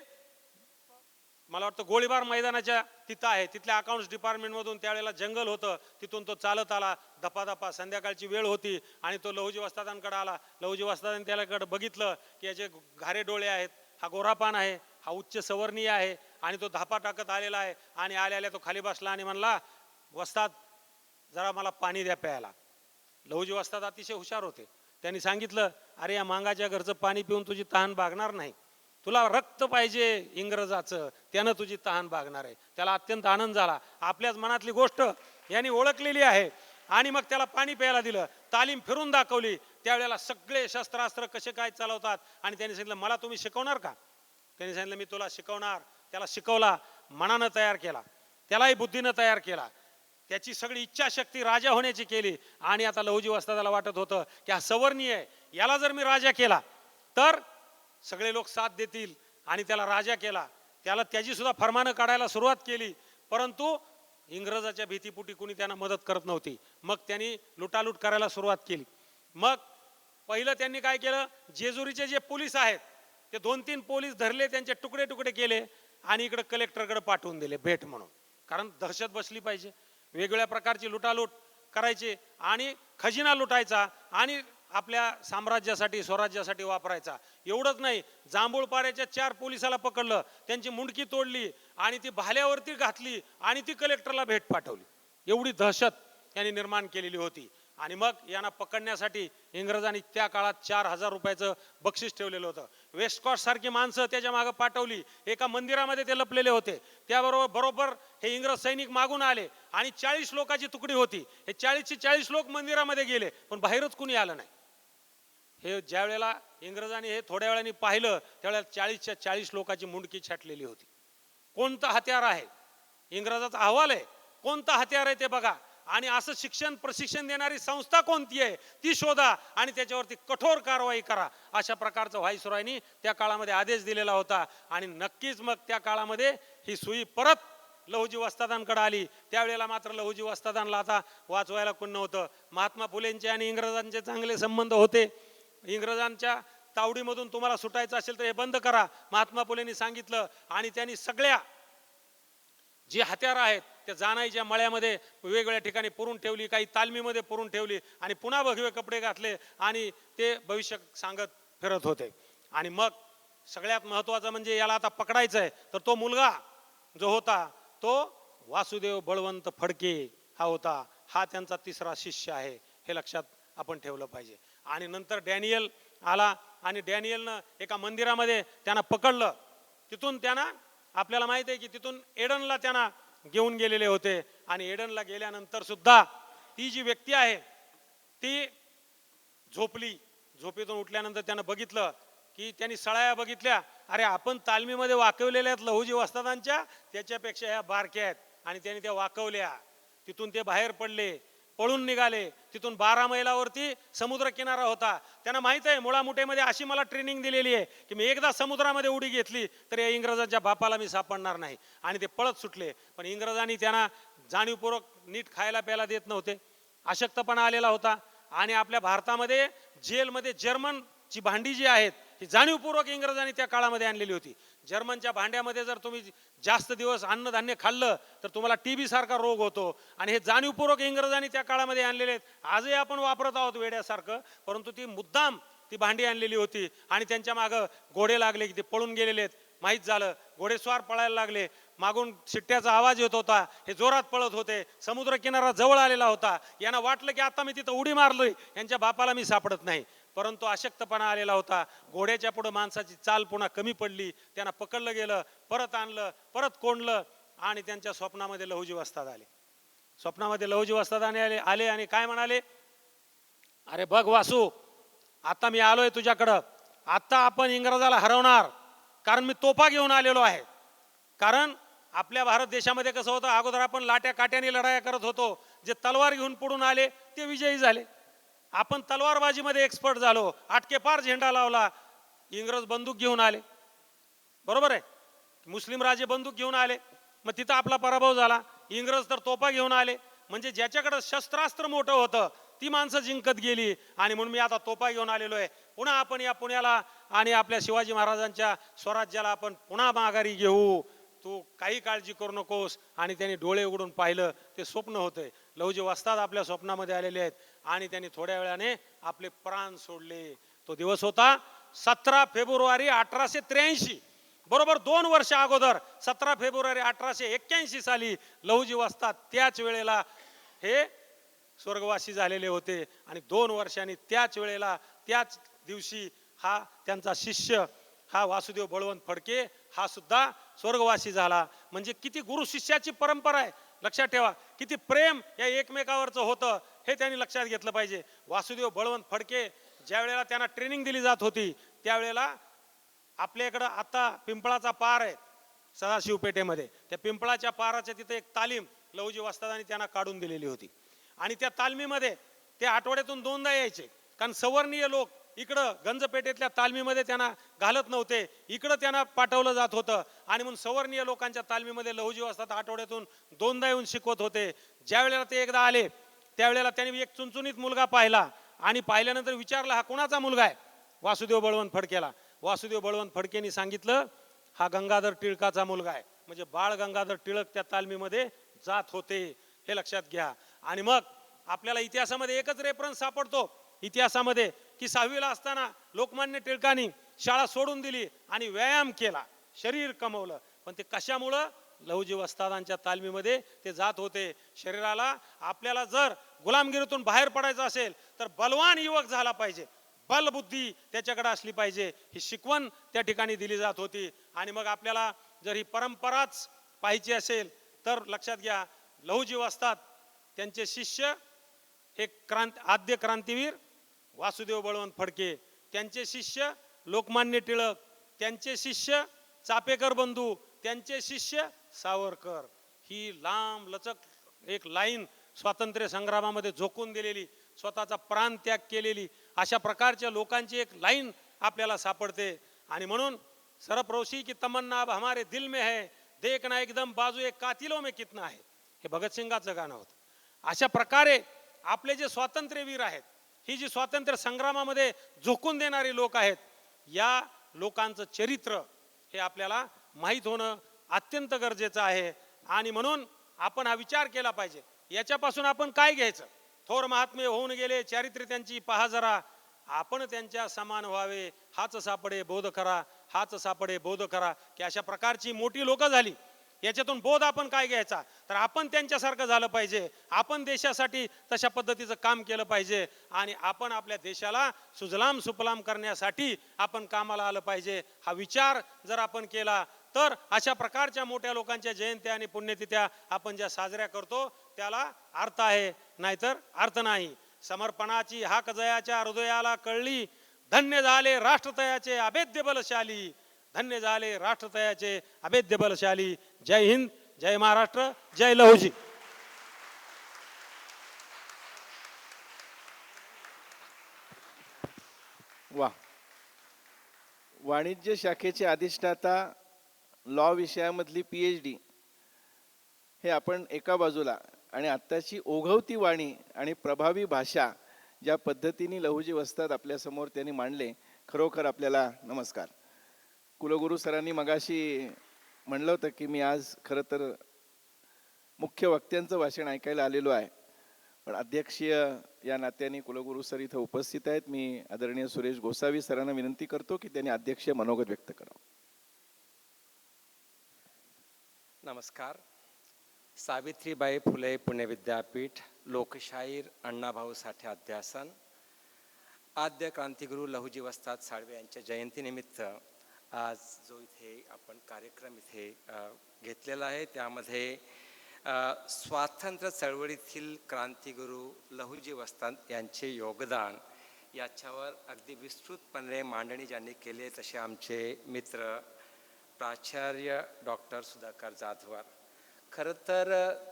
मला वाटतं गोळीबार मैदानाच्या तिथं आहे. तिथल्या अकाउंट्स डिपार्टमेंटमधून त्यावेळेला जंगल होतं, तिथून तो चालत आला. धपाधपा संध्याकाळची वेळ होती आणि तो लहुजी वस्तादांकडे आला. लहुजी वस्तादांनी त्याच्याकडे बघितलं की याचे घारे डोळे आहेत, हा गोरापान आहे, हा उच्च सवर्णीय आहे आणि तो धापा टाकत आलेला आहे. आणि आल्या तो खाली बसला आणि म्हणला, वस्ताद जरा मला पाणी द्या प्यायला. लहुजी वस्ताद अतिशय हुशार होते. त्यांनी सांगितलं, अरे या मांगाच्या घरचं पाणी पिऊन तुझी तहान भागणार नाही, तुला रक्त पाहिजे इंग्रजाचं, त्यानं तुझी तहान भागणार आहे. त्याला अत्यंत आनंद झाला. आपल्याच मनातली गोष्ट यांनी ओळखलेली आहे आणि मग त्याला पाणी प्यायला दिलं. तालीम फिरून दाखवली. त्यावेळेला सगळे शस्त्रास्त्र कसे काय चालवतात आणि त्यांनी सांगितलं, मला तुम्ही शिकवणार का? त्यांनी सांगितलं, मी तुला शिकवणार. त्याला शिकवला, मनानं तयार केला, त्यालाही बुद्धीनं तयार केला. त्याची सगळी इच्छाशक्ती राजा होण्याची केली. आणि आता लहुजी वस्तादाला वाटत होतं की हा सवर्णीय आहे, याला जर मी राजा केला तर सगळे लोक साथ देतील आणि त्याला राजा केला. त्याला त्याची सुद्धा फरमानं काढायला सुरुवात केली, परंतु इंग्रजाच्या भीतीपोटी कुणी त्यांना मदत करत नव्हती. मग त्यांनी लुटालूट करायला सुरुवात केली. मग पहिलं त्यांनी काय केलं, जेजुरीचे जे पोलीस आहेत ते 2-3 पोलीस धरले, त्यांचे तुकडे तुकडे केले आणि इकडे कलेक्टरकडे पाठवून दिले भेट म्हणून. कारण दहशत बसली पाहिजे, वेगवेगळ्या प्रकारची लुटालूट. करायचे आणि खजिना लुटायचा आणि आपल्या साम्राज्यासाठी स्वराज्यासाठी वापरायचा. एवढंच नाही, जांभूळपाड्याच्या 4 पोलिसाला पकडलं, त्यांची मुंडकी तोडली आणि ती भाल्यावरती घातली आणि ती कलेक्टरला भेट पाठवली. एवढी दहशत त्यांनी निर्माण केलेली होती. आणि मग यांना पकडण्यासाठी इंग्रजांनी त्या काळात 4,000 रुपयाचं बक्षीस ठेवलेलं होतं. वेस्टकॉस्ट सारखी माणसं त्याच्या मागे पाठवली. एका मंदिरामध्ये ते लपलेले होते. बरोबर हे इंग्रज सैनिक मागून आले आणि 40 लोकांची तुकडी होती. हे 40चे 40 लोक मंदिरामध्ये गेले, पण बाहेरच कुणी आलं नाही. हे ज्या वेळेला इंग्रजांनी हे थोड्या वेळाने पाहिलं, त्यावेळेला 40च्या 40 लोकांची मुंडकी छाटलेली होती. कोणतं हत्यार आहे? इंग्रजाचा अहवाल आहे, कोणतं हत्यार आहे ते बघा. आणि असं प्रशिक्षण देणारी संस्था कोणती आहे ती शोधा आणि त्याच्यावरती कठोर कारवाई करा, अशा प्रकारचं व्हाईसरॉयनी त्या काळामध्ये आदेश दिलेला होता. आणि नक्कीच मग त्या काळामध्ये ही सुई परत लहुजी वस्तादांकडे आली. त्यावेळेला मात्र लहुजी वस्तादांना आता वाचवायला कोण नव्हतं. महात्मा फुलेंचे आणि इंग्रजांचे चांगले संबंध होते. इंग्रजांच्या तावडीमधून तुम्हाला सुटायचं असेल तर हे बंद करा, महात्मा फुलेंनी सांगितलं. आणि त्यांनी सगळ्या जी हत्यारं आहेत त्या जाणाईच्या मळ्यामध्ये वेगवेगळ्या ठिकाणी पुरून ठेवली, काही तालमीमध्ये पुरून ठेवली आणि पुन्हा भगवे कपडे घातले आणि ते भविष्य सांगत फिरत होते. आणि मग सगळ्यात महत्वाचं म्हणजे याला आता पकडायचं आहे, तर तो मुलगा जो होता तो वासुदेव बळवंत फडके हा होता. हा त्यांचा 3रा शिष्य आहे, हे लक्षात आपण ठेवलं पाहिजे. आणि नंतर डॅनियल आला आणि डॅनियलनं एका मंदिरामध्ये त्यांना पकडलं. तिथून त्यांना आपल्याला माहिती आहे की तिथून एडनला त्यांना घेऊन गेलेले होते. आणि एडनला गेल्यानंतर सुद्धा ती जी व्यक्ती आहे ती झोपली. झोपेतून उठल्यानंतर त्यानं बघितलं की त्यांनी सळाया बघितल्या. अरे आपण तालमीमध्ये वाकवलेल्या आहेत लहुजी वस्तादांच्या, त्याच्यापेक्षा ह्या बारक्या आहेत. आणि त्यांनी त्या वाकवल्या. तिथून ते बाहेर पडले, पळून निघाले. तिथून 12 मैलावरती समुद्र किनारा होता. त्यांना माहित आहे मुळामुठेमध्ये अशी मला ट्रेनिंग दिलेली आहे की मी एकदा समुद्रामध्ये उडी घेतली तर या इंग्रजांच्या बापाला मी सापडणार नाही. आणि ते पळत सुटले. पण इंग्रजांनी त्यांना जाणीवपूर्वक नीट खायला प्यायला देत नव्हते. अशक्तपणा आलेला होता. आणि आपल्या भारतामध्ये जेलमध्ये जर्मनची भांडी जी आहेत ही जाणीवपूर्वक इंग्रजांनी त्या काळामध्ये आणलेली होती. जर्मनच्या भांड्यामध्ये जर तुम्ही जास्त दिवस अन्नधान्य खाल्लं तर तुम्हाला TB सारखा रोग होतो. आणि हे जाणीवपूर्वक इंग्रजांनी त्या काळामध्ये आणलेले आहेत. आजही आपण वापरत आहोत वेड्यासारखं, परंतु ती मुद्दाम ती भांडी आणलेली होती. आणि त्यांच्या मागं घोडे लागले की ते पळून गेलेले आहेत. माहीत झालं, घोडेस्वार पळायला लागले. मागून शिट्ट्याचा आवाज येत होता, हे जोरात पळत होते. समुद्र किनारा जवळ आलेला होता. यांना वाटलं की आता मी तिथं उडी मारलोय, यांच्या बापाला मी सापडत नाही. परंतु अशक्तपणा आलेला होता. घोड्याच्या पुढे माणसाची चाल पुन्हा कमी पडली. त्यांना पकडलं गेलं, परत आणलं, परत कोंडलं आणि त्यांच्या स्वप्नामध्ये लहुजी वस्ताद आले. स्वप्नामध्ये लहुजी वस्ताद आले आणि काय म्हणाले, अरे बघ वासू, आता मी आलोय तुझ्याकडं. आता आपण इंग्रजाला हरवणार, कारण मी तोफा घेऊन आलेलो आहे. कारण आपल्या भारत देशामध्ये कसं होतं, अगोदर आपण लाट्या काट्याने लढाया करत होतो. जे तलवार घेऊन पुढून आले ते विजयी झाले. आपण तलवारबाजीमध्ये एक्सपर्ट झालो, आटके पार झेंडा लावला. इंग्रज बंदूक घेऊन आले, बरोबर आहे. मुस्लिम राजे बंदूक घेऊन आले, मग तिथं आपला पराभव झाला. इंग्रज तर तोफा घेऊन आले. म्हणजे ज्याच्याकडे शस्त्रास्त्र मोठं होतं ती माणसं जिंकत गेली. आणि म्हणून मी आता तोफा घेऊन आलेलो आहे. पुन्हा आपण या पुण्याला आणि आपल्या शिवाजी महाराजांच्या स्वराज्याला आपण पुन्हा माघारी घेऊ. तू काही काळजी करू नकोस. आणि त्यांनी डोळे उघडून पाहिलं, ते स्वप्न होते. लहुजी वस्ताद आपल्या स्वप्नामध्ये आलेले आहेत. आणि त्यांनी थोड्या वेळाने आपले प्राण सोडले. तो दिवस होता 17 फेब्रुवारी 1883. बरोबर 2 वर्ष अगोदर 17 फेब्रुवारी 1881 साली लहुजी वस्ताद त्याच वेळेला हे स्वर्गवासी झालेले होते. आणि 2 वर्षांनी त्याच वेळेला त्याच दिवशी हा त्यांचा शिष्य हा वासुदेव बळवंत फडके हा सुद्धा स्वर्गवासी झाला. म्हणजे किती गुरु शिष्याची परंपरा आहे, लक्षात ठेवा. किती प्रेम या एकमेकावरचं होतं हे त्यांनी लक्षात घेतलं पाहिजे. वासुदेव बळवंत फडके ज्या वेळेला त्यांना ट्रेनिंग दिली जात होती त्यावेळेला आपल्या इकडं आता पिंपळाचा पार आहे सदाशिव पेठेमध्ये. त्या पिंपळाच्या पाराच्या तिथे एक तालीम लहुजी वस्तादांनी त्यांना काढून दिलेली होती. आणि त्या तालमीमध्ये ते आठवड्यातून 2दा यायचे. कारण सवर्णीय लोक इकडं गंजपेठेतल्या तालमीमध्ये त्यांना घालत नव्हते, इकडं त्यांना पाठवलं जात होतं. आणि म्हणून सवर्णीय लोकांच्या तालमीमध्ये लहुजी वस्ताद आठवड्यातून 2दा येऊन शिकवत होते. ज्या वेळेला ते एकदा आले त्यावेळेला त्यांनी एक चुणचुणीत मुलगा पाहिला. आणि पाहिल्यानंतर विचारला, हा कोणाचा मुलगा आहे? वासुदेव बळवंत फडकेला. वासुदेव बळवंत फडकेंनी सांगितलं, हा गंगाधर टिळकाचा मुलगा आहे. म्हणजे बाळ गंगाधर टिळक त्या तालमीमध्ये जात होते, हे लक्षात घ्या. आणि मग आपल्याला इतिहासामध्ये एकच रेफरन्स सापडतो इतिहासामध्ये की 6वीला असताना लोकमान्य टिळकांनी शाळा सोडून दिली आणि व्यायाम केला, शरीर कमवलं. पण ते कशामुळं? लहुजी वस्तादांच्या तालमीमध्ये ते जात होते. शरीराला आपल्याला जर गुलामगिरीतून बाहेर पडायचं असेल तर बलवान युवक झाला पाहिजे, बलबुद्धी त्याच्याकडे असली पाहिजे, ही शिकवण त्या ठिकाणी दिली जात होती. आणि मग आपल्याला जर ही परंपराच पाहिजे असेल तर लक्षात घ्या, लहुजी वस्ताद त्यांचे शिष्य हे आद्य क्रांतीवीर वासुदेव बळवंत फडके, त्यांचे शिष्य लोकमान्य टिळक, त्यांचे शिष्य चापेकर बंधू, त्यांचे शिष्य सावरकर. ही लांब लचक एक लाईन स्वातंत्र्य संग्रामामध्ये झोकून दिलेली, स्वतःचा प्राण त्याग केलेली अशा प्रकारच्या लोकांची एक लाईन आपल्याला सापडते. आणि म्हणून सरफरोशी की तमन्ना अब हमारे दिल में है, देखना एकदम बाजू एक कातिलों में कितना है, हे भगतसिंगाचं गाणं होतं. अशा प्रकारे आपले जे स्वातंत्र्यवीर आहेत, ही जी स्वातंत्र्य संग्रामामध्ये झोकून देणारी लोक आहेत, या लोकांचं चरित्र हे आपल्याला माहीत होणं अत्यंत गरजेचं आहे. आणि म्हणून आपण हा विचार केला पाहिजे, याच्यापासून आपण काय घ्यायचं. थोर महात्मे होऊन गेले, चारित्र्य त्यांची पहा जरा, आपण त्यांच्या समान व्हावे, हाच सापडे बोध खरा, हाच सापडे बोध खरा. की अशा प्रकारची मोठी लोक झाली, याच्यातून बोध आपण काय घ्यायचा, तर आपण त्यांच्यासारखं झालं पाहिजे, आपण देशासाठी तशा पद्धतीचं काम केलं पाहिजे आणि आपण आपल्या देशाला सुजलाम सुफलाम करण्यासाठी आपण कामाला आलं पाहिजे. हा विचार जर आपण केला तर अशा प्रकारच्या मोठ्या लोकांच्या जयंत्या आणि पुण्यतिथ्या आपण ज्या साजऱ्या करतो त्याला अर्थ आहे, नाहीतर अर्थ नाही. समर्पणाची हाक जयाच्या हृदयाला कळली, धन्य झाले राष्ट्रतयाचे अभेद्य बलशाली, धन्य झाले राष्ट्रतयाचे अभेद्य बलशाली. जय हिंद, जय महाराष्ट्र, जय लहुजी. वा. वाणिज्य शाखेचे अधिष्ठाता, लॉ विषयामधली PhD, हे आपण एका बाजूला, आणि आत्ताची ओघवती वाणी आणि प्रभावी भाषा ज्या पद्धतीने लहुजी वस्ताद आपल्यासमोर त्यांनी मांडले, खरोखर आपल्याला नमस्कार. कुलगुरू सरांनी मगाशी म्हणलं होतं की मी आज खरं तर मुख्य वक्त्यांचं भाषण ऐकायला आलेलो आहे, पण अध्यक्षीय या नात्याने कुलगुरू सर इथं उपस्थित आहेत. मी आदरणीय सुरेश गोसावी सरांना विनंती करतो की त्यांनी अध्यक्षीय मनोगत व्यक्त करावं. नमस्कार. सावित्रीबाई फुले पुणे विद्यापीठ, लोकशाहीर अण्णाभाऊ साठे अध्यासन, आद्य क्रांतिगुरू लहुजी वस्ताद साळवे यांच्या जयंतीनिमित्त आज जो इथे आपण कार्यक्रम इथे घेतलेला आहे, त्यामध्ये स्वातंत्र्य चळवळीतील क्रांतिगुरू लहुजी वस्ताद यांचे योगदान याच्यावर अगदी विस्तृतपणे मांडणी ज्यांनी केली तसे आमचे मित्र प्राचार्य डॉक्टर सुधाकर जाधवर. खरं तर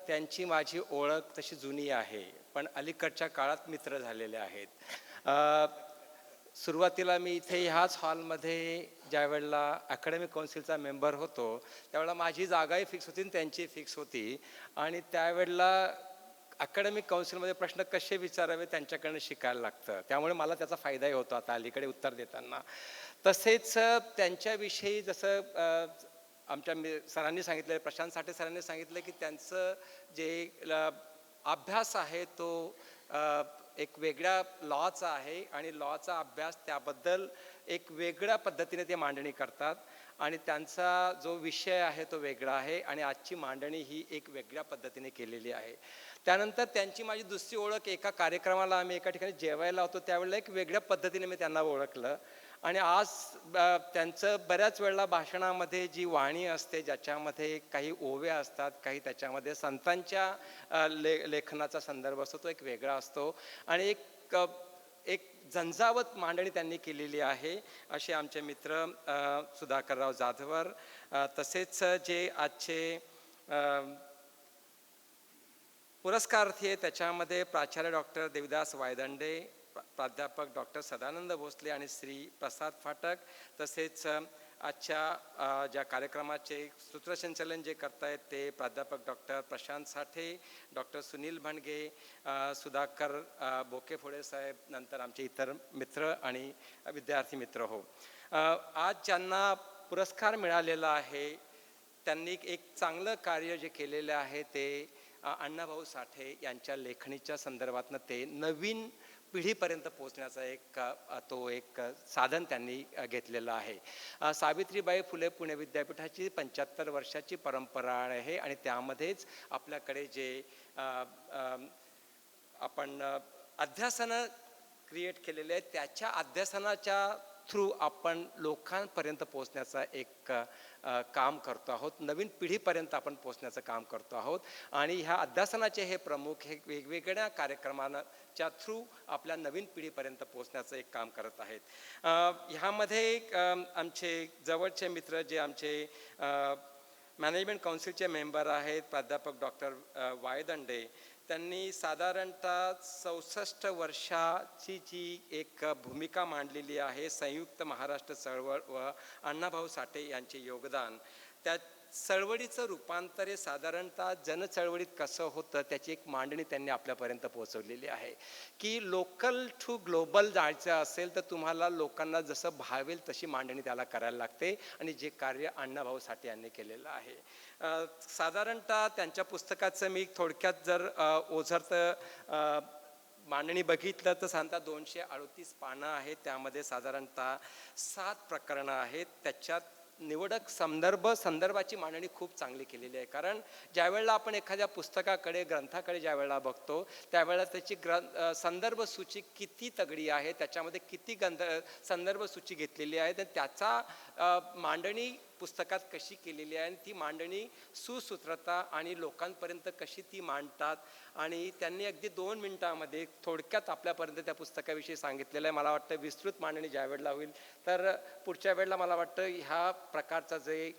त्यांची माझी ओळख तशी जुनी आहे, पण अलीकडच्या काळात मित्र झालेले आहेत. सुरुवातीला मी इथे ह्याच हॉलमध्ये ज्या वेळेला अकॅडमिक काउन्सिलचा मेंबर होतो त्यावेळेला माझी जागाही फिक्स होती आणि त्यांची फिक्स होती, आणि त्यावेळेला अकॅडमिक काउन्सिलमध्ये प्रश्न कसे विचारावे त्यांच्याकडनं शिकायला लागतं, त्यामुळे मला त्याचा फायदाही होतो आता अलीकडे उत्तर देताना. तसेच त्यांच्याविषयी जसं आमच्या सरांनी सांगितलं, प्रशांत साठे सरांनी सांगितलं की त्यांचं जे अभ्यास आहे तो एक वेगळ्या लॉचा आहे आणि लॉचा अभ्यास त्याबद्दल एक वेगळ्या पद्धतीने ते मांडणी करतात आणि त्यांचा जो विषय आहे तो वेगळा आहे आणि आजची मांडणी ही एक वेगळ्या पद्धतीने केलेली आहे. त्यानंतर त्यांची माझी दुसरी ओळख, एका कार्यक्रमाला आम्ही एका ठिकाणी जेवायला होतो त्यावेळेला एक वेगळ्या पद्धतीने मी त्यांना ओळखलं, आणि आज त्यांचं बऱ्याच वेळेला भाषणामध्ये जी वाणी असते ज्याच्यामध्ये काही ओव्या असतात, काही त्याच्यामध्ये संतांच्या लेखनाचा संदर्भ असतो, तो एक वेगळा असतो आणि एक झंझावत मांडणी त्यांनी केलेली आहे. असे आमचे मित्र सुधाकरराव जाधवर, तसेच जे आजचे पुरस्कारार्थी आहे त्याच्यामध्ये प्राचार्य डॉक्टर देविदास वायदंडे, प्राध्यापक डॉक्टर सदानंद भोसले आणि श्री प्रसाद फाटक, तसेच आजच्या ज्या कार्यक्रमाचे सूत्रसंचालन जे करतायत ते प्राध्यापक डॉक्टर प्रशांत साठे, डॉक्टर सुनील भांडगे, सुधाकर बोकेफोडे साहेब, नंतर आमचे इतर मित्र आणि विद्यार्थी मित्र हो. आज ज्यांना पुरस्कार मिळालेला आहे त्यांनी एक चांगलं कार्य जे केलेलं आहे ते अण्णाभाऊ साठे यांच्या लेखणीच्या संदर्भातनं ते नवीन पिढीपर्यंत पोहोचण्याचा एक साधन त्यांनी घेतलेलं आहे. सावित्रीबाई फुले पुणे विद्यापीठाची 75 वर्षाची परंपरा आहे आणि त्यामध्येच आपल्याकडे जे आपण अध्यासनं क्रिएट केलेले आहेत त्याच्या अध्यासनाच्या थ्रू आपण लोकांपर्यंत पोहोचण्याचा एक काम करतो आहोत, नवीन पिढीपर्यंत आपण पोहोचण्याचं काम करतो आहोत आणि ह्या अध्यासनाचे हे प्रमुख हे वेगवेगळ्या कार्यक्रमांच्या थ्रू आपल्या नवीन पिढीपर्यंत पोहोचण्याचं एक काम करत आहेत. ह्यामध्ये आमचे जवळचे मित्र जे आमचे मॅनेजमेंट काउन्सिलचे मेंबर आहेत प्राध्यापक डॉक्टर वायदंडे, त्यांनी साधारणतः 64 वर्षाची जी एक भूमिका मांडलेली आहे संयुक्त महाराष्ट्र चळवळ व अण्णाभाऊ साठे यांचे योगदान, त्या चळवळीचं रूपांतर हे साधारणतः जनचळवळीत कसं होतं त्याची एक मांडणी त्यांनी आपल्यापर्यंत पोहोचवलेली आहे की लोकल टू ग्लोबल जायचं असेल तर तुम्हाला लोकांना जसं भावेल तशी मांडणी त्याला करायला लागते आणि जे कार्य अण्णाभाऊ साठे यांनी केलेलं आहे. साधारणतः त्यांच्या पुस्तकाचं मी थोडक्यात जर ओझरतं मांडणी बघितलं तर साधारणतः 238 पानं आहेत. त्यामध्ये साधारणतः 7 प्रकरणं आहेत. त्याच्यात निवडक संदर्भाची मांडणी खूप चांगली केलेली आहे. कारण ज्यावेळेला आपण एखाद्या पुस्तकाकडे ग्रंथाकडे ज्यावेळेला बघतो त्यावेळेला त्याची संदर्भ सूची किती तगडी आहे, त्याच्यामध्ये किती संदर्भ सूची घेतलेली आहे, तर त्याचा मांडणी पुस्तकात कशी केलेली आहे आणि ती मांडणी सुसूत्रता आणि लोकांपर्यंत कशी ती मांडतात आणि त्यांनी अगदी 2 मिनिटांमध्ये थोडक्यात आपल्यापर्यंत त्या पुस्तकाविषयी सांगितलेलं आहे. मला वाटतं विस्तृत मांडणी ज्या वेळेला होईल तर पुढच्या वेळेला मला वाटतं ह्या प्रकारचा जे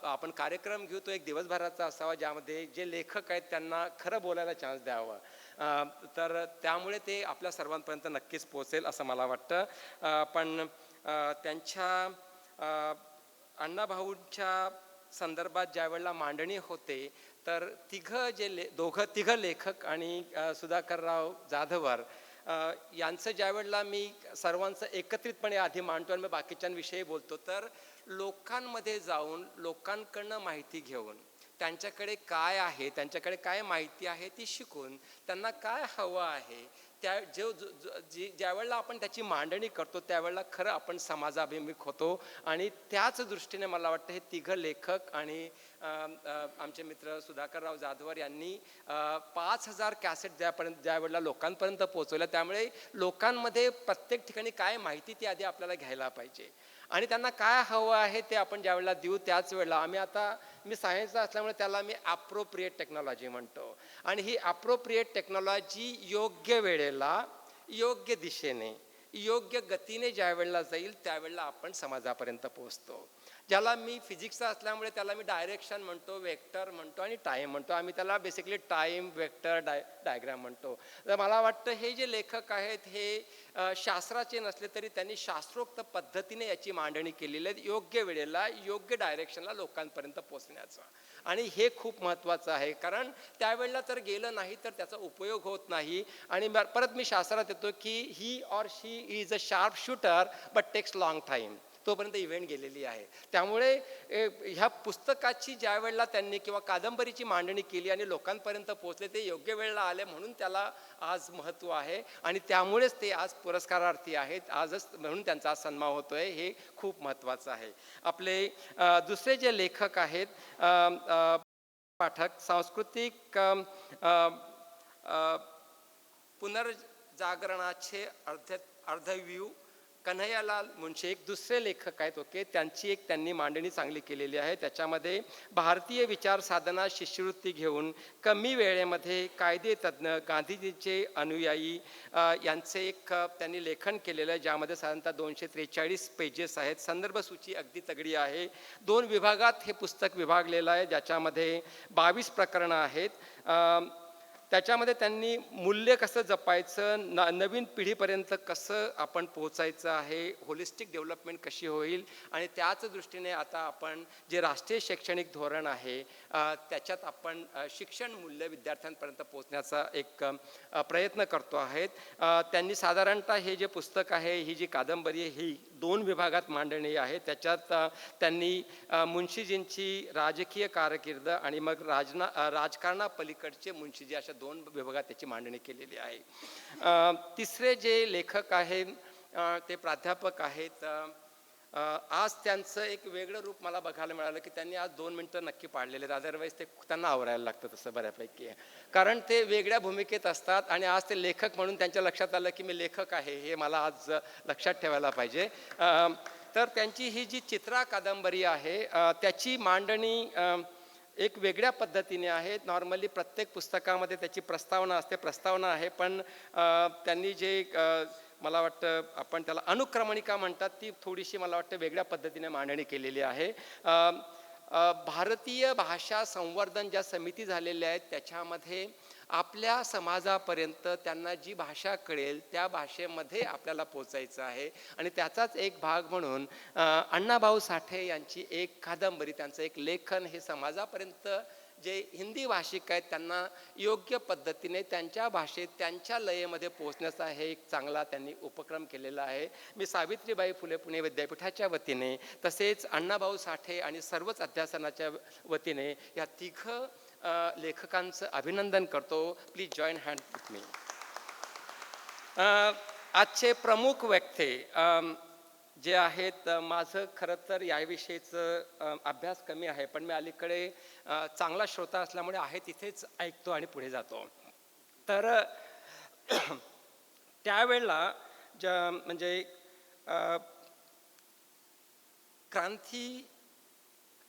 आपण कार्यक्रम घेऊ तो एक दिवसभराचा असावा ज्यामध्ये जे लेखक आहेत त्यांना खरं बोलायला चान्स द्यावा. तर त्यामुळे ते आपल्या सर्वांपर्यंत नक्कीच पोहोचेल असं मला वाटतं. पण त्यांच्या अण्णाभाऊंच्या संदर्भात ज्या वेळेला मांडणी होते तर तिघं लेखक आणि सुधाकरराव जाधवर यांचं ज्या वेळेला मी सर्वांचं एकत्रितपणे आधी मांडतो आणि बाकीच्यांविषयी बोलतो तर लोकांमध्ये जाऊन लोकांकडनं माहिती घेऊन त्यांच्याकडे काय आहे, त्यांच्याकडे काय माहिती आहे ती शिकून त्यांना काय हवं आहे ज्या वेळेला आपण त्याची मांडणी करतो त्यावेळेला खरं आपण समाजाभिमुख होतो आणि त्याच दृष्टीने मला वाटतं हे तिघं लेखक आणि आमचे मित्र सुधाकरराव जाधवर यांनी 5000 कॅसेट ज्या वेळेला लोकांपर्यंत पोहोचवल्या. त्यामुळे लोकांमध्ये प्रत्येक ठिकाणी काय माहिती ती आधी आपल्याला घ्यायला पाहिजे आणि त्यांना काय हवं आहे ते आपण ज्या वेळेला देऊ त्याच वेळेला मी सायन्सचा असल्यामुळे त्याला मी ॲप्रोप्रिएट टेक्नॉलॉजी म्हणतो आणि ही ॲप्रोप्रिएट टेक्नॉलॉजी योग्य वेळेला योग्य दिशेने योग्य गतीने ज्या वेळेला जाईल त्यावेळेला आपण समाजापर्यंत पोहोचतो. ज्याला मी फिजिक्सचा असल्यामुळे त्याला मी डायरेक्शन म्हणतो, वेक्टर म्हणतो आणि टाईम म्हणतो. आम्ही त्याला बेसिकली टाईम वेक्टर डायग्राम म्हणतो. तर मला वाटतं हे जे लेखक आहेत हे शास्त्राचे नसले तरी त्यांनी शास्त्रोक्त पद्धतीने याची मांडणी केलेली आहे योग्य वेळेला योग्य डायरेक्शनला लोकांपर्यंत पोहोचण्याचं आणि हे खूप महत्त्वाचं आहे. कारण त्यावेळेला तर गेलं नाही तर त्याचा उपयोग होत नाही आणि परत मी शास्त्रात येतो की he or she is a sharp shooter but takes long time. तोपर्यंत इव्हेंट गेलेली आहे. त्यामुळे ह्या पुस्तकाची ज्या वेळेला त्यांनी किंवा कादंबरीची मांडणी केली आणि लोकांपर्यंत पोहोचले ते योग्य वेळेला आले म्हणून त्याला आज महत्त्व आहे आणि त्यामुळेच ते आज पुरस्कारार्थी आहेत. आजच म्हणून त्यांचा आज सन्मान होतोय हे खूप महत्त्वाचं आहे. आपले दुसरे जे लेखक आहेत पाठक सांस्कृतिक पुनर्जागरणाचे अर्धव्यू कन्हैयालाल मुंशी एक दुसरे लेखक आहेत. त्यांनी मांडणी चांगली केलेली आहे. त्याच्यामध्ये भारतीय विचार साधना शिष्यवृत्ती घेऊन कमी वेळेमध्ये कायदे तज्ज्ञ गांधीजींचे अनुयायी यांचे एक त्यांनी लेखन केलेलं आहे ज्यामध्ये साधारणतः 243 पेजेस आहेत. संदर्भ सूची अगदी तगडी आहे. 2 विभागात हे पुस्तक विभागलेलं आहे ज्याच्यामध्ये 22 प्रकरणं आहेत. त्याच्यामध्ये त्यांनी मूल्य कसं जपायचं, नवीन पिढीपर्यंत कसं आपण पोहोचायचं आहे, होलिस्टिक डेव्हलपमेंट कशी होईल आणि त्याच दृष्टीने आता आपण जे राष्ट्रीय शैक्षणिक धोरण आहे त्याच्यात आपण शिक्षण मूल्य विद्यार्थ्यांपर्यंत पोहोचण्याचा एक प्रयत्न करतो आहेत. त्यांनी साधारणतः हे जे पुस्तक आहे ही जी कादंबरी आहे ही 2 विभागात मांडणी आहे. त्याच्यात त्यांनी मुन्शीजींची राजकीय कारकीर्द आणि मग राजकारणापलीकडचे मुन्शीजी अशा 2 विभागात त्याची मांडणी केलेली आहे. तिसरे जे लेखक आहेत ते प्राध्यापक आहेत. आज त्यांचं एक वेगळं रूप मला बघायला मिळालं की त्यांनी आज 2 मिनटं नक्की पाडलेले आहेत. अदरवाईज ते त्यांना आवरायला लागतं तसं बऱ्यापैकी, कारण ते वेगळ्या भूमिकेत असतात आणि आज ते लेखक म्हणून त्यांच्या लक्षात आलं की मी लेखक आहे, हे मला आज लक्षात ठेवायला पाहिजे. तर त्यांची ही जी चित्रा कादंबरी आहे त्याची मांडणी एक वेगळ्या पद्धतीने आहे. नॉर्मली प्रत्येक पुस्तकामध्ये त्याची प्रस्तावना आहे, पण त्यांनी जे मला वाटतं आपण त्याला अनुक्रमणिका म्हणतात, ती थोडीशी मला वाटतं वेगळ्या पद्धतीने मांडणी केलेली आहे. भारतीय भाषा संवर्धन ज्या समिती झालेल्या आहेत त्याच्यामध्ये आपल्या समाजापर्यंत त्यांना जी भाषा कळेल त्या भाषेमध्ये आपल्याला पोचायचं आहे आणि त्याचाच एक भाग म्हणून अण्णाभाऊ साठे यांची एक कादंबरी, त्यांचं एक लेखन हे समाजापर्यंत जे हिंदी भाषिक आहेत त्यांना योग्य पद्धतीने त्यांच्या भाषेत त्यांच्या लयेमध्ये पोहोचण्याचा हे एक चांगला त्यांनी उपक्रम केलेला आहे. मी सावित्रीबाई फुले पुणे विद्यापीठाच्या वतीने तसेच अण्णाभाऊ साठे आणि सर्वच अध्यासनाच्या वतीने या 3 लेखकांचं अभिनंदन करतो. Please join hand with me. आजचे प्रमुख वक्ते जे आहेत, माझं खरं तर याविषयीचं अभ्यास कमी आहे, पण मी अलीकडे चांगला श्रोता असल्यामुळे आहे तिथेच ऐकतो आणि पुढे जातो. तर त्यावेळेला म्हणजे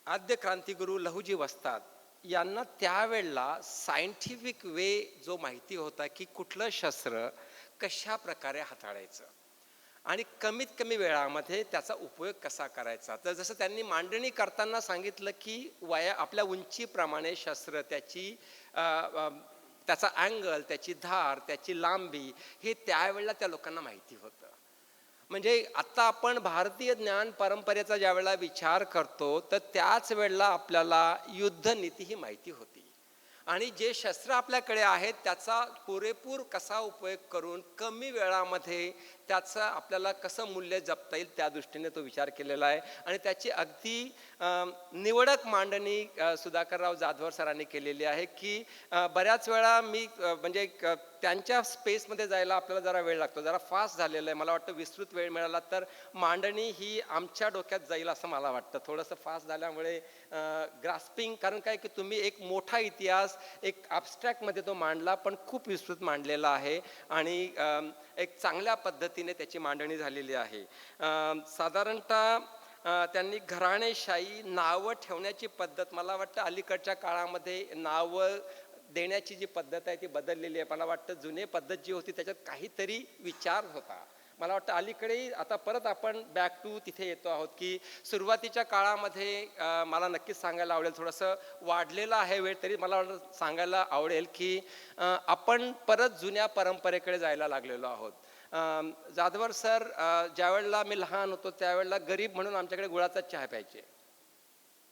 आद्य क्रांतिगुरू लहुजी वस्ताद यांना त्यावेळेला सायंटिफिक वे जो माहिती होता की कुठलं शस्त्र कशा प्रकारे हाताळायचं आणि कमीत कमी वेळामध्ये त्याचा उपयोग कसा करायचा. तर जसं त्यांनी मांडणी करताना सांगितलं की आपल्या उंचीप्रमाणे शस्त्र, त्याचा अँगल, त्याची धार, त्याची लांबी हे त्यावेळेला त्या लोकांना माहिती होतं. म्हणजे आता आपण भारतीय ज्ञान परंपरेचा ज्या वेळेला विचार करतो तर त्याच वेळेला आपल्याला युद्धनीती ही माहिती होती आणि जे शस्त्र आपल्याकडे आहेत त्याचा पुरेपूर कसा उपयोग करून कमी वेळामध्ये त्याचं आपल्याला कसं मूल्य जपता येईल त्या दृष्टीने तो विचार केलेला आहे. आणि त्याची अगदी निवडक मांडणी सुधाकरराव जाधवर सरांनी केलेली आहे की बऱ्याच वेळा मी म्हणजे त्यांच्या स्पेसमध्ये जायला आपल्याला जरा वेळ लागतो, जरा फास्ट झालेलं आहे. मला वाटतं विस्तृत वेळ मिळाला तर मांडणी ही आमच्या डोक्यात जाईल असं मला वाटतं. थोडंसं फास्ट झाल्यामुळे ग्रास्पिंग, कारण काय की तुम्ही एक मोठा इतिहास एक ॲब्स्ट्रॅक्टमध्ये तो मांडला पण खूप विस्तृत मांडलेला आहे आणि एक चांगल्या पद्धतीने त्याची मांडणी झालेली आहे. साधारणतः त्यांनी घराणेशाही नावं ठेवण्याची पद्धत, मला वाटतं अलीकडच्या काळामध्ये नावं देण्याची जी पद्धत आहे ती बदललेली आहे. मला वाटतं जुने पद्धत जी होती त्याच्यात काहीतरी विचार होता. मला वाटतं अलीकडे आता परत आपण बॅक टू तिथे येतो आहोत की सुरुवातीच्या काळामध्ये मला नक्कीच सांगायला आवडेल, थोडंसं वाढलेलं आहे वेळ तरी मला सांगायला आवडेल की आपण परत जुन्या परंपरेकडे जायला लागलेलो आहोत. जाधवर सर ज्या वेळेला मी लहान होतो त्यावेळेला गरीब म्हणून आमच्याकडे गुळाचा चहा प्यायचे,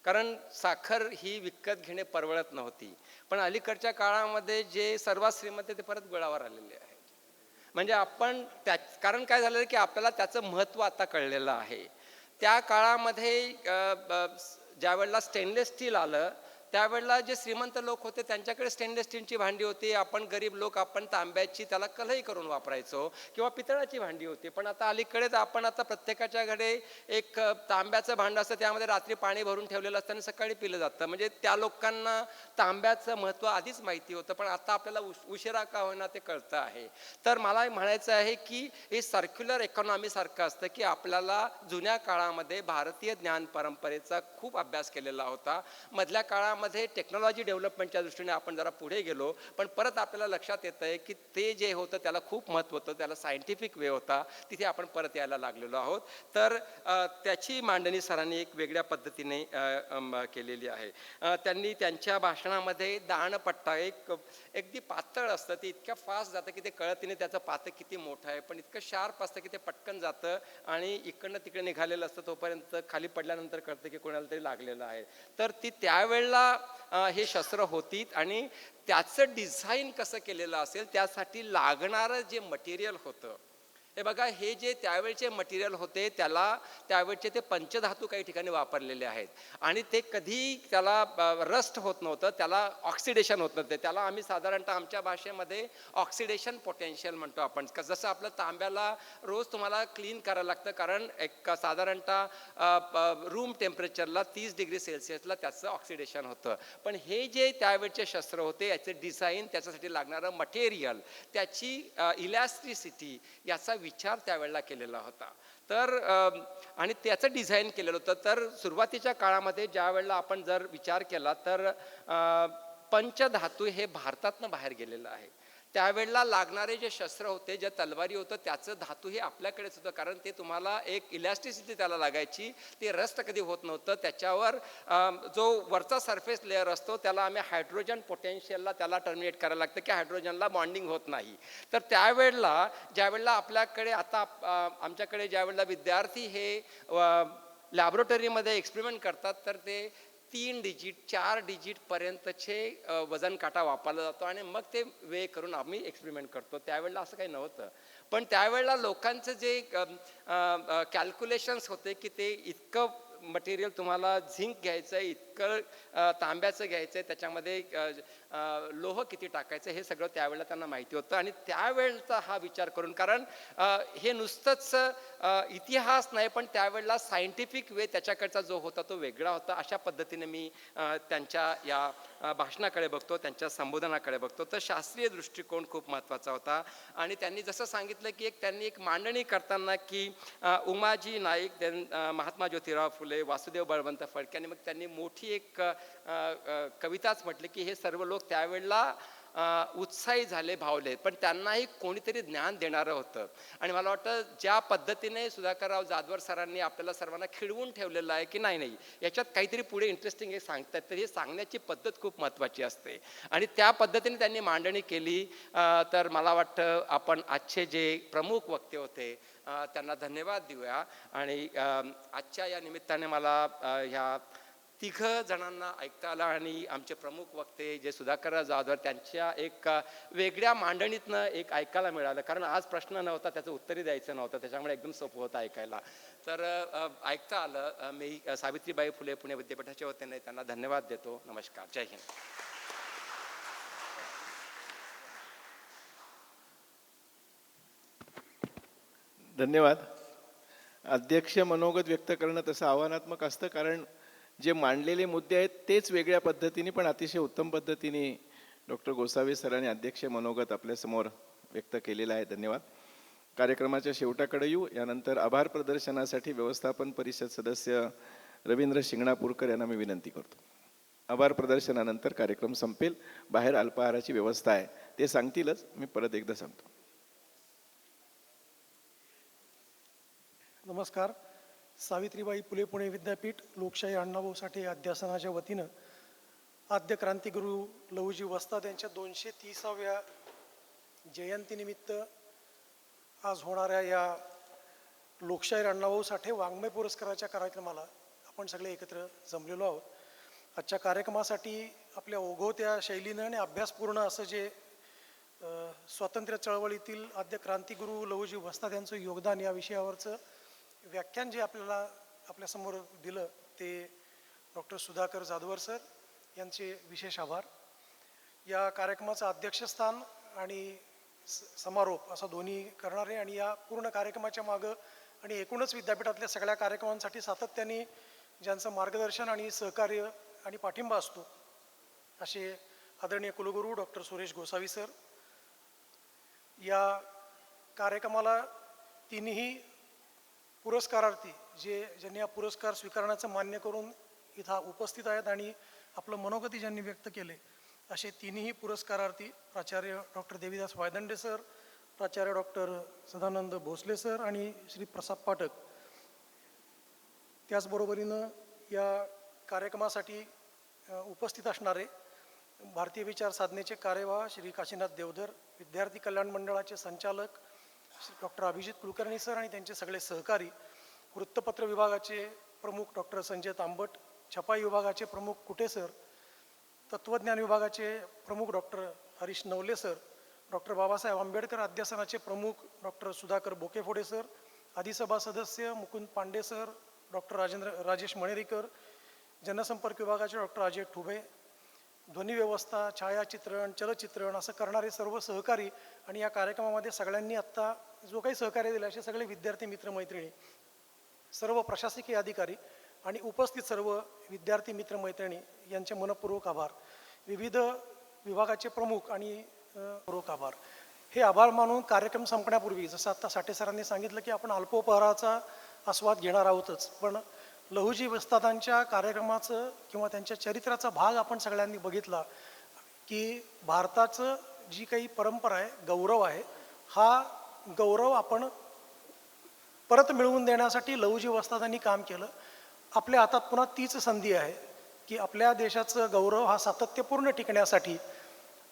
कारण साखर ही विकत घेणे परवडत नव्हती. पण अलीकडच्या काळामध्ये जे सर्वात श्रीमंत ते परत गुळावर आलेले आहेत. म्हणजे आपण कारण काय झालं की आपल्याला त्याचं महत्त्व आता कळलेलं आहे. त्या काळामध्ये ज्या वेळेला स्टेनलेस स्टील आलं त्यावेळेला जे श्रीमंत लोक होते त्यांच्याकडे स्टेनलेस स्टीलची भांडी होती. आपण गरीब लोक आपण तांब्याची त्याला कलही करून वापरायचो किंवा पितळाची भांडी होती. पण आता अलीकडेच आपण आता प्रत्येकाच्या घरी एक तांब्याचं भांडं असतं, त्यामध्ये रात्री पाणी भरून ठेवलेलं असतं आणि सकाळी पिलं जातं. म्हणजे त्या लोकांना तांब्याचं महत्त्व आधीच माहिती होतं, पण आता आपल्याला उशिरा का होईना ते कळतं आहे. तर मला म्हणायचं आहे की हे सर्क्युलर इकॉनॉमी सारखं असतं की आपल्याला जुन्या काळामध्ये भारतीय ज्ञान परंपरेचा खूप अभ्यास केलेला होता. मधल्या काळामध्ये टेक्नॉलॉजी डेव्हलपमेंटच्या दृष्टीने आपण जरा पुढे गेलो, पण परत आपल्याला लक्षात येतं आहे की ते जे होतं त्याला खूप महत्त्व होतं, त्याला सायंटिफिक वे होता, तिथे आपण परत यायला लागलेलो आहोत. तर त्याची मांडणी सरांनी एक वेगळ्या पद्धतीने केलेली आहे. त्यांनी त्यांच्या भाषणामध्ये दाणपट्टा एक अगदी पातळ असतं, ते इतक्या फास्ट जातं की ते कळत नाही त्याचं पातं किती मोठं आहे, पण इतकं शार्प असतं की ते पटकन जातं आणि इकडनं तिकडे निघालेलं असतं, तोपर्यंत खाली पडल्यानंतर कळतं की कोणाला तरी लागलेलं आहे. तर ती त्यावेळेला हे शस्त्र होती आणि त्याचं डिझाईन कसं केलेलं असेल, त्यासाठी लागणारं जे मटेरियल होतं हे बघा, हे जे त्यावेळचे मटेरियल होते त्यावेळचे ते पंचधातू काही ठिकाणी वापरलेले आहेत आणि ते कधी त्याला रस्ट होत नव्हतं, त्याला ऑक्सिडेशन होत नव्हतं. त्याला आम्ही साधारणतः आमच्या भाषेमध्ये ऑक्सिडेशन पोटेन्शियल म्हणतो आपण. जसं आपलं तांब्याला रोज तुम्हाला क्लीन करायला लागतं, कारण एक साधारणतः रूम टेम्परेचरला 30 डिग्री सेल्सिअसला त्याचं ऑक्सिडेशन होतं. पण हे जे त्यावेळचे शस्त्र होते, याचे डिझाईन, त्याच्यासाठी लागणारं मटेरियल, त्याची इलॅस्टिसिटी, याचा विचार त्यावेळेला केलेला होता. तर आणि त्याचं डिझाईन केलेलं होतं. तर सुरुवातीच्या काळामध्ये ज्या वेळेला आपण जर विचार केला तर पंचधातू हे भारतातनं बाहेर गेलेलं आहे. त्यावेळेला लागणारे जे शस्त्र होते, ज्या तलवारी होतं, त्याचं धातू हे आपल्याकडेच होतं, कारण ते तुम्हाला एक इलॅस्टिसिटी त्याला लागायची, ते रस्ट कधी होत नव्हतं. त्याच्यावर जो वरचा सरफेस लेअर असतो त्याला आम्ही हायड्रोजन पोटेन्शियलला त्याला टर्मिनेट करायला लागतं की हायड्रोजनला बॉन्डिंग होत नाही. तर त्यावेळेला ज्यावेळेला आपल्याकडे आता आमच्याकडे ज्यावेळेला विद्यार्थी हे लॅबोरेटरीमध्ये एक्सपेरिमेंट करतात, तर ते 3 डिजिट 4 डिजिटपर्यंतचे वजन काटा वापरला जातो आणि मग ते वे करून आम्ही एक्सपेरिमेंट करतो. त्यावेळेला असं काही नव्हतं. पण त्यावेळेला लोकांचं जे कॅल्क्युलेशन्स होते की ते इतकं मटेरियल तुम्हाला झिंक घ्यायचं आहे, इतकं तांब्याचं घ्यायचं आहे, त्याच्यामध्ये लोह किती टाकायचं, हे सगळं त्यावेळेला त्यांना माहिती होतं. आणि त्यावेळेचा हा विचार करून, कारण हे नुसतंच इतिहास नाही, पण त्यावेळेला सायंटिफिक वे त्याच्याकडचा जो होता तो वेगळा होता. अशा पद्धतीने मी त्यांच्या या भाषणाकडे बघतो, त्यांच्या संबोधनाकडे बघतो. तर शास्त्रीय दृष्टिकोन खूप महत्त्वाचा होता. आणि त्यांनी जसं सांगितलं की त्यांनी एक मांडणी करताना की उमाजी नाईक, महात्मा ज्योतिराव फुले, वासुदेव बळवंत फडके, आणि मग त्यांनी मोठी एक कविताच म्हटली की हे सर्व लोक त्यावेळेला उत्साही झाले, भावले, पण त्यांनाही कोणीतरी ज्ञान देणारं होतं. आणि मला वाटतं ज्या पद्धतीने सुधाकरराव जाधवर सरांनी आपल्याला सर्वांना खिळवून ठेवलेलं आहे की नाही नाही याच्यात काहीतरी पुढे इंटरेस्टिंग हे सांगतात, तर हे सांगण्याची पद्धत खूप महत्त्वाची असते. आणि त्या पद्धतीने त्यांनी मांडणी केली. तर मला वाटतं आपण आजचे जे प्रमुख वक्ते होते त्यांना धन्यवाद देऊया. आणि आजच्या या निमित्ताने मला ह्या 3 जणांना ऐकता आलं आणि आमचे प्रमुख वक्ते जे सुधाकरराव जाधवर, त्यांच्या एक वेगळ्या मांडणीतनं एक ऐकायला मिळालं, कारण आज प्रश्न नव्हता, त्याचं उत्तरही द्यायचं नव्हतं, त्याच्यामुळे एकदम सोपं होतं ऐकायला. तर ऐकता आलं. मी सावित्रीबाई फुले पुणे विद्यापीठाच्या वतीने त्यांना धन्यवाद देतो. नमस्कार. जय हिंद. धन्यवाद. अध्यक्ष मनोगत व्यक्त करणं तसं आव्हानात्मक असतं, कारण जे मांडलेले मुद्दे आहेत तेच वेगळ्या पद्धतीने पण अतिशय उत्तम पद्धतीने डॉक्टर गोसावी सरांनी अध्यक्ष मनोगत आपल्यासमोर व्यक्त केलेलं आहे. धन्यवाद. कार्यक्रमाच्या शेवटाकडे येऊ. यानंतर आभार प्रदर्शनासाठी व्यवस्थापन परिषद सदस्य रवींद्र शिंगणापूरकर यांना मी विनंती करतो. आभार प्रदर्शनानंतर कार्यक्रम संपेल. बाहेर अल्पाहाराची व्यवस्था आहे, ते सांगतीलच, मी परत एकदा सांगतो. नमस्कार. सावित्रीबाई फुले पुणे विद्यापीठ लोकशाही अण्णाभाऊ साठे अध्यासनाच्या वतीनं आद्य क्रांतिगुरू लहुजी वस्ताद यांच्या 230व्या जयंतीनिमित्त आज होणाऱ्या या लोकशाहीर अण्णाभाऊ साठे वाङ्मय पुरस्काराच्या कार्यक्रमाला आपण सगळे एकत्र जमलेलो आहोत. आजच्या कार्यक्रमासाठी आपल्या ओघवत्या शैलीनं आणि अभ्यासपूर्ण असं जे स्वातंत्र्य चळवळीतील आद्य क्रांतिगुरू लहुजी वस्ताद यांचं योगदान या विषयावरचं व्याख्यान जे आपल्यासमोर दिलं ते डॉक्टर सुधाकर जाधवर सर यांचे विशेष आभार. या कार्यक्रमाचं अध्यक्षस्थान आणि समारोप असं दोन्ही करणारे आणि या पूर्ण कार्यक्रमाच्या मागं आणि एकूणच विद्यापीठातल्या सगळ्या कार्यक्रमांसाठी सातत्याने ज्यांचं मार्गदर्शन आणि सहकार्य आणि पाठिंबा असतो असे आदरणीय कुलगुरू डॉक्टर सुरेश गोसावी सर. या कार्यक्रमाला तिन्ही पुरस्कारार्थी ज्यांनी हा पुरस्कार स्वीकारण्याचं मान्य करून इथं उपस्थित आहेत आणि आपलं मनोगती ज्यांनी व्यक्त केले असे तिन्ही पुरस्कारार्थी प्राचार्य डॉक्टर देविदास वायदंडे सर, प्राचार्य डॉक्टर सदानंद भोसले सर आणि श्री प्रसाद पाठक. त्याचबरोबरीनं या कार्यक्रमासाठी उपस्थित असणारे भारतीय विचार साधनेचे कार्यवाह श्री काशीनाथ देवधर, विद्यार्थी कल्याण मंडळाचे संचालक डॉक्टर अभिजित कुलकर्णी सर आणि त्यांचे सगळे सहकारी, वृत्तपत्र विभागाचे प्रमुख डॉक्टर संजय तांबट, छपाई विभागाचे प्रमुख कुटे सर, तत्त्वज्ञान विभागाचे प्रमुख doctor Harish Navale sir, doctor Babasaheb Ambedkar अध्यासनाचे प्रमुख डॉक्टर सुधाकर बोकेफोडे सर, अधिसभा सदस्य मुकुंद पांडे सर, डॉक्टर राजेश मणेरीकर, जनसंपर्क विभागाचे डॉक्टर अजय ठुबे, ध्वनी व्यवस्था, छायाचित्रण, चलचित्रण असं करणारे सर्व सहकारी आणि या कार्यक्रमामध्ये सगळ्यांनी आत्ता जो काही सहकार्य दिला असे सगळे विद्यार्थी मित्रमैत्रिणी, सर्व प्रशासकीय अधिकारी आणि उपस्थित सर्व विद्यार्थी मित्रमैत्रिणी यांचे मनपूर्वक आभार. विविध विभागाचे प्रमुख आणि पूर्वक आभार. हे आभार मानून कार्यक्रम संपण्यापूर्वी जसं आत्ता साठे सरांनी सांगितलं की आपण अल्पोपहाराचा आस्वाद घेणार आहोतच, पण लहुजी वस्तादांच्या कार्यक्रमाचं किंवा त्यांच्या चरित्राचा भाग आपण सगळ्यांनी बघितला की भारताचं जी काही परंपरा आहे, गौरव आहे, हा गौरव आपण परत मिळवून देण्यासाठी लहुजी वस्तादांनी काम केलं. आपल्या हातात पुन्हा तीच संधी आहे की आपल्या देशाचं गौरव हा सातत्यपूर्ण टिकण्यासाठी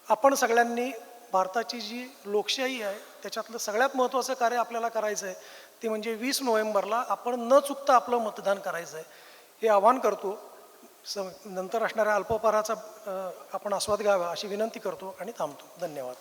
आपण सगळ्यांनी भारताची जी लोकशाही आहे त्याच्यातलं सगळ्यात महत्त्वाचं कार्य आपल्याला करायचं आहे ते म्हणजे 20 नोव्हेंबरला आपण न चुकता आपलं मतदान करायचं आहे. हे आवाहन करतो. नंतर असणाऱ्या अल्पोपहाराचा आपण आस्वाद घ्यावा अशी विनंती करतो आणि थांबतो. धन्यवाद.